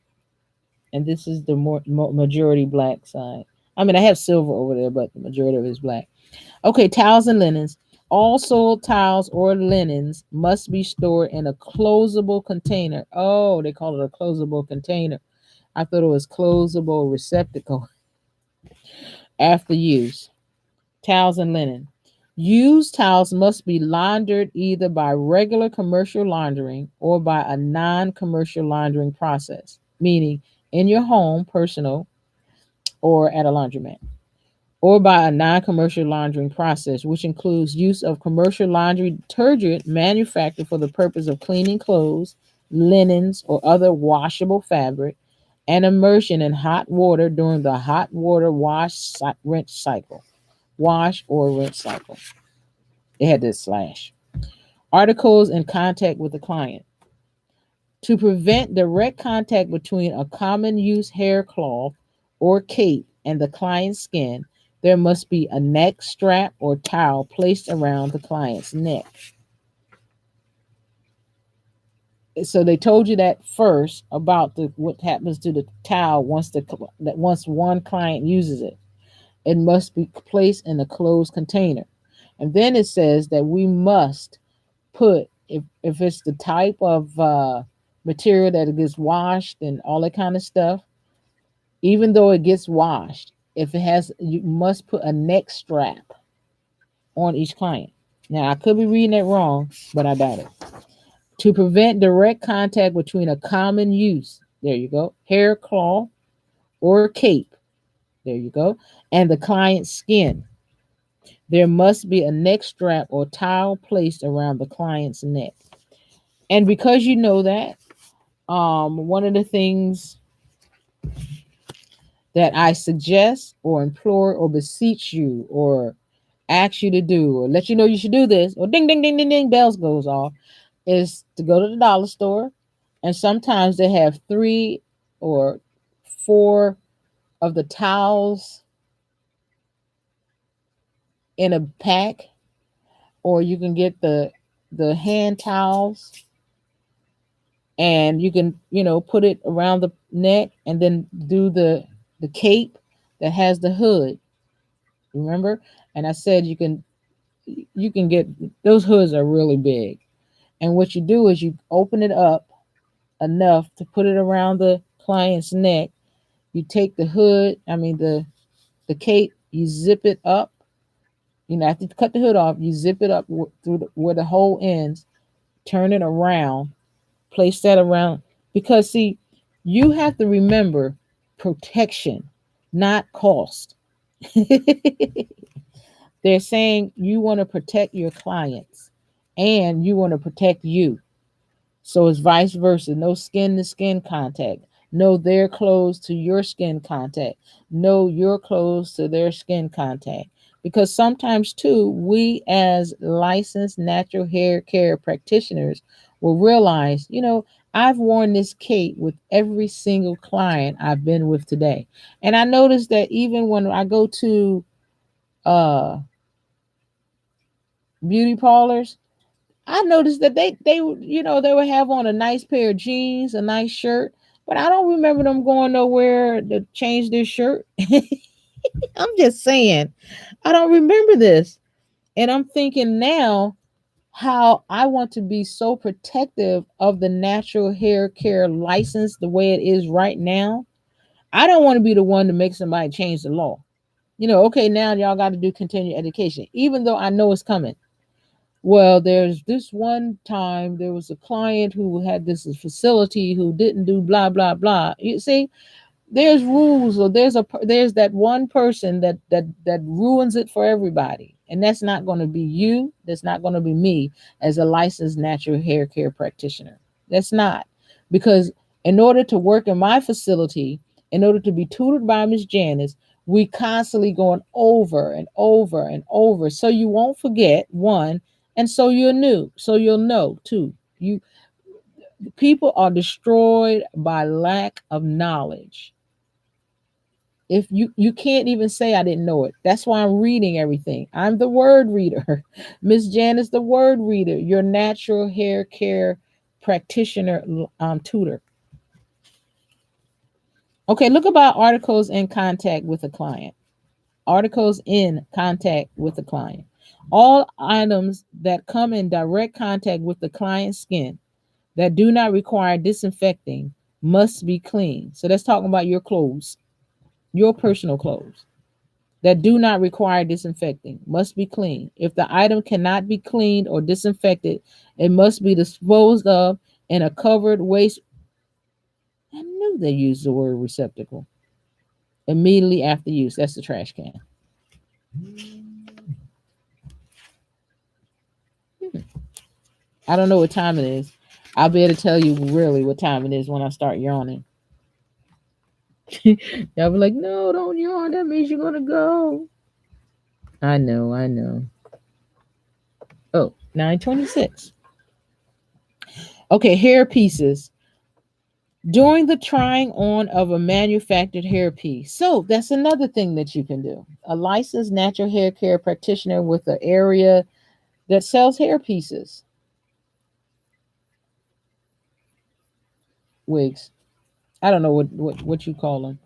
and this is the majority black side. I mean, I have silver over there, but the majority of it is black. Okay, towels and linens. All soiled towels or linens must be stored in a closable container. Oh, they call it a closable container. I thought it was closable receptacle. After use. Towels and linen. Used towels must be laundered either by regular commercial laundering or by a non commercial laundering process, meaning in your home, personal, or at a laundromat, or by a non commercial laundering process, which includes use of commercial laundry detergent manufactured for the purpose of cleaning clothes, linens, or other washable fabric, and immersion in hot water during the hot water rinse cycle. Wash or rinse cycle. It had this slash. Articles in contact with the client. To prevent direct contact between a common use hair cloth or cape and the client's skin, there must be a neck strap or towel placed around the client's neck. So they told you that first about the what happens to the towel once one client uses it. It must be placed in a closed container. And then it says that we must put if it's the type of material that it gets washed and all that kind of stuff, even though it gets washed, if it has, you must put a neck strap on each client. Now I could be reading it wrong, but I doubt it. To prevent direct contact between a common use, there you go, hair cloth or cape, there you go, and the client's skin, there must be a neck strap or towel placed around the client's neck. And because you know that, one of the things that I suggest or implore or beseech you or ask you to do or let you know you should do this or ding ding ding ding ding bells goes off is to go to the dollar store, and sometimes they have 3 or 4 of the towels in a pack, or you can get the hand towels, and you can put it around the neck and then do the cape that has the hood, remember? And I said you can get those hoods are really big. And what you do is you open it up enough to put it around the client's neck. You take the hood, I mean the cape, you zip it up. After you cut the hood off, you zip it up through where the hole ends, turn it around, place that around, because see, you have to remember protection, not cost. They're saying you want to protect your clients and you want to protect you. So it's vice versa. No skin to skin contact. No their clothes to your skin contact. No your clothes to their skin contact. Because sometimes, too, we as licensed natural hair care practitioners will realize, I've worn this cape with every single client I've been with today. And I noticed that even when I go to uh, beauty parlors, I noticed that they would have on a nice pair of jeans, a nice shirt, but I don't remember them going nowhere to change their shirt. I'm just saying, I don't remember this. And I'm thinking now how I want to be so protective of the natural hair care license the way it is right now. I don't want to be the one to make somebody change the law. Okay, now y'all got to do continuing education, even though I know it's coming. Well, there's this one time there was a client who had this facility who didn't do blah blah blah. You see, there's rules, or there's that one person that ruins it for everybody, and that's not going to be you. That's not going to be me as a licensed natural hair care practitioner. That's not, because in order to work in my facility, in order to be tutored by Miss Janice, we constantly going over and over and over, so you won't forget one, and so you'll know too. You People are destroyed by lack of knowledge. If you can't even say I didn't know it. That's why I'm reading everything. I'm the word reader. Miss Janice, the word reader, your natural hair care practitioner, tutor. Okay, look about articles in contact with a client. Articles in contact with the client. All items that come in direct contact with the client's skin that do not require disinfecting must be clean. So that's talking about your clothes, your personal clothes. that do not require disinfecting must be cleaned. If the item cannot be cleaned or disinfected, it must be disposed of in a covered waste. I knew they used the word receptacle. Immediately after use. That's the trash can. Hmm. I don't know what time it is. I'll be able to tell you really what time it is when I start yawning. Y'all be like, no, don't yawn. That means you're gonna go. I know, I know. Oh, 9:26. Okay, hair pieces. During the trying on of a manufactured hair piece. So that's another thing that you can do. A licensed natural hair care practitioner with an area that sells hair pieces, wigs. I don't know what you call them.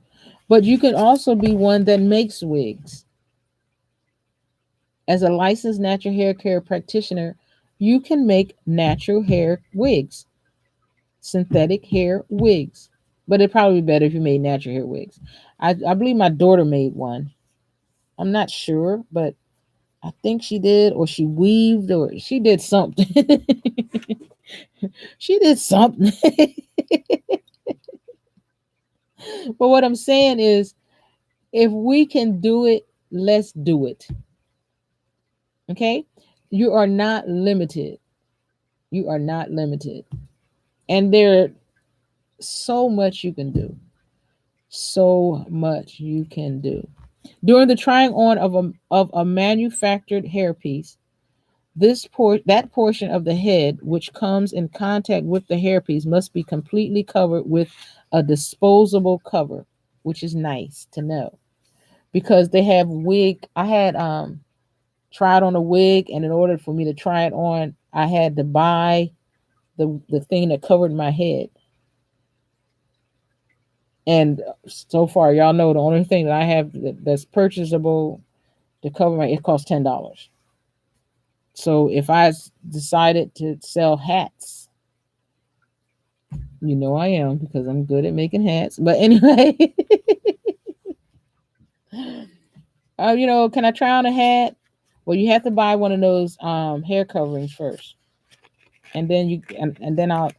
But you can also be one that makes wigs. As a licensed natural hair care practitioner, you can make natural hair wigs, synthetic hair wigs. But it'd probably be better if you made natural hair wigs. I believe my daughter made one. I'm not sure, but I think she did, or she weaved, or she did something. She did something. But what I'm saying is, if we can do it, let's do it. Okay? You are not limited. You are not limited. And there's so much you can do. So much you can do. During the trying on of a manufactured hairpiece, that portion of the head which comes in contact with the hairpiece must be completely covered with a disposable cover, which is nice to know because they have wig. I had tried on a wig, and in order for me to try it on, I had to buy the thing that covered my head. And so far, y'all know the only thing that I have that's purchasable to cover my it costs $10. So if I decided to sell hats, you know I am because I'm good at making hats. But anyway, can I try on a hat? Well, you have to buy one of those hair coverings first, and then and then I'll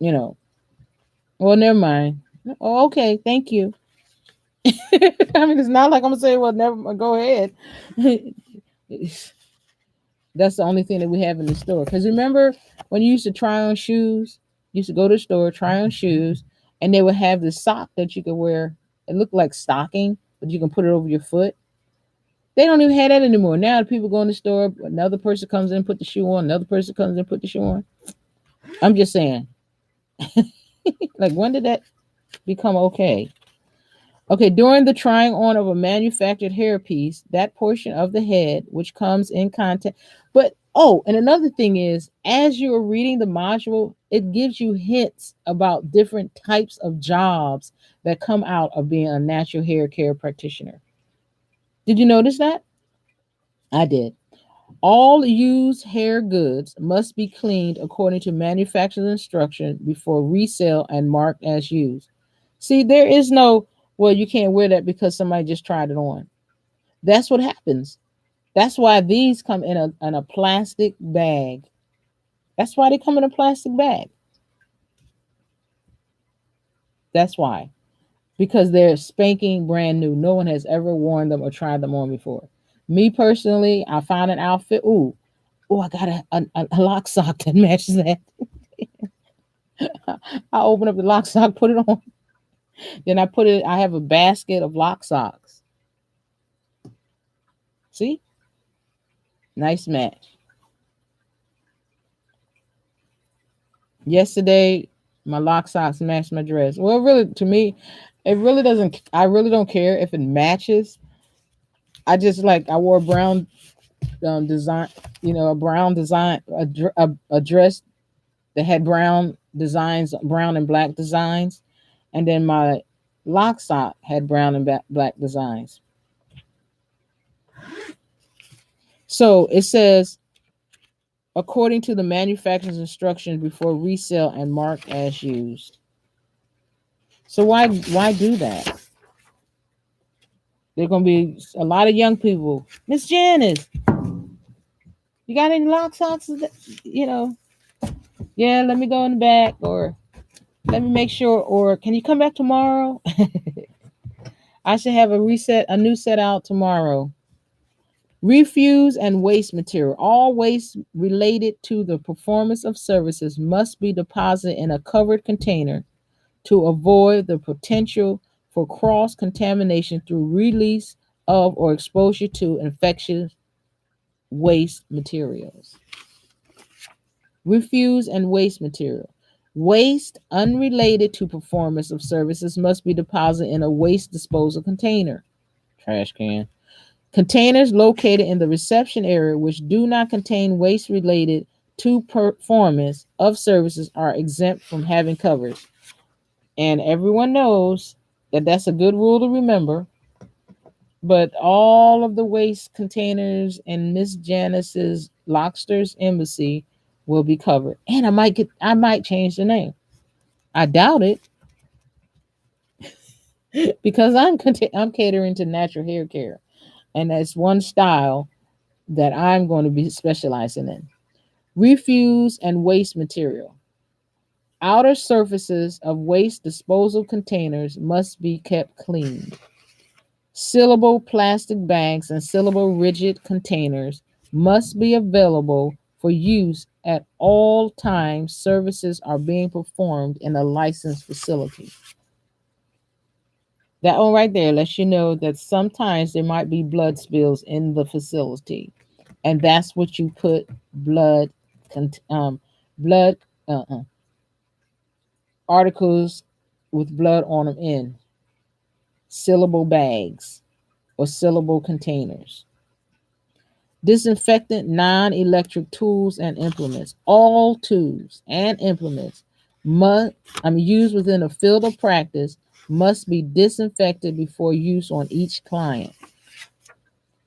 you know. Well, never mind. Oh, okay, thank you. I mean, it's not like I'm gonna say, well, never. Go ahead. That's the only thing that we have in the store. Because remember when you used to try on shoes, you used to go to the store, try on shoes, and they would have this sock that you could wear. It looked like stocking, but you can put it over your foot. They don't even have that anymore. Now the people go in the store, another person comes in, put the shoe on, another person comes in, put the shoe on. I'm just saying, like, when did that become okay? Okay, during the trying on of a manufactured hairpiece, that portion of the head which comes in contact. But and another thing is, as you're reading the module, it gives you hints about different types of jobs that come out of being a natural hair care practitioner. Did you notice that? I did. All used hair goods must be cleaned according to manufacturer's instructions before resale and marked as used. See, there is no, well, you can't wear that because somebody just tried it on. That's what happens. That's why these come in a plastic bag. That's why they come in a plastic bag. That's why. Because they're spanking brand new. No one has ever worn them or tried them on before. Me personally, I found an outfit. I got a lock sock that matches that. I open up the lock sock, put it on. Then I have a basket of lock socks. See? Nice match. Yesterday, my lock socks matched my dress. Well, really, to me, it really doesn't. I really don't care if it matches. I wore a brown design, a brown design, a dress that had brown designs, brown and black designs, and then my lock sock had brown and black designs. So it says, according to the manufacturer's instructions before resale and marked as used. So why do that? There's gonna be a lot of young people. Miss Janice, you got any lock socks? You know, yeah. Let me go in the back, or let me make sure, or can you come back tomorrow? I should have a new set out tomorrow. Refuse and waste material. All waste related to the performance of services must be deposited in a covered container to avoid the potential for cross contamination through release of or exposure to infectious waste materials. Refuse and waste material. Waste unrelated to performance of services must be deposited in a waste disposal container. Trash can. Containers located in the reception area which do not contain waste related to performance of services are exempt from having covers. And everyone knows that that's a good rule to remember. But all of the waste containers in Miss Janice's Lobster's Embassy will be covered. And I might change the name. I doubt it because I'm catering to natural hair care, and that's one style that I'm going to be specializing in. Refuse and waste material. Outer surfaces of waste disposal containers must be kept clean. Sealable plastic bags and sealable rigid containers must be available for use at all times services are being performed in a licensed facility. That one right there lets you know that sometimes there might be blood spills in the facility, and that's what you put blood, blood articles with blood on them in sealable bags or sealable containers. Disinfectant non-electric tools and implements. All tools and implements must used within a field of practice must be disinfected before use on each client.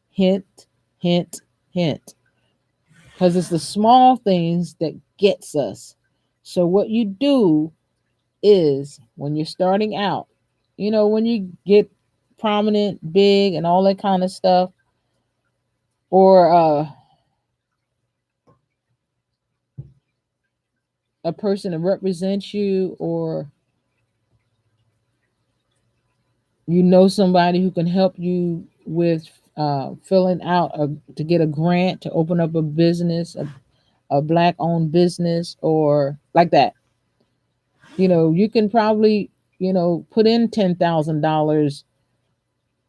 Hint, hint, hint. Because it's the small things that gets us. So what you do is when you're starting out, when you get prominent, big, and all that kind of stuff, or a person that represents you, or somebody who can help you with filling out to get a grant to open up a business, a black owned business, or like that. You can probably put in $10,000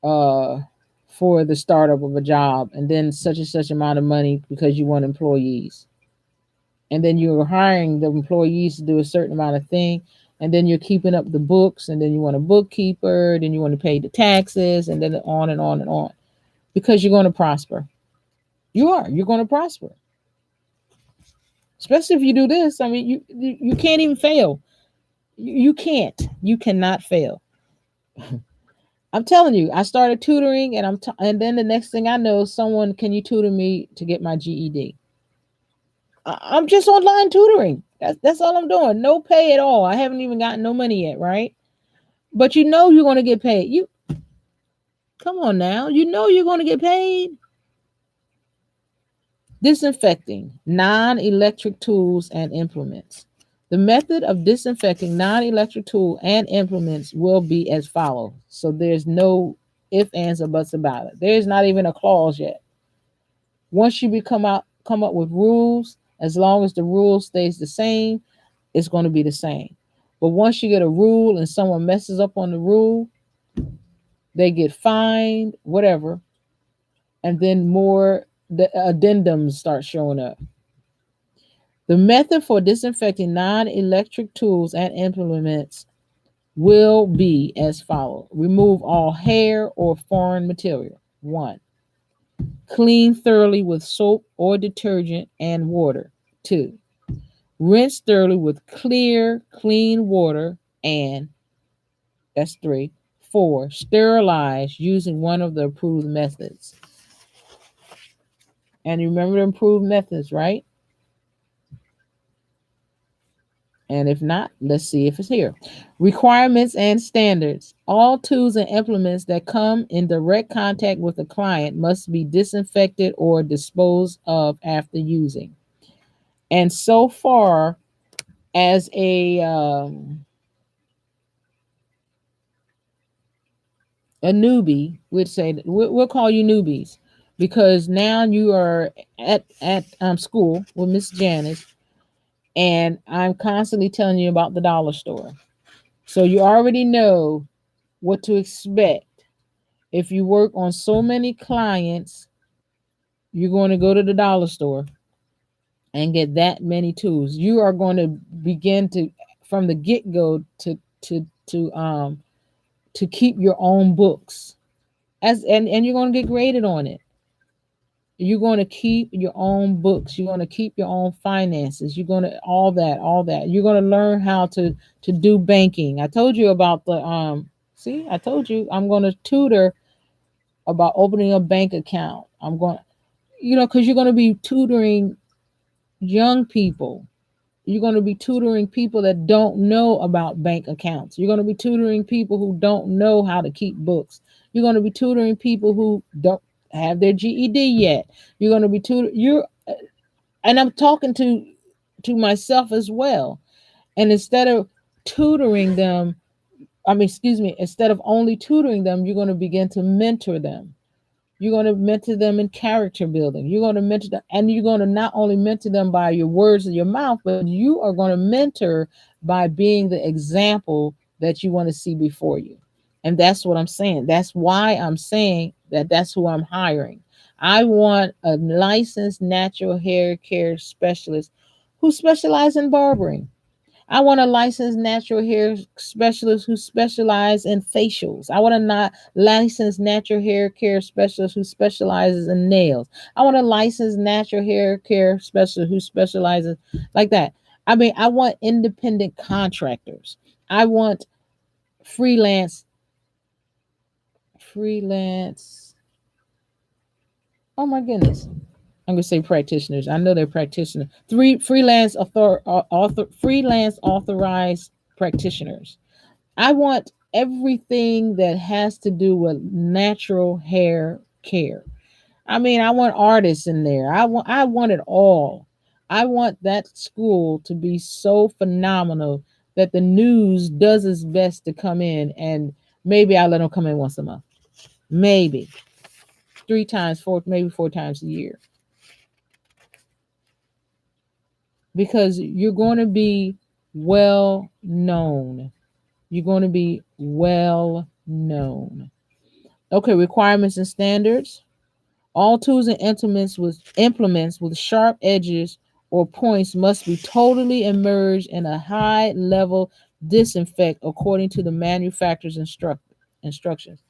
uh, for the startup of a job, and then such and such amount of money because you want employees, and then you're hiring the employees to do a certain amount of thing, and then you're keeping up the books, and then you want a bookkeeper, then you want to pay the taxes, and then on and on and on, because you're going to prosper. You're going to prosper, especially if you do this. I mean, you can't even fail. You cannot fail. I'm telling you, I started tutoring, and and then the next thing I know, someone, can you tutor me to get my GED? I'm just online tutoring. That's all I'm doing. No pay at all. I haven't even gotten no money yet, right? But you're going to get paid. You come on now. You're going to get paid. Disinfecting non-electric tools and implements. The method of disinfecting non-electric tool and implements will be as follows. So there's no if, ands, or buts about it. There's not even a clause yet. Once you come up with rules, as long as the rule stays the same, it's going to be the same. But once you get a rule and someone messes up on the rule, they get fined, whatever, and then the addendums start showing up. The method for disinfecting non-electric tools and implements will be as follows. Remove all hair or foreign material. 1. Clean thoroughly with soap or detergent and water. 2. Rinse thoroughly with clear, clean water. And that's 3. 4. Sterilize using one of the approved methods. And remember the improved methods, right? And if not, let's see if it's here. Requirements and standards. All tools and implements that come in direct contact with the client must be disinfected or disposed of after using. And so far, as a newbie, we'd say we'll call you newbies because now you are at school with Miss Janice, and I'm constantly telling you about the dollar store. So you already know what to expect. If you work on so many clients, you're going to go to the dollar store and get that many tools. You are going to begin to from the get go to keep your own books as and you're going to get graded on it. You're going to keep your own books. You're going to keep your own finances. You're going to all that. You're going to learn how to do banking. I told you about the see, I told you I'm going to tutor about opening a bank account. I'm going, cuz you're going to be tutoring young people. You're going to be tutoring people that don't know about bank accounts. You're going to be tutoring people who don't know how to keep books. You're going to be tutoring people who don't have their GED yet. You're going to be you're and I'm talking to myself as well. And instead of tutoring them, excuse me, instead of only tutoring them, you're going to begin to mentor them. You're going to mentor them in character building. You're going to mentor them, and you're going to not only mentor them by your words of your mouth, but you are going to mentor by being the example that you want to see before you. And that's what I'm saying. That's why I'm saying that that's who I'm hiring. I want a licensed natural hair care specialist who specializes in barbering. I want a licensed natural hair specialist who specializes in facials. I want a not licensed natural hair care specialist who specializes in nails. I want a licensed natural hair care specialist who specializes like that. I mean, I want independent contractors. I want freelance freelance. Oh my goodness. I'm gonna say practitioners. I know they're practitioners. Three freelance authorized practitioners. I want everything that has to do with natural hair care. I mean, I want artists in there. I want it all. I want that school to be so phenomenal that the news does its best to come in, and maybe I let them come in once a month. Maybe three times, four, maybe four times a year. Because you're going to be well known. You're going to be well known. Okay, requirements and standards. All tools and implements with sharp edges or points must be totally immersed in a high level disinfect according to the manufacturer's instructions.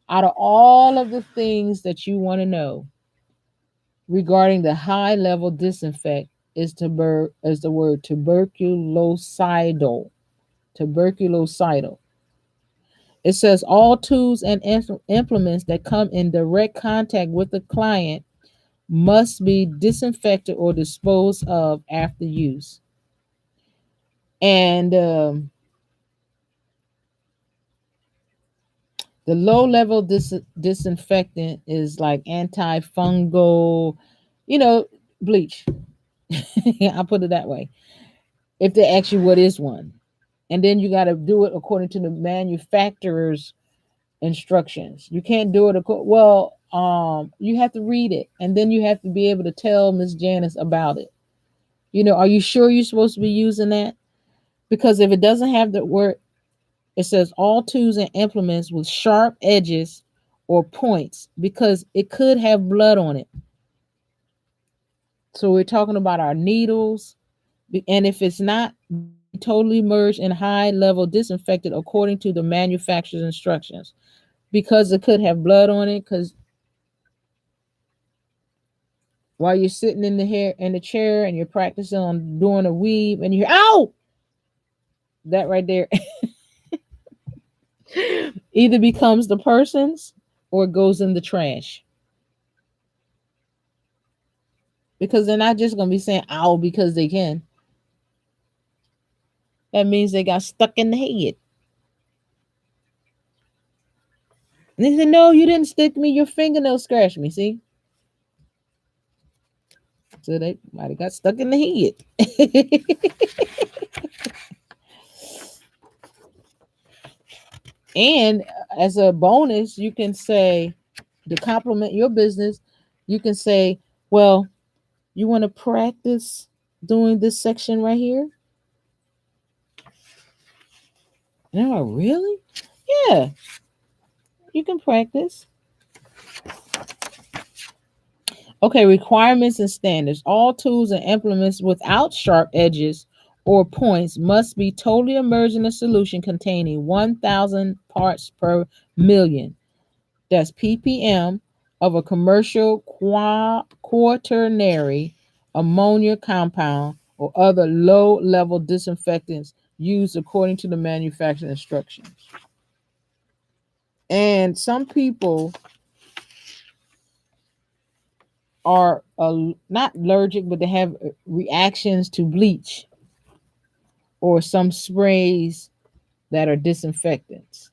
Out of all of the things that you want to know regarding the high level disinfect is the word tuberculocidal. Tuberculocidal. It says all tools and implements that come in direct contact with the client must be disinfected or disposed of after use. And the low level disinfectant is like antifungal, you know, bleach. I'll put it that way. If they ask you what is one, and then you got to do it according to the manufacturer's instructions. You can't do it. You have to read it, and then you have to be able to tell Miss Janice about it. Are you sure you're supposed to be using that? Because if it doesn't have the word, it says all tools and implements with sharp edges or points because it could have blood on it. So we're talking about our needles, and if it's not, totally merged in high level disinfected according to the manufacturer's instructions because it could have blood on it. Because while you're sitting in the chair and you're practicing on doing a weave and you hear, ow, that right there either becomes the person's or it goes in the trash. Because they're not just going to be saying ow because they can. That means they got stuck in the head. And they said, no, you didn't stick me. Your fingernail scratched me. See? So they might have got stuck in the head. And as a bonus, you can say, to compliment your business, you can say, well, you want to practice doing this section right here? And I'm like, really? Yeah, you can practice. Okay, requirements and standards. All tools and implements without sharp edges or points must be totally immersed in a solution containing 1,000 parts per million. That's ppm of a commercial quaternary ammonia compound or other low-level disinfectants used according to the manufacturer instructions. And some people are not allergic, but they have reactions to bleach or some sprays that are disinfectants.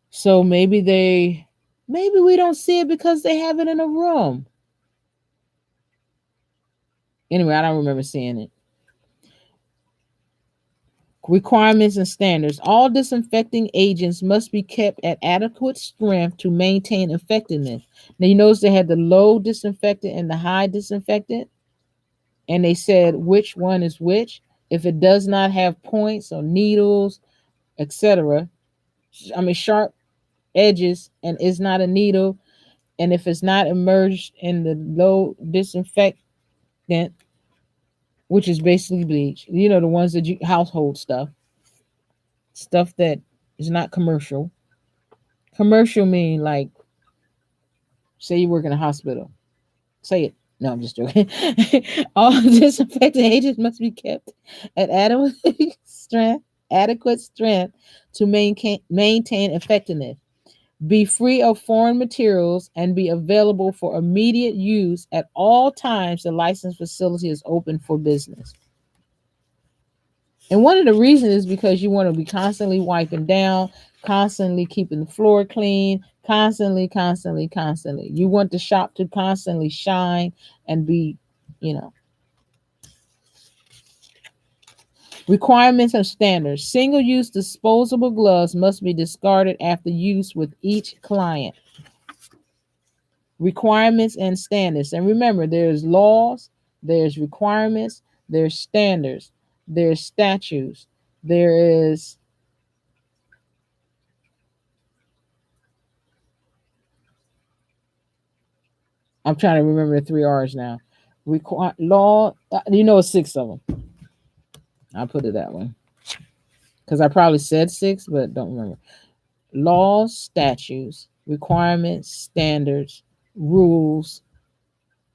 So maybe we don't see it because they have it in a room. Anyway, I don't remember seeing it. Requirements and standards. All disinfecting agents must be kept at adequate strength to maintain effectiveness. Now, you notice they had the low disinfectant and the high disinfectant, and they said which one is which. If it does not have points or needles, etc., I mean, sharp edges, and is not a needle, and if it's not immersed in the low disinfectant, which is basically bleach, the ones that you household stuff that is not commercial. Commercial mean like, say you work in a hospital. Say it. No, I'm just joking. All disinfectant agents must be kept at strength, adequate strength to maintain effectiveness. Be free of foreign materials and be available for immediate use at all times the licensed facility is open for business. And one of the reasons is because you want to be constantly wiping down, constantly keeping the floor clean, constantly, constantly, constantly. You want the shop to constantly shine and be, you know. Requirements and standards. Single use disposable gloves must be discarded after use with each client. Requirements and standards. And remember, there's laws, there's requirements, there's standards, there's statutes, there is I'm trying to remember the three R's now. Law, it's six of them. I'll put it that way because I probably said six, but don't remember. Laws, statutes, requirements, standards, rules,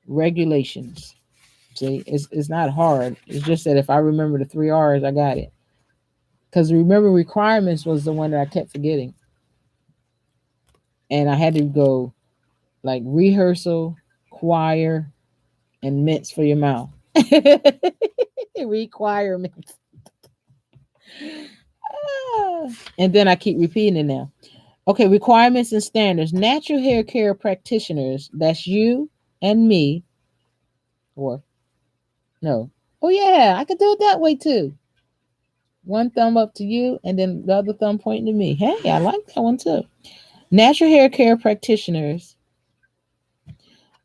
regulations. See, it's not hard. It's just that if I remember the three R's, I got it. Because remember, requirements was the one that I kept forgetting. And I had to go like rehearsal, choir, and mints for your mouth. Requirements. And then I keep repeating it now. Okay, requirements and standards. Natural hair care practitioners, that's you and me, or no. Oh, yeah, I could do it that way too. One thumb up to you, and then the other thumb pointing to me. Hey, I like that one too. Natural hair care practitioners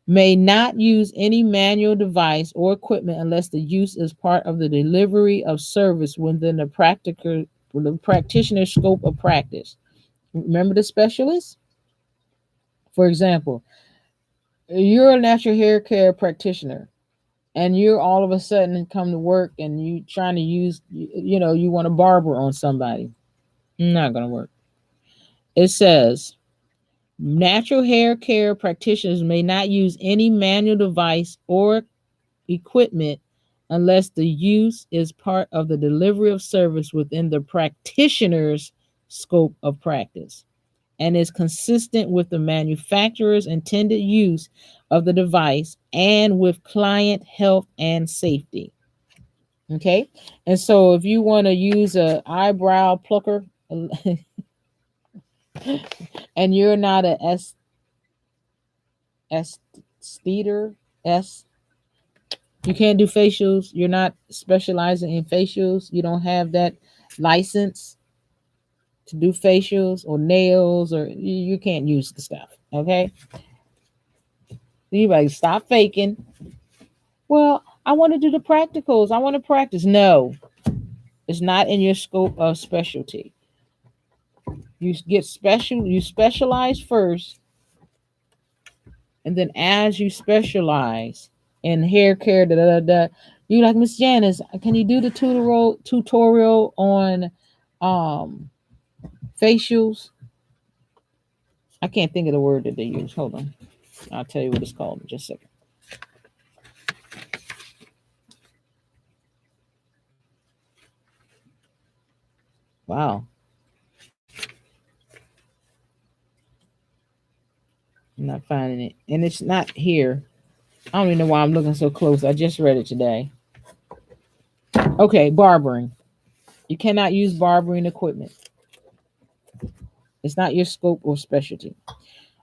may not use any manual device or equipment unless the use is part of the delivery of service within the practitioner's scope of practice. Remember the specialist? For example, you're a natural hair care practitioner and you're all of a sudden come to work and you trying to use, you want a barber on somebody. Not going to work. It says natural hair care practitioners may not use any manual device or equipment unless the use is part of the delivery of service within the practitioner's scope of practice and is consistent with the manufacturer's intended use of the device and with client health and safety. Okay. And so if you want to use a eyebrow plucker and you're not a aestheter, S, you can't do facials, you're not specializing in facials, you don't have that license to do facials or nails, or you can't use the stuff. Okay. Anybody stop faking. Well, I want to do the practicals. I want to practice. No, it's not in your scope of specialty. You specialize first, and then as you specialize in hair care, da da da, you like, Miss Janice, can you do the tutorial on um facials? I can't think of the word that they use. Hold on. I'll tell you what it's called in just a second. Wow. I'm not finding it. And it's not here. I don't even know why I'm looking so close. I just read it today. Okay, barbering. You cannot use barbering equipment. It's not your scope or specialty.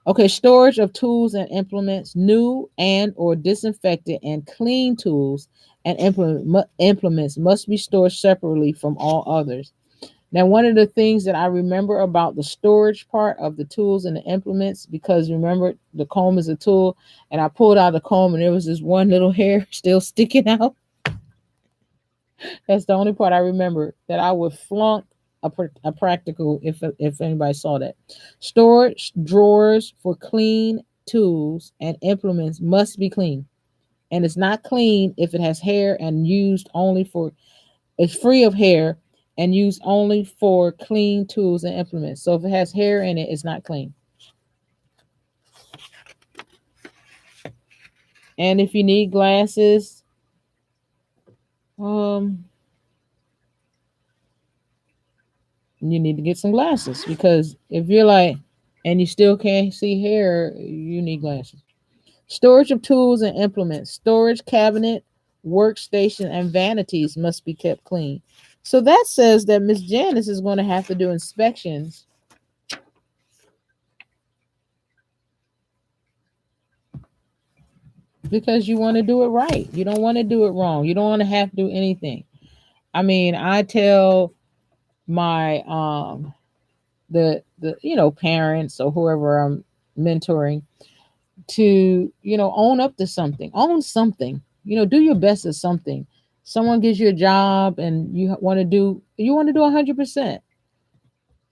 Okay, storage of tools and implements, new and or disinfected and clean tools and implements must be stored separately from all others. Now, one of the things that I remember about the storage part of the tools and the implements, because remember the comb is a tool, and I pulled out the comb and there was this one little hair still sticking out. That's the only part I remember that I would flunk a practical if anybody saw that. Storage drawers for clean tools and implements must be clean. And it's not clean if it has hair and used only for, it's free of hair and used only for clean tools and implements. So if it has hair in it, it's not clean. And if you need glasses, um, you need to get some glasses, because if you're like, and you still can't see hair, you need glasses. Storage of tools and implements, storage cabinet, workstation, and vanities must be kept clean. So that says that Miss Janice is going to have to do inspections because you want to do it right. You don't want to do it wrong. You don't want to have to do anything. I mean, I tell my the parents or whoever I'm mentoring to own up to something, own something, do your best at something. Someone gives you a job and you want to do 100%,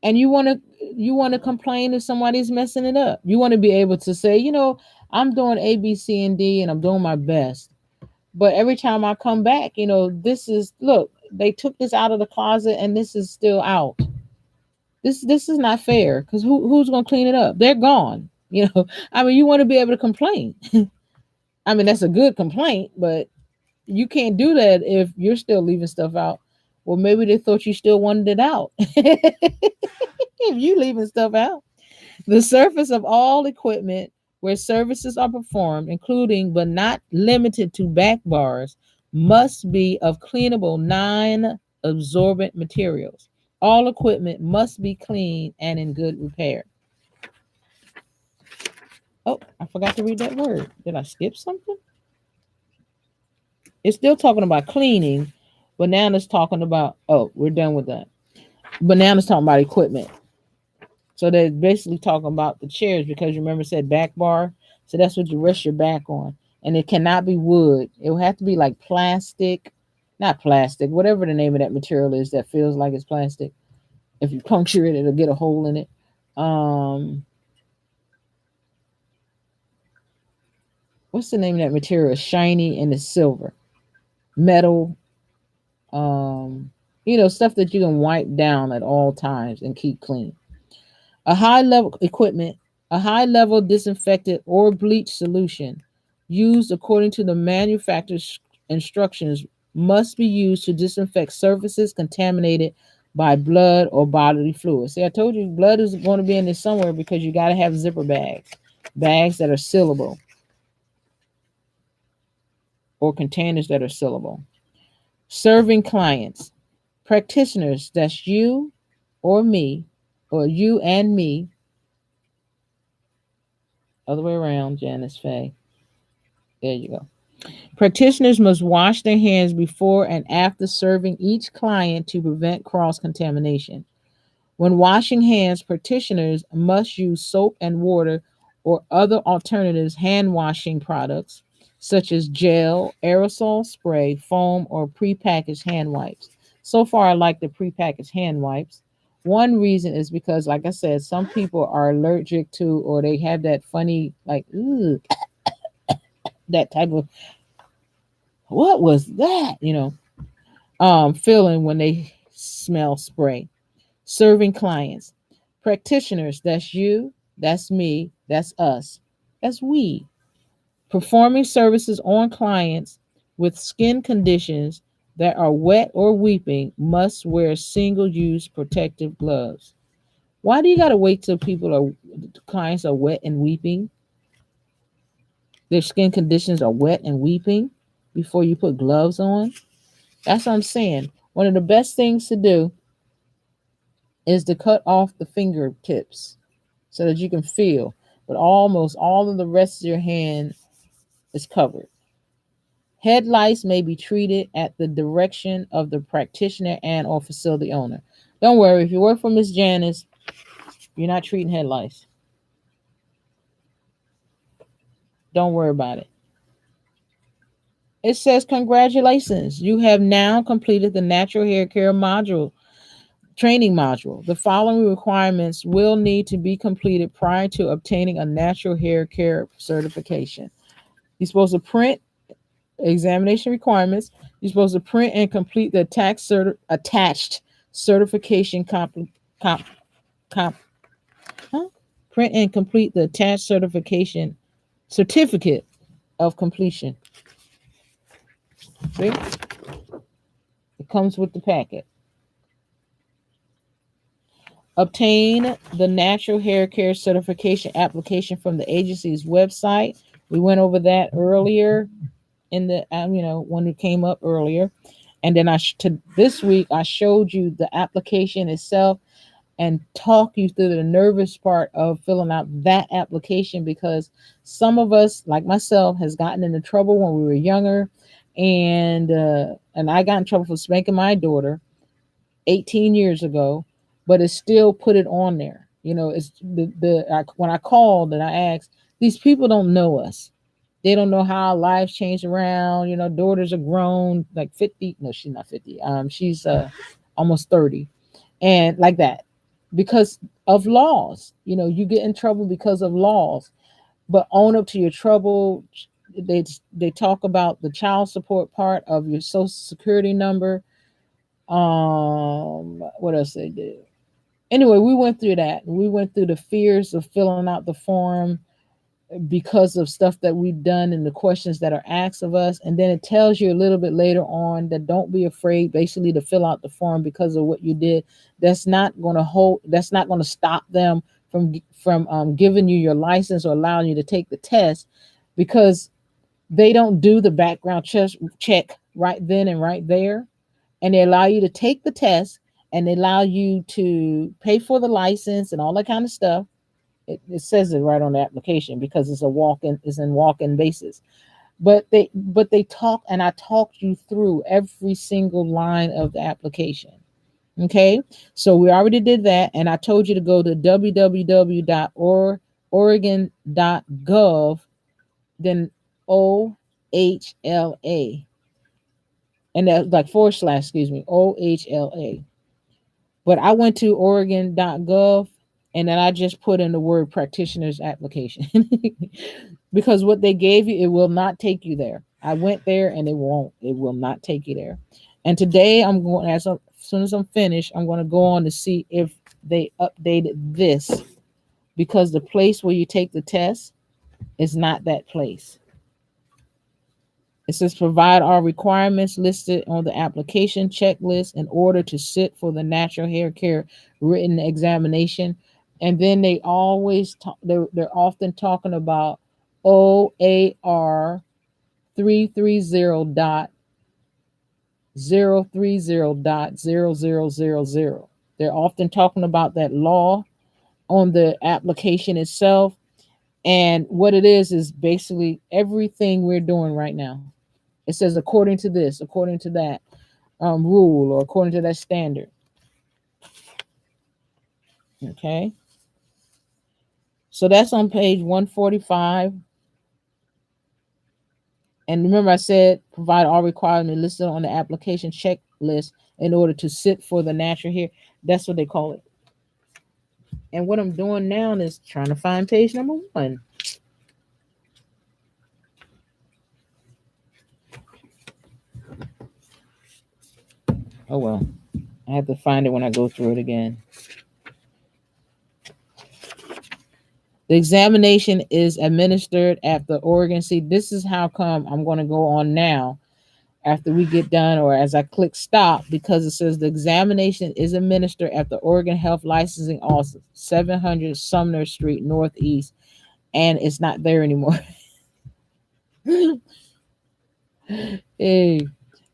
and you want to complain if somebody's messing it up. You want to be able to say, I'm doing A, B, C, and D, and I'm doing my best. But every time I come back, this is, look, they took this out of the closet and this is still out. This is not fair, because who's gonna clean it up? They're gone. I mean, you want to be able to complain. I mean, that's a good complaint, but you can't do that if you're still leaving stuff out. Well, maybe they thought you still wanted it out. If you leaving stuff out, the surface of all equipment where services are performed, including but not limited to back bars, must be of cleanable, non-absorbent materials. All equipment must be clean and in good repair. Oh, I forgot to read that word. Did I skip something? It's still talking about cleaning, but now it's talking about, oh, we're done with that. But now it's talking about equipment. So they're basically talking about the chairs, because remember it said back bar. So that's what you rest your back on. And it cannot be wood. It will have to be like plastic, not plastic, whatever the name of that material is that feels like it's plastic. If you puncture it, it'll get a hole in it. Um, what's the name of that material? It's shiny and it's silver. Metal, stuff that you can wipe down at all times and keep clean. A high level equipment, a high level disinfectant or bleach solution used according to the manufacturer's instructions must be used to disinfect surfaces contaminated by blood or bodily fluids. See, I told you blood is going to be in there somewhere, because you got to have zipper bags, bags that are sealable, or containers that are sealable. Serving clients, practitioners, that's you or me, or you and me, other way around, Janice Faye. There you go. Practitioners must wash their hands before and after serving each client to prevent cross contamination. When washing hands, practitioners must use soap and water or other alternatives hand washing products such as gel, aerosol spray, foam, or prepackaged hand wipes. So far, I like the prepackaged hand wipes. One reason is because, like I said, some people are allergic to or they have that funny, like, ooh, that type of, what was that? Feeling when they smell spray. Serving clients, practitioners, that's you, that's me, that's us, that's we. Performing services on clients with skin conditions that are wet or weeping must wear single use protective gloves. Why do you got to wait till clients are wet and weeping? Their skin conditions are wet and weeping before you put gloves on? That's what I'm saying. One of the best things to do is to cut off the fingertips so that you can feel, but almost all of the rest of your hand is covered. Head lice may be treated at the direction of the practitioner and or facility owner. Don't worry, if you work for Miss Janice, you're not treating head lice. Don't worry about it. It says congratulations, you have now completed the natural hair care module training module. The following requirements will need to be completed prior to obtaining a natural hair care certification. You're supposed to print examination requirements. You're supposed to print and complete the attached certification comp, comp, huh? Print and complete the attached certification certificate of completion. See, it comes with the packet. Obtain the natural hair care certification application from the agency's website. We went over that earlier in the when it came up earlier, and then this week I showed you the application itself and talk you through the nervous part of filling out that application, because some of us, like myself, has gotten into trouble when we were younger, and I got in trouble for spanking my daughter 18 years ago, but it still put it on there. It's when I called and I asked, these people don't know us. They don't know how our lives changed around. Daughters are grown, like 50. No, she's not 50. She's almost 30, and like that, because of laws. You get in trouble because of laws, but own up to your trouble. They talk about the child support part of your social security number. What else they do? Anyway, we went through that. We went through the fears of filling out the form because of stuff that we've done and the questions that are asked of us. And then it tells you a little bit later on that don't be afraid, basically, to fill out the form because of what you did. That's not going to stop them from giving you your license or allowing you to take the test, because they don't do the background check right then and right there. And they allow you to take the test, and they allow you to pay for the license and all that kind of stuff. It says it right on the application because it's in walk-in basis. But they talk, and I talked you through every single line of the application. Okay, so we already did that, and I told you to go to www.oregon.gov, then OHLA, and that like / excuse me, OHLA. But I went to Oregon.gov, and then I just put in the word practitioner's application because what they gave you, it will not take you there. I went there and it will not take you there. And today I'm going, as soon as I'm finished, I'm going to go on to see if they updated this, because the place where you take the test is not that place. It says provide all requirements listed on the application checklist in order to sit for the natural hair care written examination. And then they always they're often talking about OAR 330 030.0000. They're often talking about that law on the application itself. And what it is basically everything we're doing right now. It says according to this, according to that rule, or according to that standard. Okay. So that's on page 145. And remember, I said provide all requirements listed on the application checklist in order to sit for the natural hair. That's what they call it. And what I'm doing now is trying to find page number one. Oh well, I have to find it when I go through it again. The examination is administered at the Oregon. See, this is how come I'm going to go on now after we get done, or as I click stop, because it says the examination is administered at the Oregon Health Licensing Office, 700 Sumner Street Northeast, and it's not there anymore. Hey,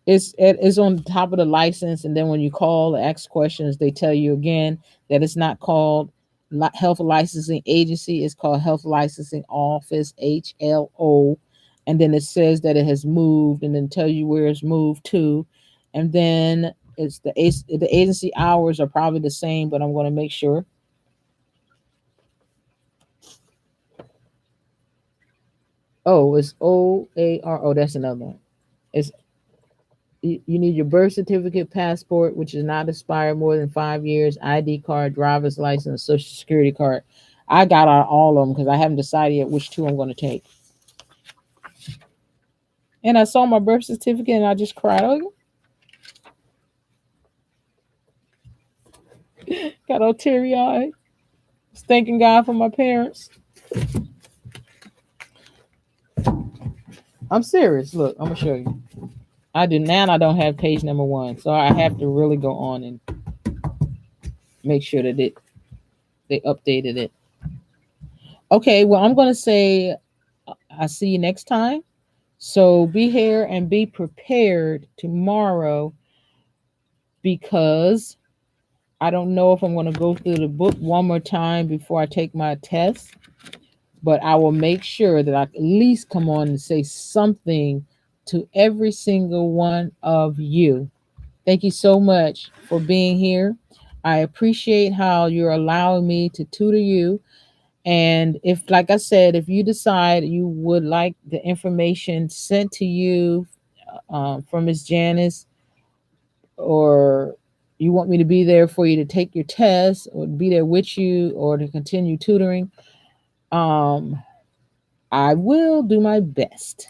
it's on the top of the license, and then when you call, ask questions, they tell you again that it's not called Health Licensing Agency. It's called Health Licensing Office, HLO, and then it says that it has moved, and then tell you where it's moved to, and then it's the agency hours are probably the same, but I'm going to make sure. Oh, it's OARO. That's another one. It's you need your birth certificate, passport, which is not expired more than 5 years, ID card, driver's license, social security card. I got out all of them because I haven't decided yet which two I'm going to take. And I saw my birth certificate and I just cried. Oh, got all teary eyed. Thanking God for my parents. I'm serious. Look, I'm gonna show you. I do now. I don't have page number one, so I have to really go on and make sure that they updated it. Okay, well, I'm gonna say I see you next time. So be here and be prepared tomorrow, because I don't know if I'm going to go through the book one more time before I take my test, but I will make sure that I at least come on and say something to every single one of you. Thank you so much for being here. I appreciate how you're allowing me to tutor you. And if, like I said, if you decide you would like the information sent to you from Miss Janice, or you want me to be there for you to take your test, or be there with you, or to continue tutoring, um, I will do my best.